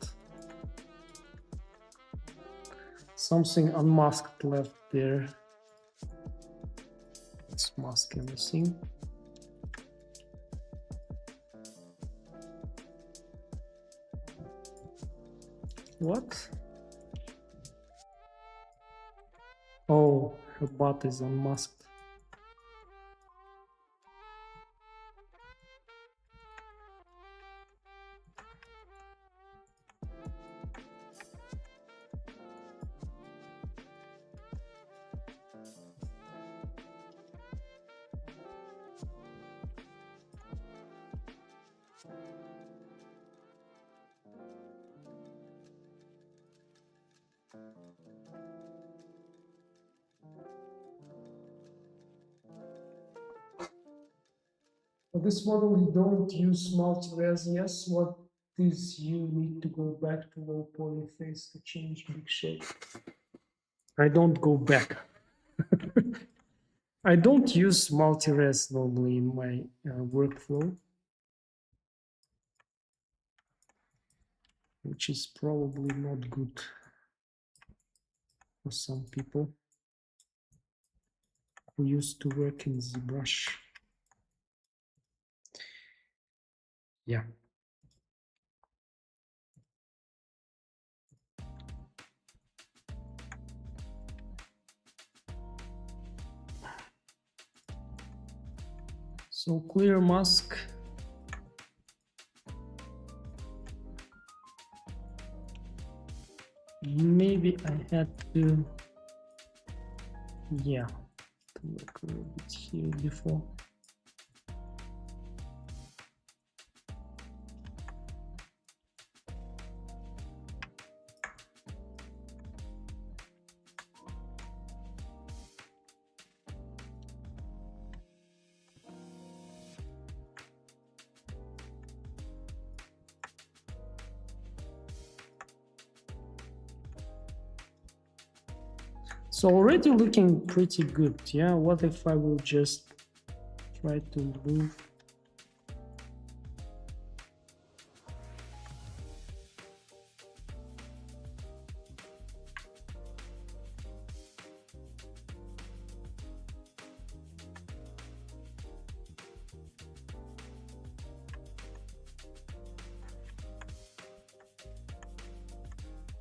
Something unmasked left there. Let's mask everything. What? Oh, her butt is unmasked. For this model, we don't use multi-res. Yes, what is you need to go back to low poly face to change big shape. I don't go back. I don't use multi-res normally in my workflow, which is probably not good for some people who used to work in ZBrush. Yeah. So clear mask. Maybe I had to, yeah, to work a little bit here before. So already looking pretty good. Yeah, what if I will just try to move?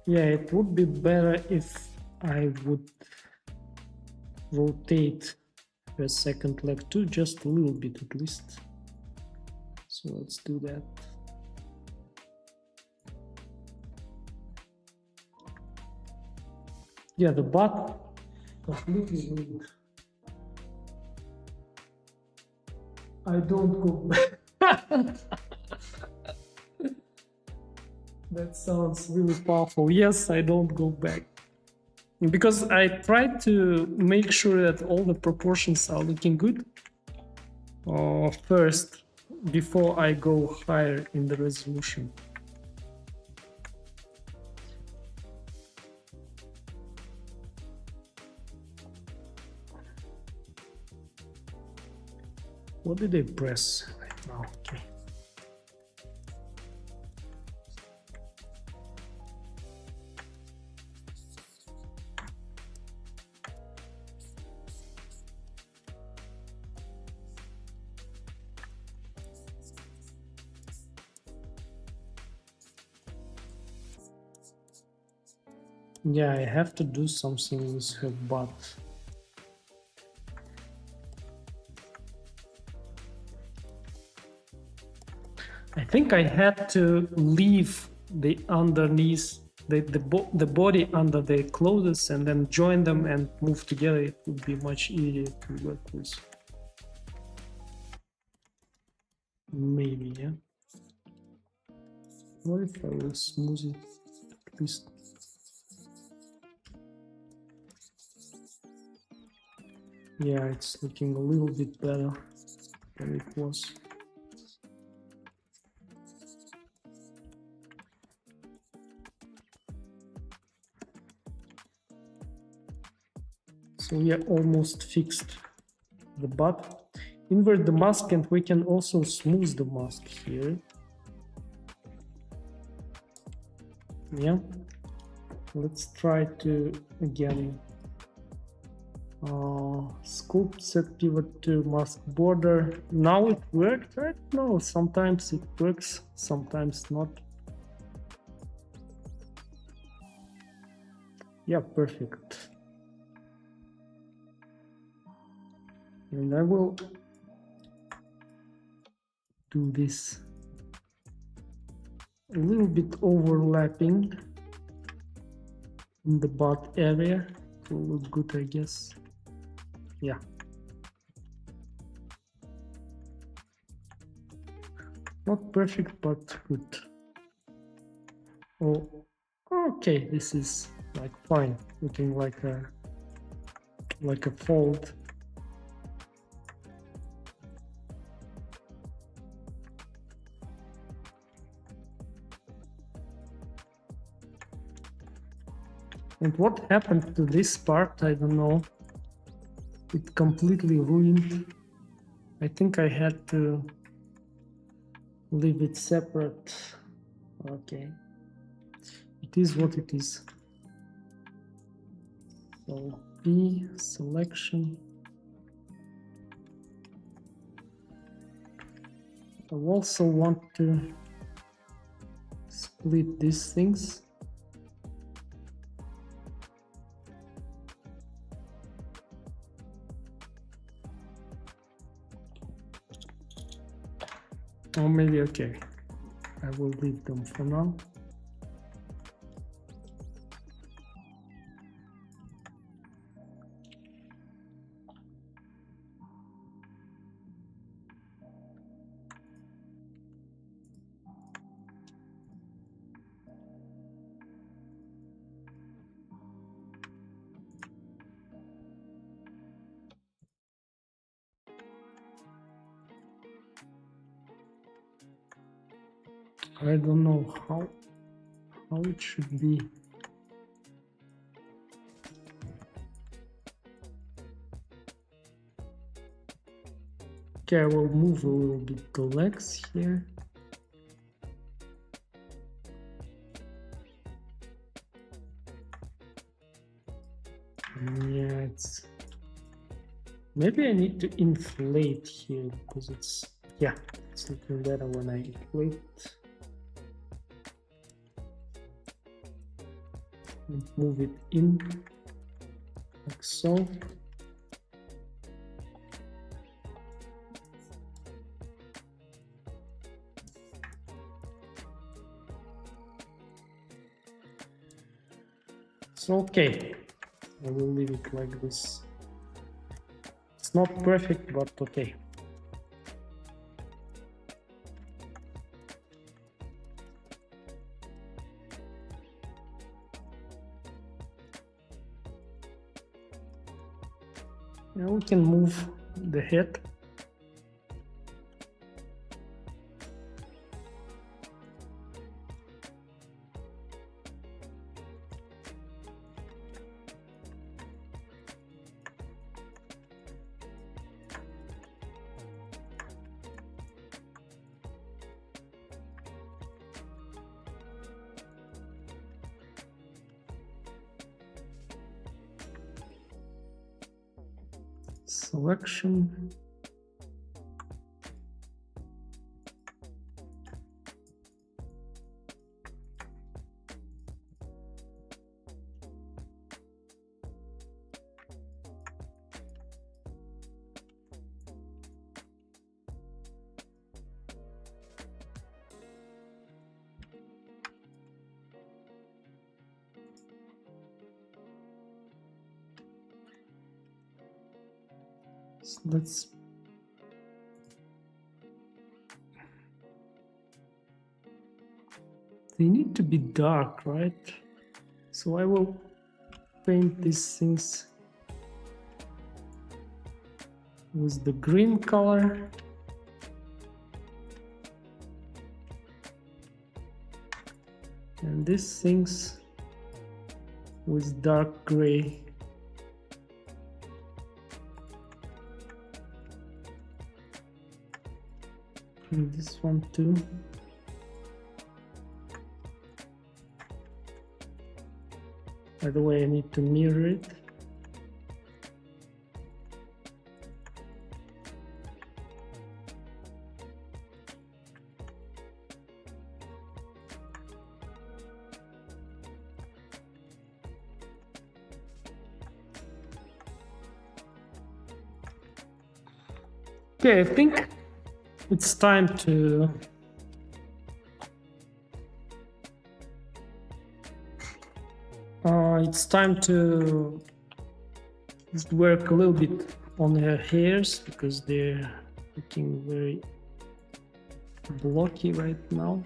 Yeah, it would be better if I would rotate a second leg too, just a little bit at least. So let's do that. Yeah, the butt completely ruined. I don't go back. That sounds really powerful. Yes, I don't go back. Because I tried to make sure that all the proportions are looking good first, before I go higher in the resolution. What did I press right now? Okay. Yeah, I have to do something with her butt. I think I had to leave the underneath the body under the clothes and then join them and move together. It would be much easier to work with. Maybe, yeah. What if I will smooth it at least? Yeah, it's looking a little bit better than it was. So we are almost fixed the butt. Invert the mask and we can also smooth the mask here. Yeah. Let's try to again sculpt, set pivot to mask border. Now it worked, right? No, sometimes it works, sometimes not. Yeah, perfect. And I will do this a little bit overlapping in the butt area. It will look good, I guess. Yeah. Not perfect, but good. Oh, okay. This is like fine, looking like a fold. And what happened to this part, I don't know. It completely ruined. I think I had to leave it separate. Okay. It is what it is. So P, selection. I also want to split these things. Or maybe, okay, I will leave them for now. I don't know how it should be. Okay, I will move a little bit the legs here. Yeah, it's maybe I need to inflate here because it's, yeah, it's looking better when I inflate. And move it in like so. So okay, I will leave it like this. It's not perfect, but okay. Now we can move the head. Selection. So let's they need to be dark, right? So I will paint these things with the green color. And these things with dark gray. And this one too. By the way, I need to mirror it. Okay, I think it's time to just work a little bit on her hairs because they're looking very blocky right now.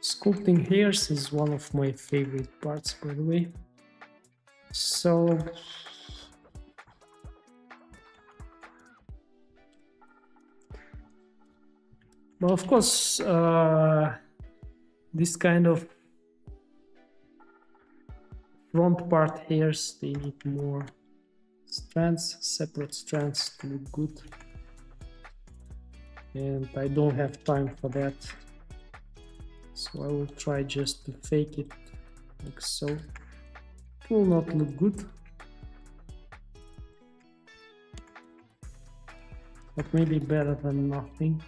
Sculpting hairs is one of my favorite parts, by the way. So well, of course, this kind of front part hairs, they need more strands, separate strands to look good. And I don't have time for that. So I will try just to fake it like so. It will not look good, but maybe better than nothing.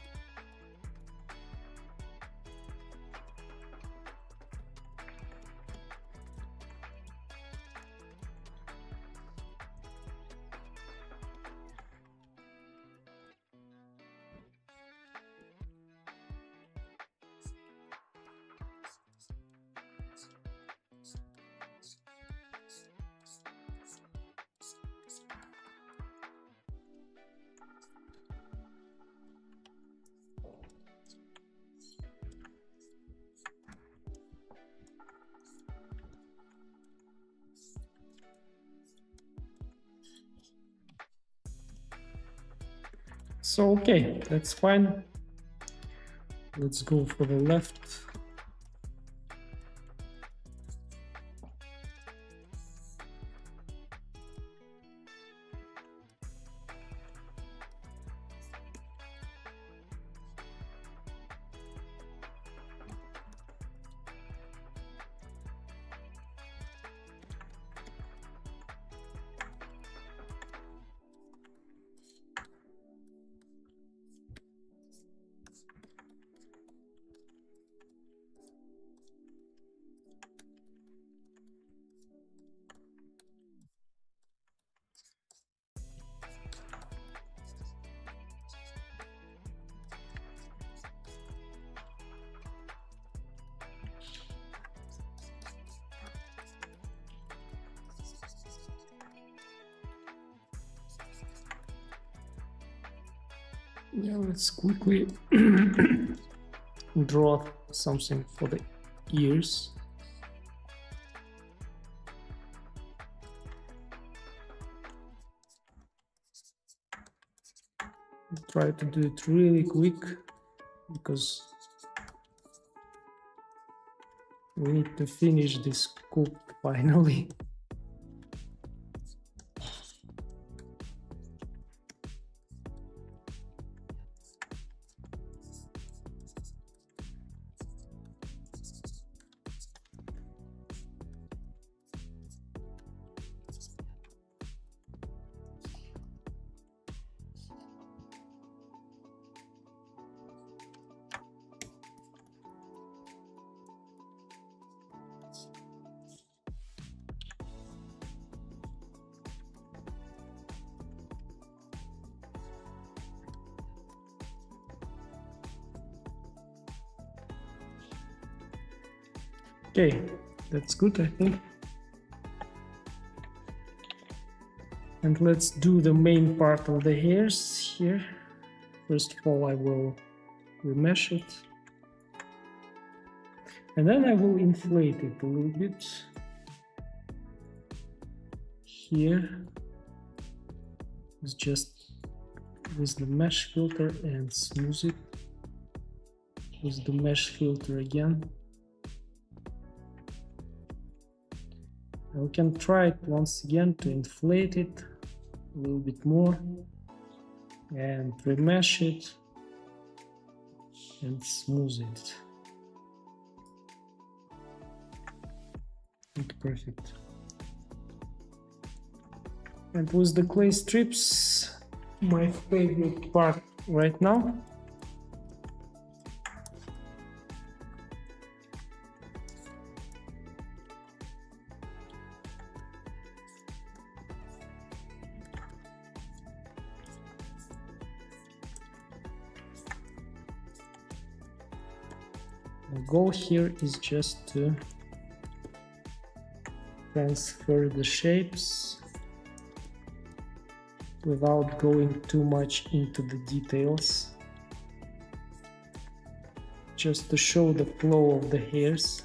So okay, that's fine. Let's go for the left. Yeah, let's quickly draw something for the ears. Try to do it really quick because we need to finish this sculpt finally. Okay, that's good, I think. And let's do the main part of the hairs here. First of all, I will remesh it. And then I will inflate it a little bit. Here is just with the mesh filter and smooth it with the mesh filter again. We can try it once again to inflate it a little bit more and remesh it and smooth it. Look perfect. And with the clay strips, my favorite part right now. The goal here is just to transfer the shapes without going too much into the details, just to show the flow of the hairs.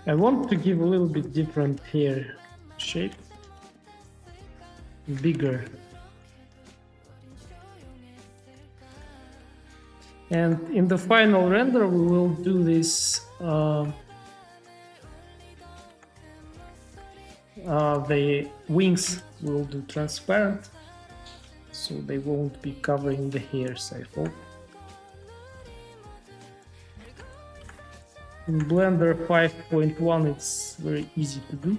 I want to give a little bit different hair shape, bigger. And in the final render, we will do this. The wings will do transparent, so they won't be covering the hairs, I hope. In Blender 5.1, it's very easy to do.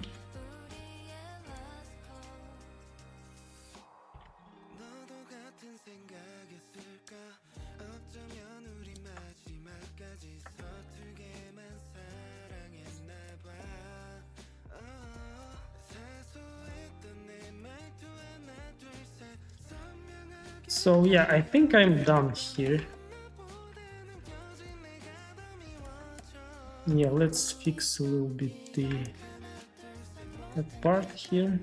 So yeah, I think I'm done here. Yeah, let's fix a little bit that part here.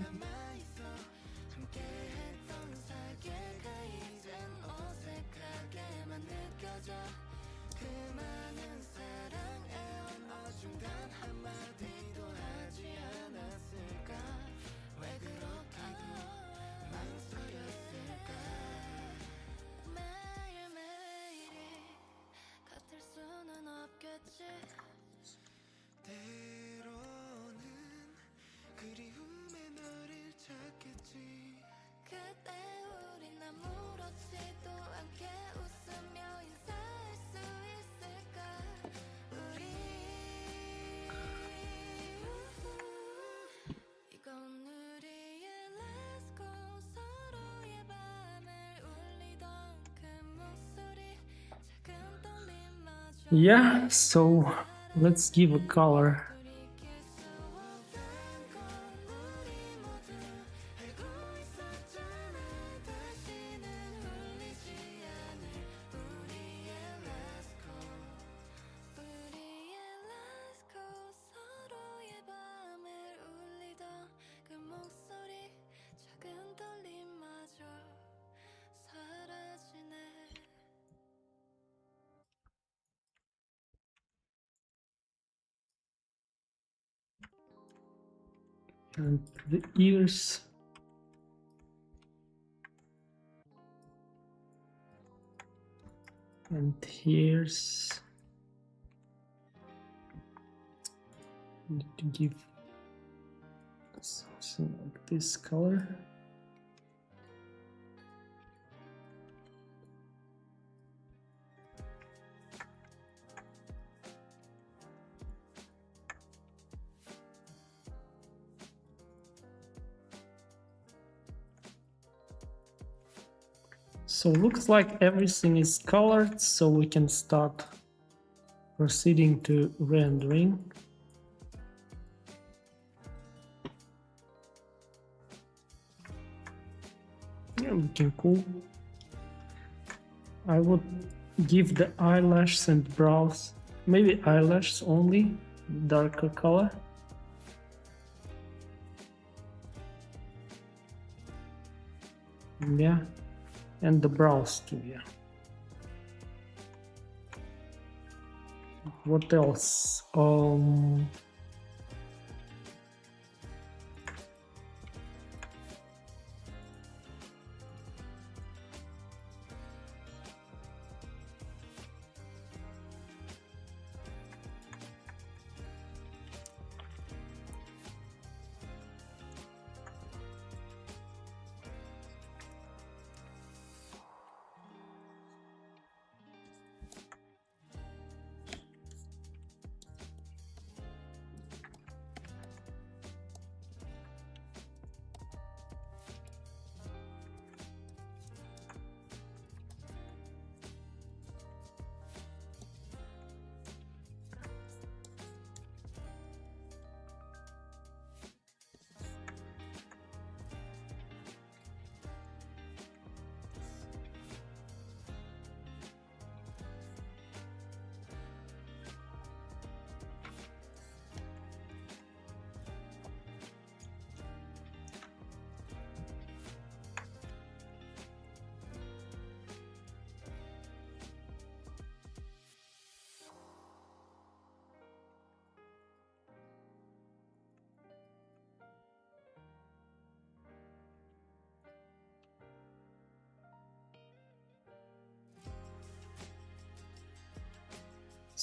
Yeah, so let's give a color. And the ears. And here's need to give something like this color. So looks like everything is colored, so we can start proceeding to rendering. Yeah, looking cool. I would give the eyelashes and brows, maybe eyelashes only, darker color. Yeah, and the brows too, yeah. What else?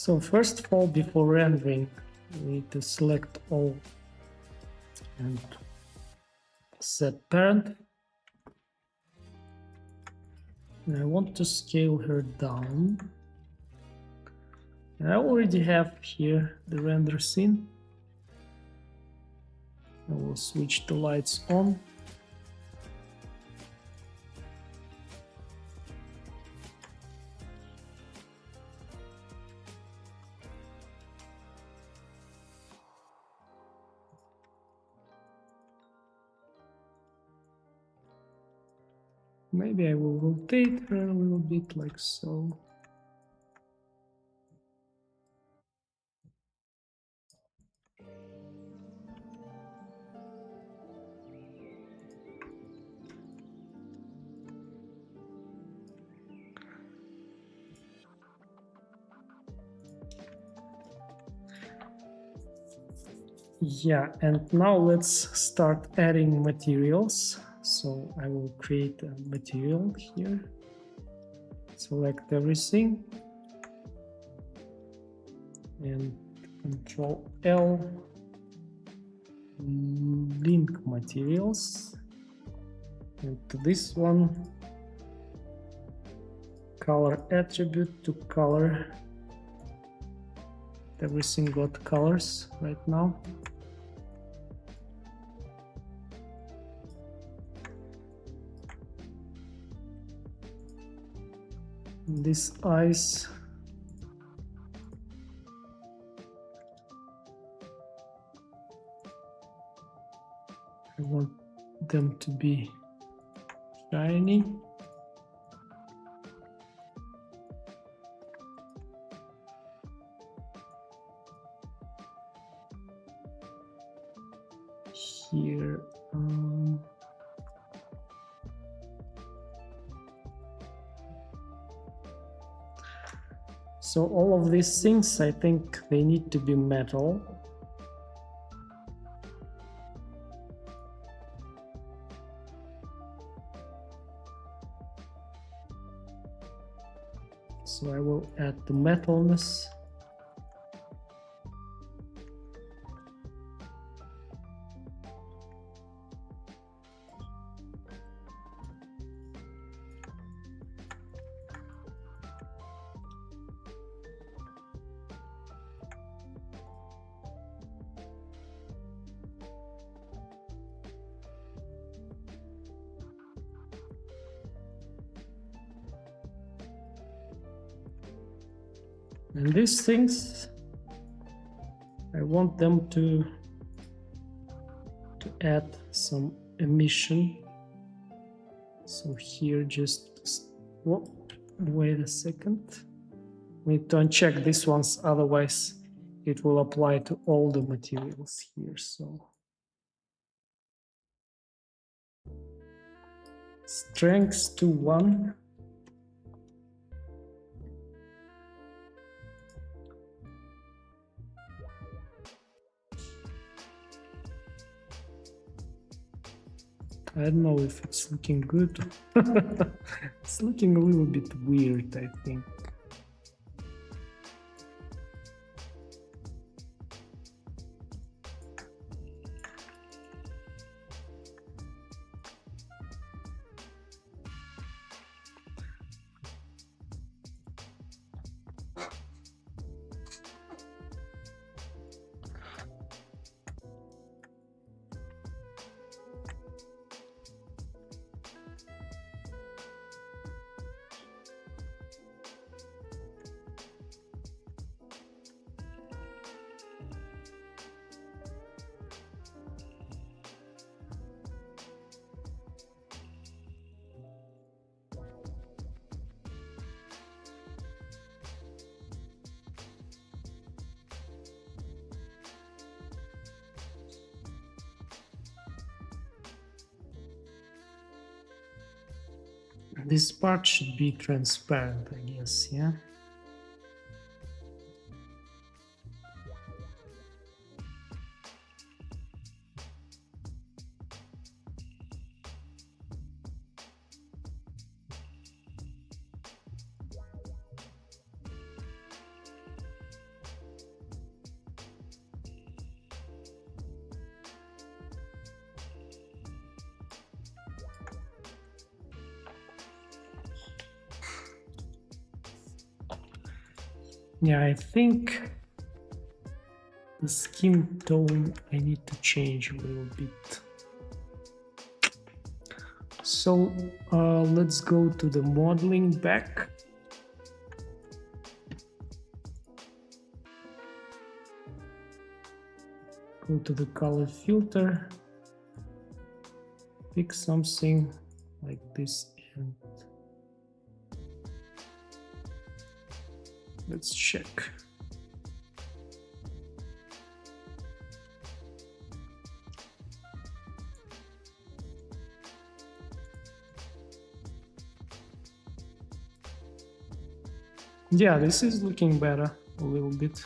So first of all, before rendering, we need to select all and set parent. And I want to scale her down. And I already have here the render scene. I will switch the lights on. Maybe I will rotate her a little bit like so. Yeah, and now let's start adding materials. So I will create a material here. Select everything. And Control L. Link materials. And to this one, color attribute to color. Everything got colors right now. These eyes, I want them to be shiny. Here, so all of these things, I think they need to be metal. So I will add the metalness. And these things, I want them to add some emission. So here just, wait a second. We need to uncheck these ones, otherwise it will apply to all the materials here. So strength to 1. I don't know if it's looking good. It's looking a little bit weird, I think. This part should be transparent, I guess, yeah? Yeah, I think the skin tone I need to change a little bit. So let's go to the modeling back. Go to the color filter, pick something like this, and let's check. Yeah, this is looking better a little bit.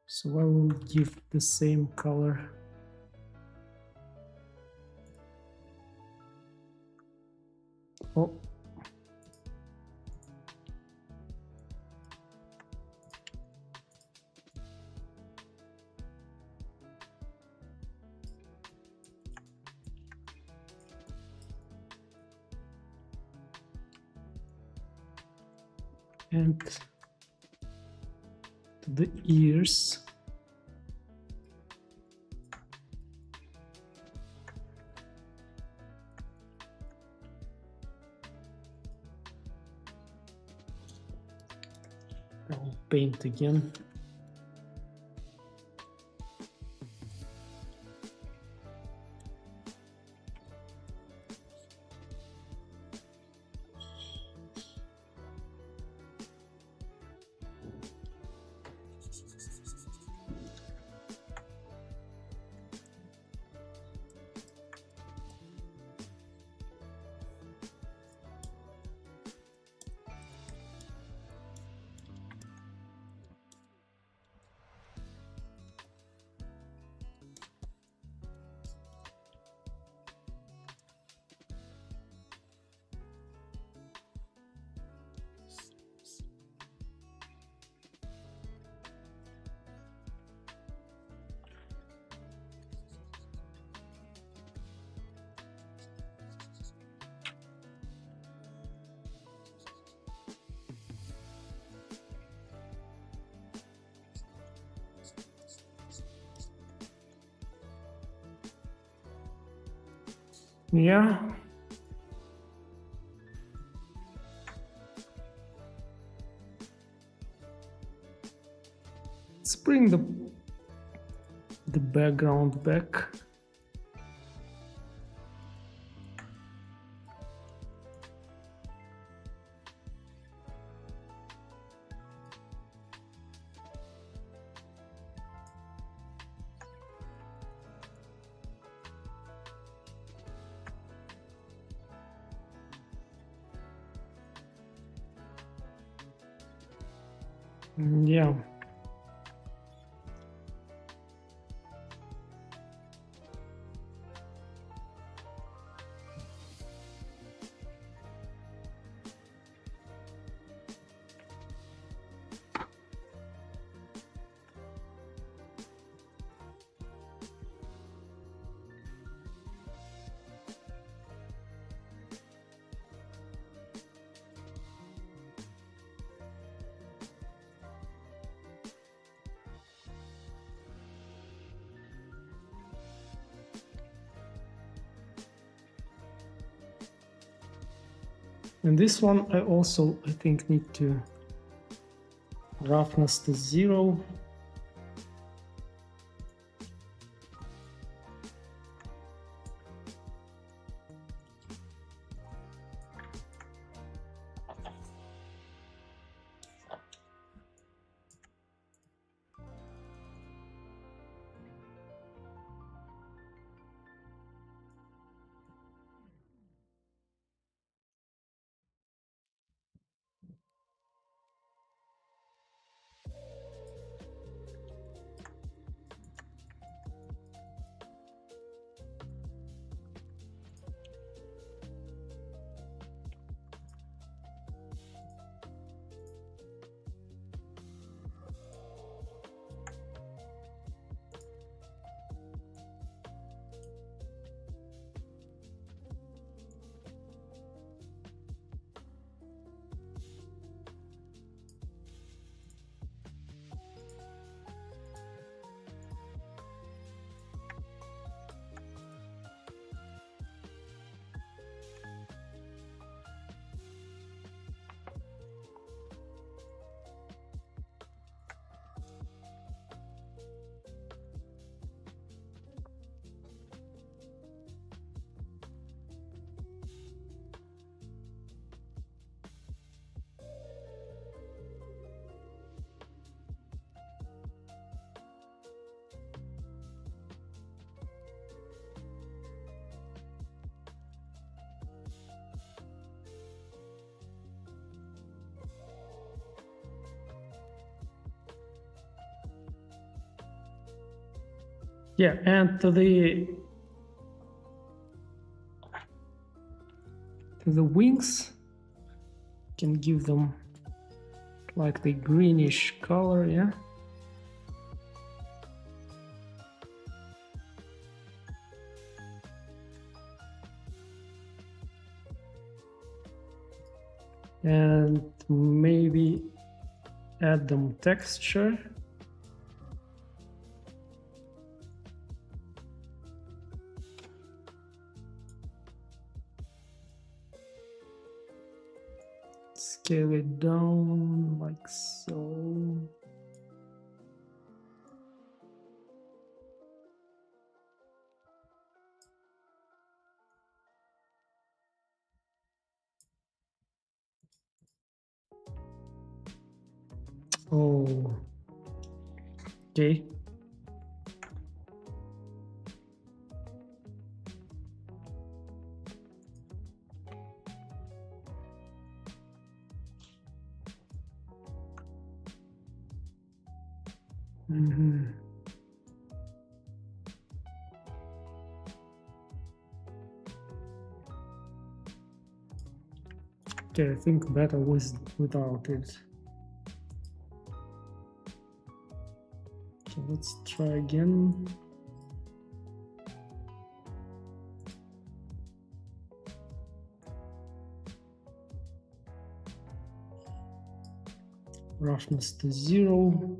So I will give the same color. Oh. And to the ears. I'll paint again. Yeah. Let's bring the background back. Yeah. And this one I also, I think, need to roughness to 0. Yeah, and to the wings, can give them like the greenish color, yeah. And maybe add them texture. Scale it down like so. Oh, okay. Okay, I think better without it. Okay, let's try again. Roughness to 0.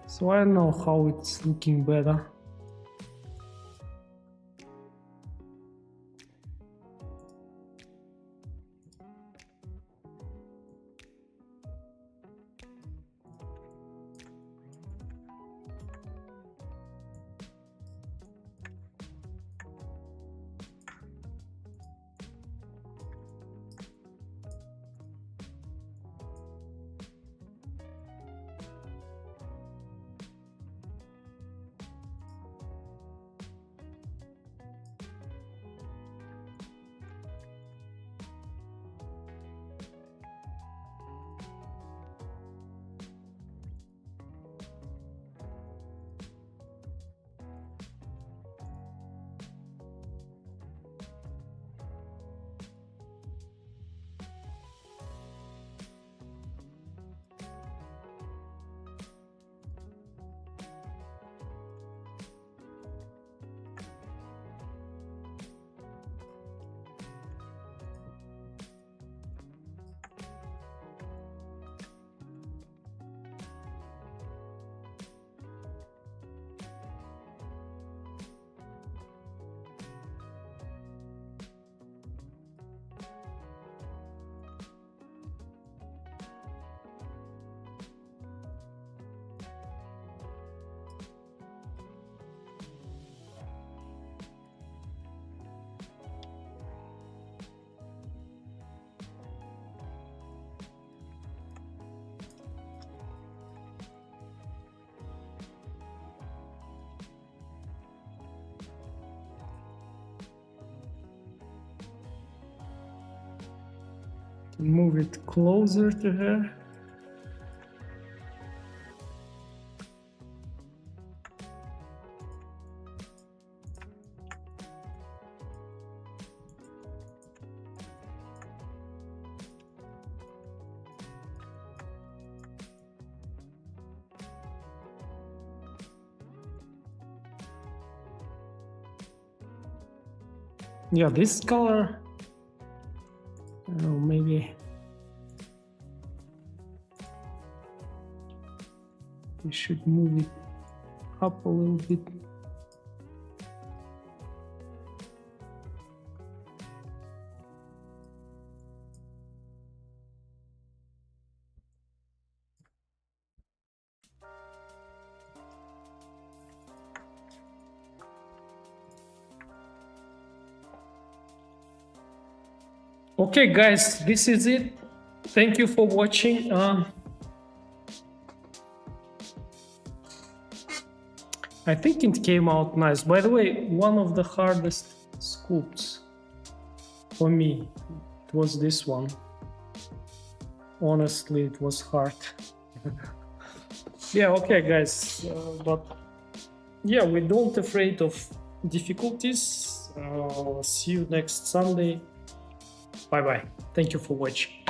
So I don't know how it's looking better. Move it closer to her. Yeah, this color, I don't know, maybe we should move it up a little bit. Okay, guys, this is it. Thank you for watching. I think it came out nice. By the way, one of the hardest sculpts for me, it was this one. Honestly, it was hard. Yeah, okay, guys, but yeah, we don't afraid of difficulties. See you next Sunday. Bye bye. Thank you for watching.